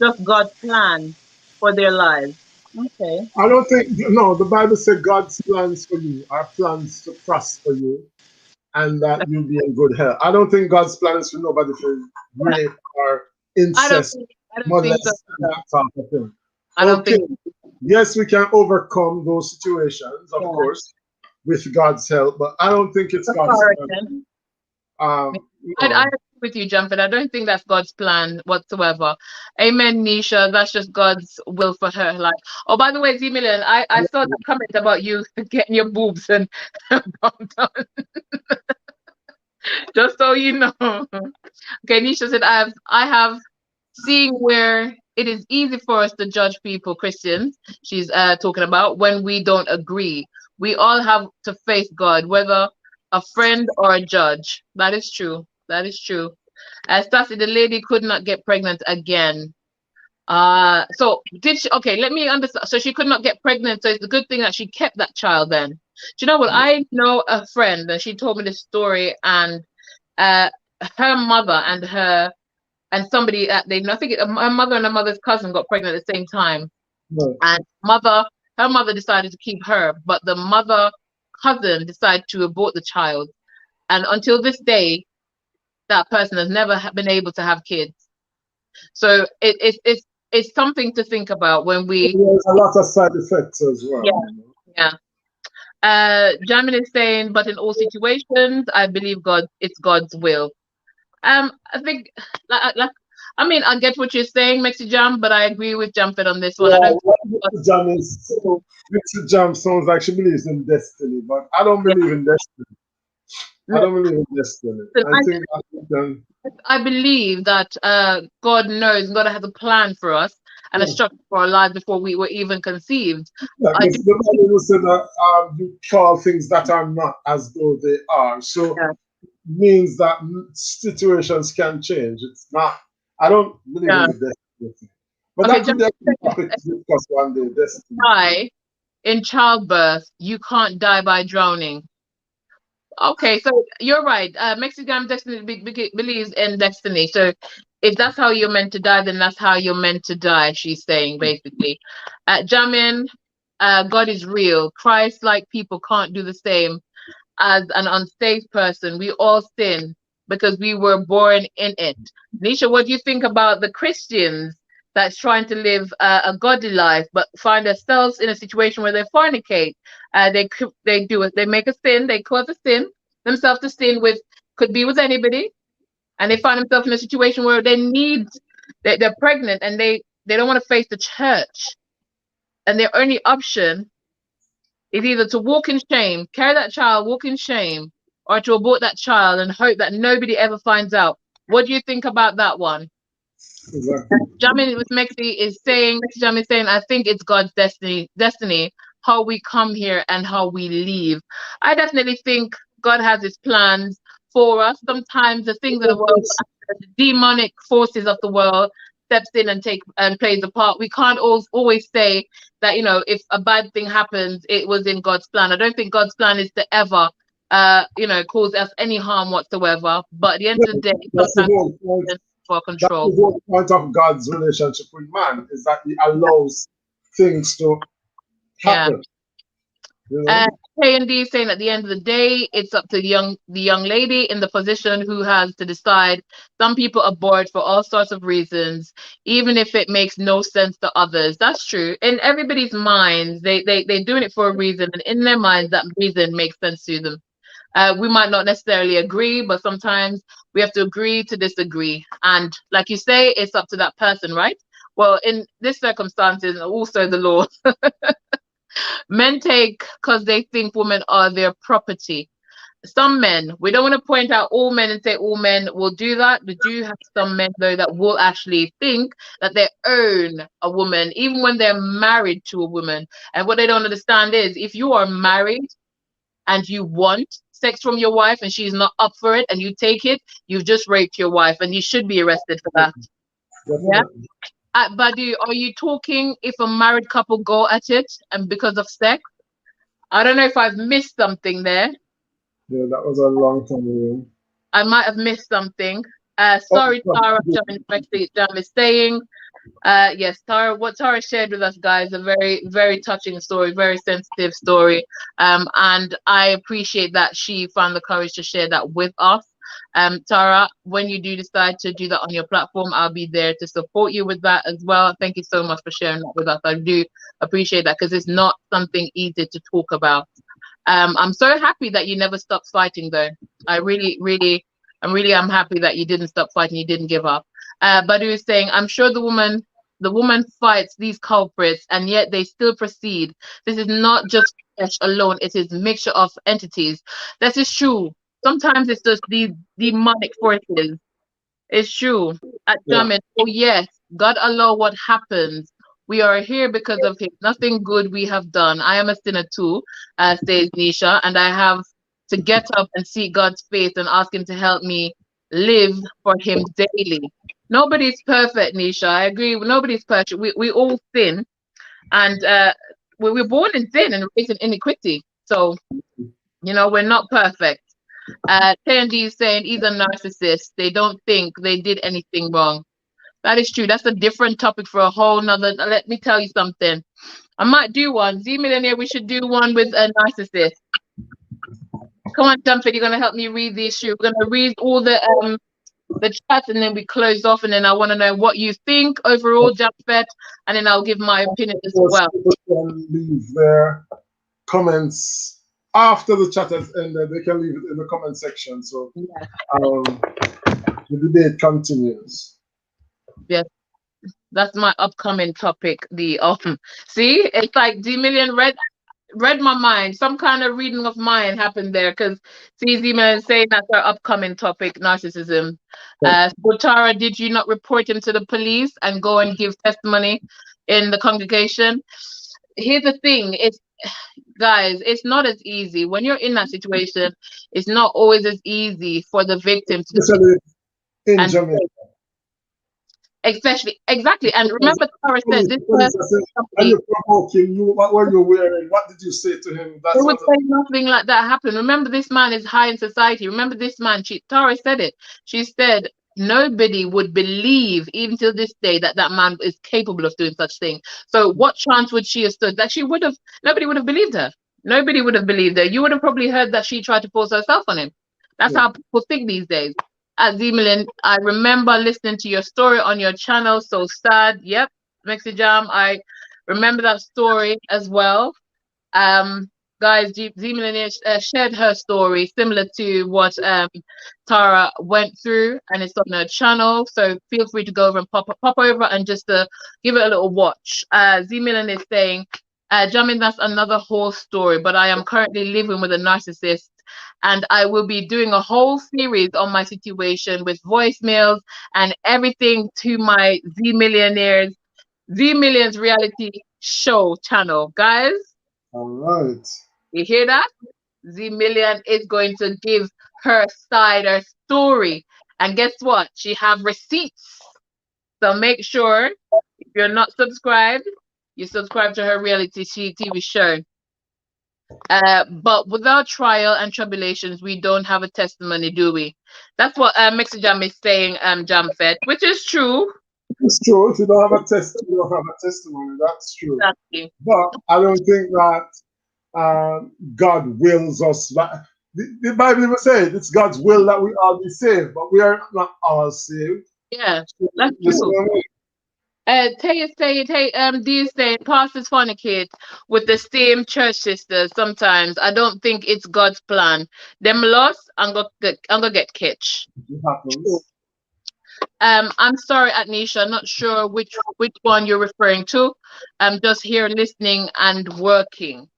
just God's plan for their lives? Okay. I don't think, no, the Bible said God's plans for you are plans to prosper you and that you'll be in good health. I don't think God's plans for nobody for rape or I don't incest, think I don't think so. molest, that type of thing. I don't Okay. think Yes, we can overcome those situations, of so. course, with God's help, but I don't think it's That's God's all right plan. then. Um, I no. agree with you, Jamféte. I don't think that's God's plan whatsoever. Amen, Nisha. That's just God's will for her life. Oh, by the way, Z-Million, I saw the comment about you getting your boobs and bumped on. Just so you know. Okay, Nisha said, I have seeing where it is easy for us to judge people, Christians, she's talking about, when we don't agree. We all have to face God, whether a friend or a judge. That is true. That is true. Sassy, the lady could not get pregnant again. So did she? Okay, let me understand. So she could not get pregnant. So it's a good thing that she kept that child then. Do you know what? I know a friend and she told me this story, and her mother and somebody that they, I think her mother and her mother's cousin got pregnant at the same time. Right. And her mother decided to keep her, but the mother cousin decided to abort the child. And until this day, that person has never been able to have kids. So it's something to think about when we. There's a lot of side effects as well. Yeah. Yeah. Jamin is saying, but in all situations, I believe it's God's will. I think, I mean, I get what you're saying, Mexi Jam, but I agree with Jamféte on this one. Yeah, I don't Mexi Jam Mexi Jam sounds like she believes in destiny, but I don't believe in destiny. I don't believe in destiny. I believe that God knows, God has a plan for us and a structure for our lives before we were even conceived. Yeah, the Bible said that you call things that are not as though they are. So means that situations can change. It's not. I don't believe in the destiny. But that could be a topic to discuss one day. Destiny. Die in childbirth. You can't die by drowning. Okay, so you're right. Mexican destiny believes in destiny. So if that's how you're meant to die, then that's how you're meant to die. She's saying basically. Jamin, God is real. Christ-like people can't do the same as an unsafe person. We all sin because we were born in it. Nisha, what do you think about the Christians that's trying to live a godly life but find themselves in a situation where they fornicate? They make a sin, they cause a sin themselves to sin with, could be with anybody, and they find themselves in a situation where they're pregnant and they don't want to face the church, and their only option is either to walk in shame, carry that child, walk in shame, or to abort that child and hope that nobody ever finds out. What do you think about that one? Exactly. Jamin with Mexi is saying, I think it's God's destiny, how we come here and how we leave. I definitely think God has his plans for us. Sometimes the things of the world, the demonic forces of the world steps in and plays a part. We can't always say that, if a bad thing happens, it was in God's plan. I don't think God's plan is to ever cause us any harm whatsoever. But at the end of the day, sometimes for control. That's the whole point of God's relationship with man, is that he allows things to happen. K&D is saying at the end of the day, it's up to the young lady in the position who has to decide. Some people abort for all sorts of reasons, even if it makes no sense to others. That's true. In everybody's minds, they're doing it for a reason, and in their minds, that reason makes sense to them. We might not necessarily agree, but sometimes we have to agree to disagree. And like you say, it's up to that person, right? Well, in this circumstances, also the law. Men take because they think women are their property. Some men, we don't want to point out all men and say all men will do that. We do have some men, though, that will actually think that they own a woman, even when they're married to a woman. And what they don't understand is, if you are married and you want sex from your wife and she's not up for it and you take it, you've just raped your wife and you should be arrested for that. Yeah. Buddy, are you talking if a married couple go at it and because of sex? I don't know if I've missed something there. Yeah, that was a long time ago. I might have missed something. Sorry, Tara, Jam is saying. Yes, Tara, what Tara shared with us, guys, a very, very touching story, very sensitive story. And I appreciate that she found the courage to share that with us. Tara, when you do decide to do that on your platform, I'll be there to support you with that as well. Thank you so much for sharing that with us. I do appreciate that, because it's not something easy to talk about. I'm so happy that you never stopped fighting, though. I really, really I'm happy that you didn't stop fighting, you didn't give up. Badu is saying, I'm sure the woman fights these culprits and yet they still proceed. This is not just flesh alone, it is mixture of entities. That is true. Sometimes it's just these demonic forces. It's true. At Jamin, oh yes, God allow what happens. We are here because of him. Nothing good we have done. I am a sinner too, says Nisha, and I have to get up and see God's face and ask him to help me live for him daily. Nobody's perfect, Nisha. I agree. Nobody's perfect. We all sin, and we're born in sin and raised in iniquity. So, we're not perfect. Tandy is saying he's a narcissist. They don't think they did anything wrong. That is true. That's a different topic for a whole nother. Let me tell you something. I might do one. Z Millionaire, we should do one with a narcissist. Come on, Jamféte, you're gonna help me read the issue. We're gonna read all the chat and then we close off, and then I want to know what you think overall, Jamféte, and then I'll give my opinion as well. People can leave their comments after the chat has ended. They can leave it in the comment section. So the debate continues. Yes, that's my upcoming topic. The see, it's like D Million read my mind. Some kind of reading of mine happened there, because Z Million saying that's our upcoming topic, narcissism. So Tara, did you not report him to the police and go and give testimony in the congregation? Here's the thing, guys, it's not as easy when you're in that situation. It's not always as easy for the victim to, especially in Jamaica. Exactly. And remember, Tara said this person. And you provoke him. What were you wearing? What did you say to him? They would say nothing like that happened. Remember, this man is high in society. Remember, this man. Tara said it. She said nobody would believe, even till this day, that man is capable of doing such thing. So, what chance would she have stood? That nobody would have believed her. Nobody would have believed her. You would have probably heard that she tried to force herself on him. That's how people think these days. At Zemelin, I remember listening to your story on your channel. So sad. Yep, Mexi Jam. I remember that story as well. Guys, Zemelin shared her story similar to what Tara went through, and it's on her channel. So feel free to go over and pop over and just give it a little watch. Zemelin is saying, Jamin, that's another whole story, but I am currently living with a narcissist. And I will be doing a whole series on my situation with voicemails and everything to my Z Millions reality show channel. Guys, all right. You hear that? Z Million is going to give her side, her story. And guess what? She have receipts. So make sure, if you're not subscribed, you subscribe to her reality TV show. But without trial and tribulations, we don't have a testimony, do we? That's what Mexi Jam is saying, Jamféte, which is true. It's true. If you don't have a testimony, you don't have a testimony. That's true. Exactly. But I don't think that God wills us. The Bible even says it's God's will that we all be saved, but we are not all saved. Yeah, that's true. These days, pastors fornicate with the same church sisters. Sometimes I don't think it's God's plan. Them lost, I'm gonna get catch. I'm sorry, Atnisha, not sure which one you're referring to. I'm just here listening and working.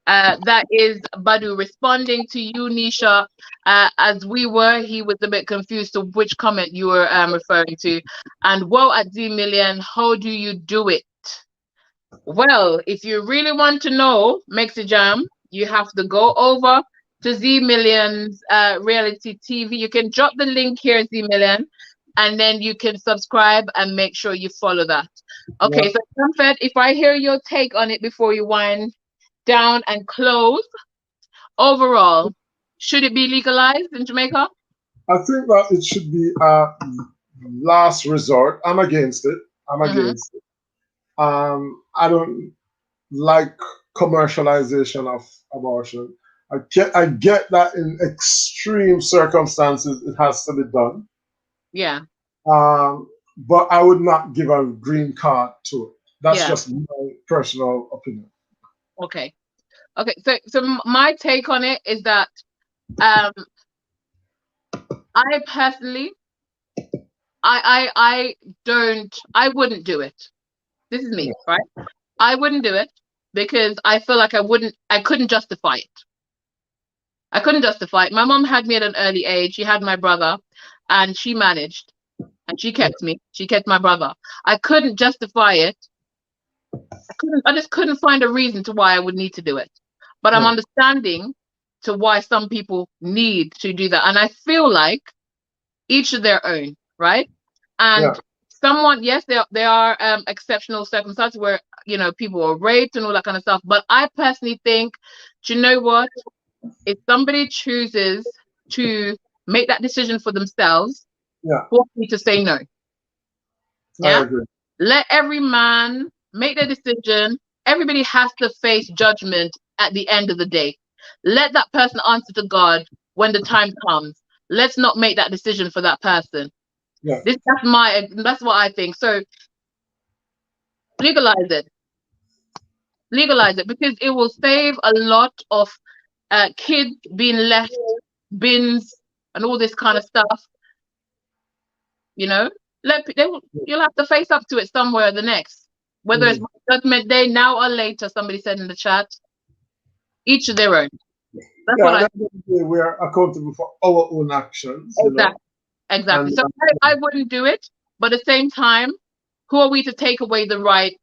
That is Badu responding to you, Nisha. As he was a bit confused to which comment you were referring to. And woe at Z Million, how do you do it? Well, if you really want to know, Mexi Jam, you have to go over to Z Million's reality TV. You can drop the link here, Z Million, and then you can subscribe and make sure you follow that. Okay, so Jamféte, if I hear your take on it before you wind down and close, overall, should it be legalized in Jamaica? I think that it should be a last resort. I'm against it. Against it. I don't like commercialization of abortion. I get that in extreme circumstances it has to be done. Yeah. But I would not give a green card to it. That's just my personal opinion. Okay. So my take on it is that I personally, I wouldn't do it. This is me, right? I wouldn't do it because I feel like I couldn't justify it. I couldn't justify it. My mom had me at an early age. She had my brother, and she managed, and she kept me. She kept my brother. I couldn't justify it. I just couldn't find a reason to why I would need to do it. But I'm understanding to why some people need to do that. And I feel like each of their own, right? And someone, yes, there are exceptional circumstances where, you know, people are raped and all that kind of stuff. But I personally think, do you know what? If somebody chooses to make that decision for themselves, force me to say no. Yeah. Let every man make their decision. Everybody has to face judgment at the end of the day. Let that person answer to God when the time comes. Let's not make that decision for that person. Yeah. That's what I think. So legalize it. Legalize it, because it will save a lot of kids being left bins and all this kind of stuff. You know, you'll have to face up to it somewhere or the next. Whether it's Judgment Day, now or later, somebody said in the chat. Each of their own. That's what I think. We're accountable for our own actions. Exactly. So I wouldn't do it, but at the same time, who are we to take away the right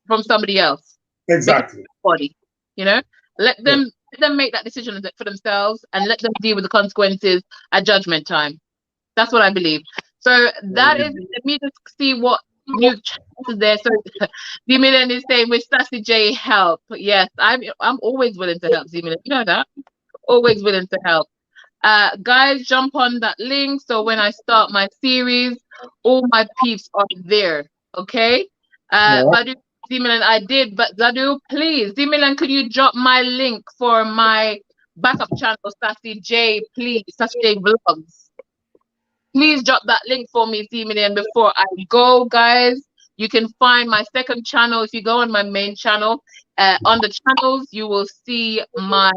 from somebody else? Exactly. Body, you know, let them make that decision for themselves, and let them deal with the consequences at judgment time. That's what I believe. So that is. Let me just see what new chat is there. So Z-Million is saying, with Sassy J help. Yes, I'm always willing to help, Z-Million. You know that. Always willing to help. Guys, jump on that link. So when I start my series, all my peeps are there. Okay. Badu, Z-Million, I did, but Zadu, please, Z-Million, could you drop my link for my backup channel, Sassy J, please, Sassy J Vlogs. Please drop that link for me, Z-Million, before I go, guys. You can find my second channel if you go on my main channel. On the channels, you will see my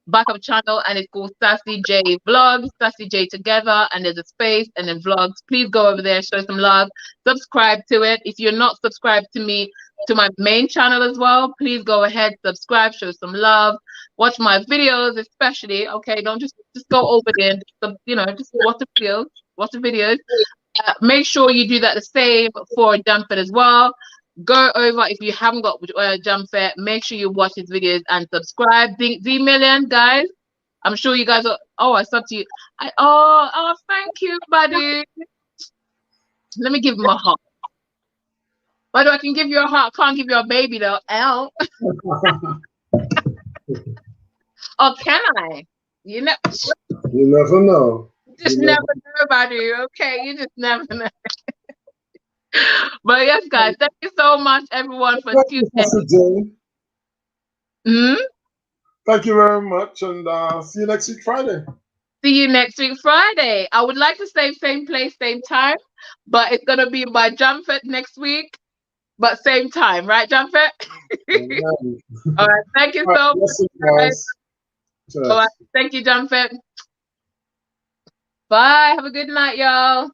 backup channel, and it's called Sassy J Vlogs, Sassy J together, and there's a space, and then vlogs. Please go over there, show some love, subscribe to it. If you're not subscribed to me, to my main channel as well, please go ahead, subscribe, show some love, watch my videos, especially. Okay, don't just go over there, you know, just watch the videos. Make sure you do that the same for Jamféte as well. Go over, if you haven't got Jamféte, make sure you watch his videos and subscribe. Z-Million, guys, I'm sure you guys are. Oh, I subbed to you. Thank you, buddy. Let me give him a heart. But I can give you a heart, can't give you a baby though. L. Or can I? You never know. Just never know, buddy. Okay, you just never know. But yes, guys, thank you so much, everyone, for tuning in. Thank you very much, and see you next week Friday. See you next week Friday. I would like to say same place, same time, but it's gonna be by Jamféte next week, but same time, right, Jamféte? All right, thank you so much, guys. All right, thank you, Jamféte. Bye. Have a good night, y'all.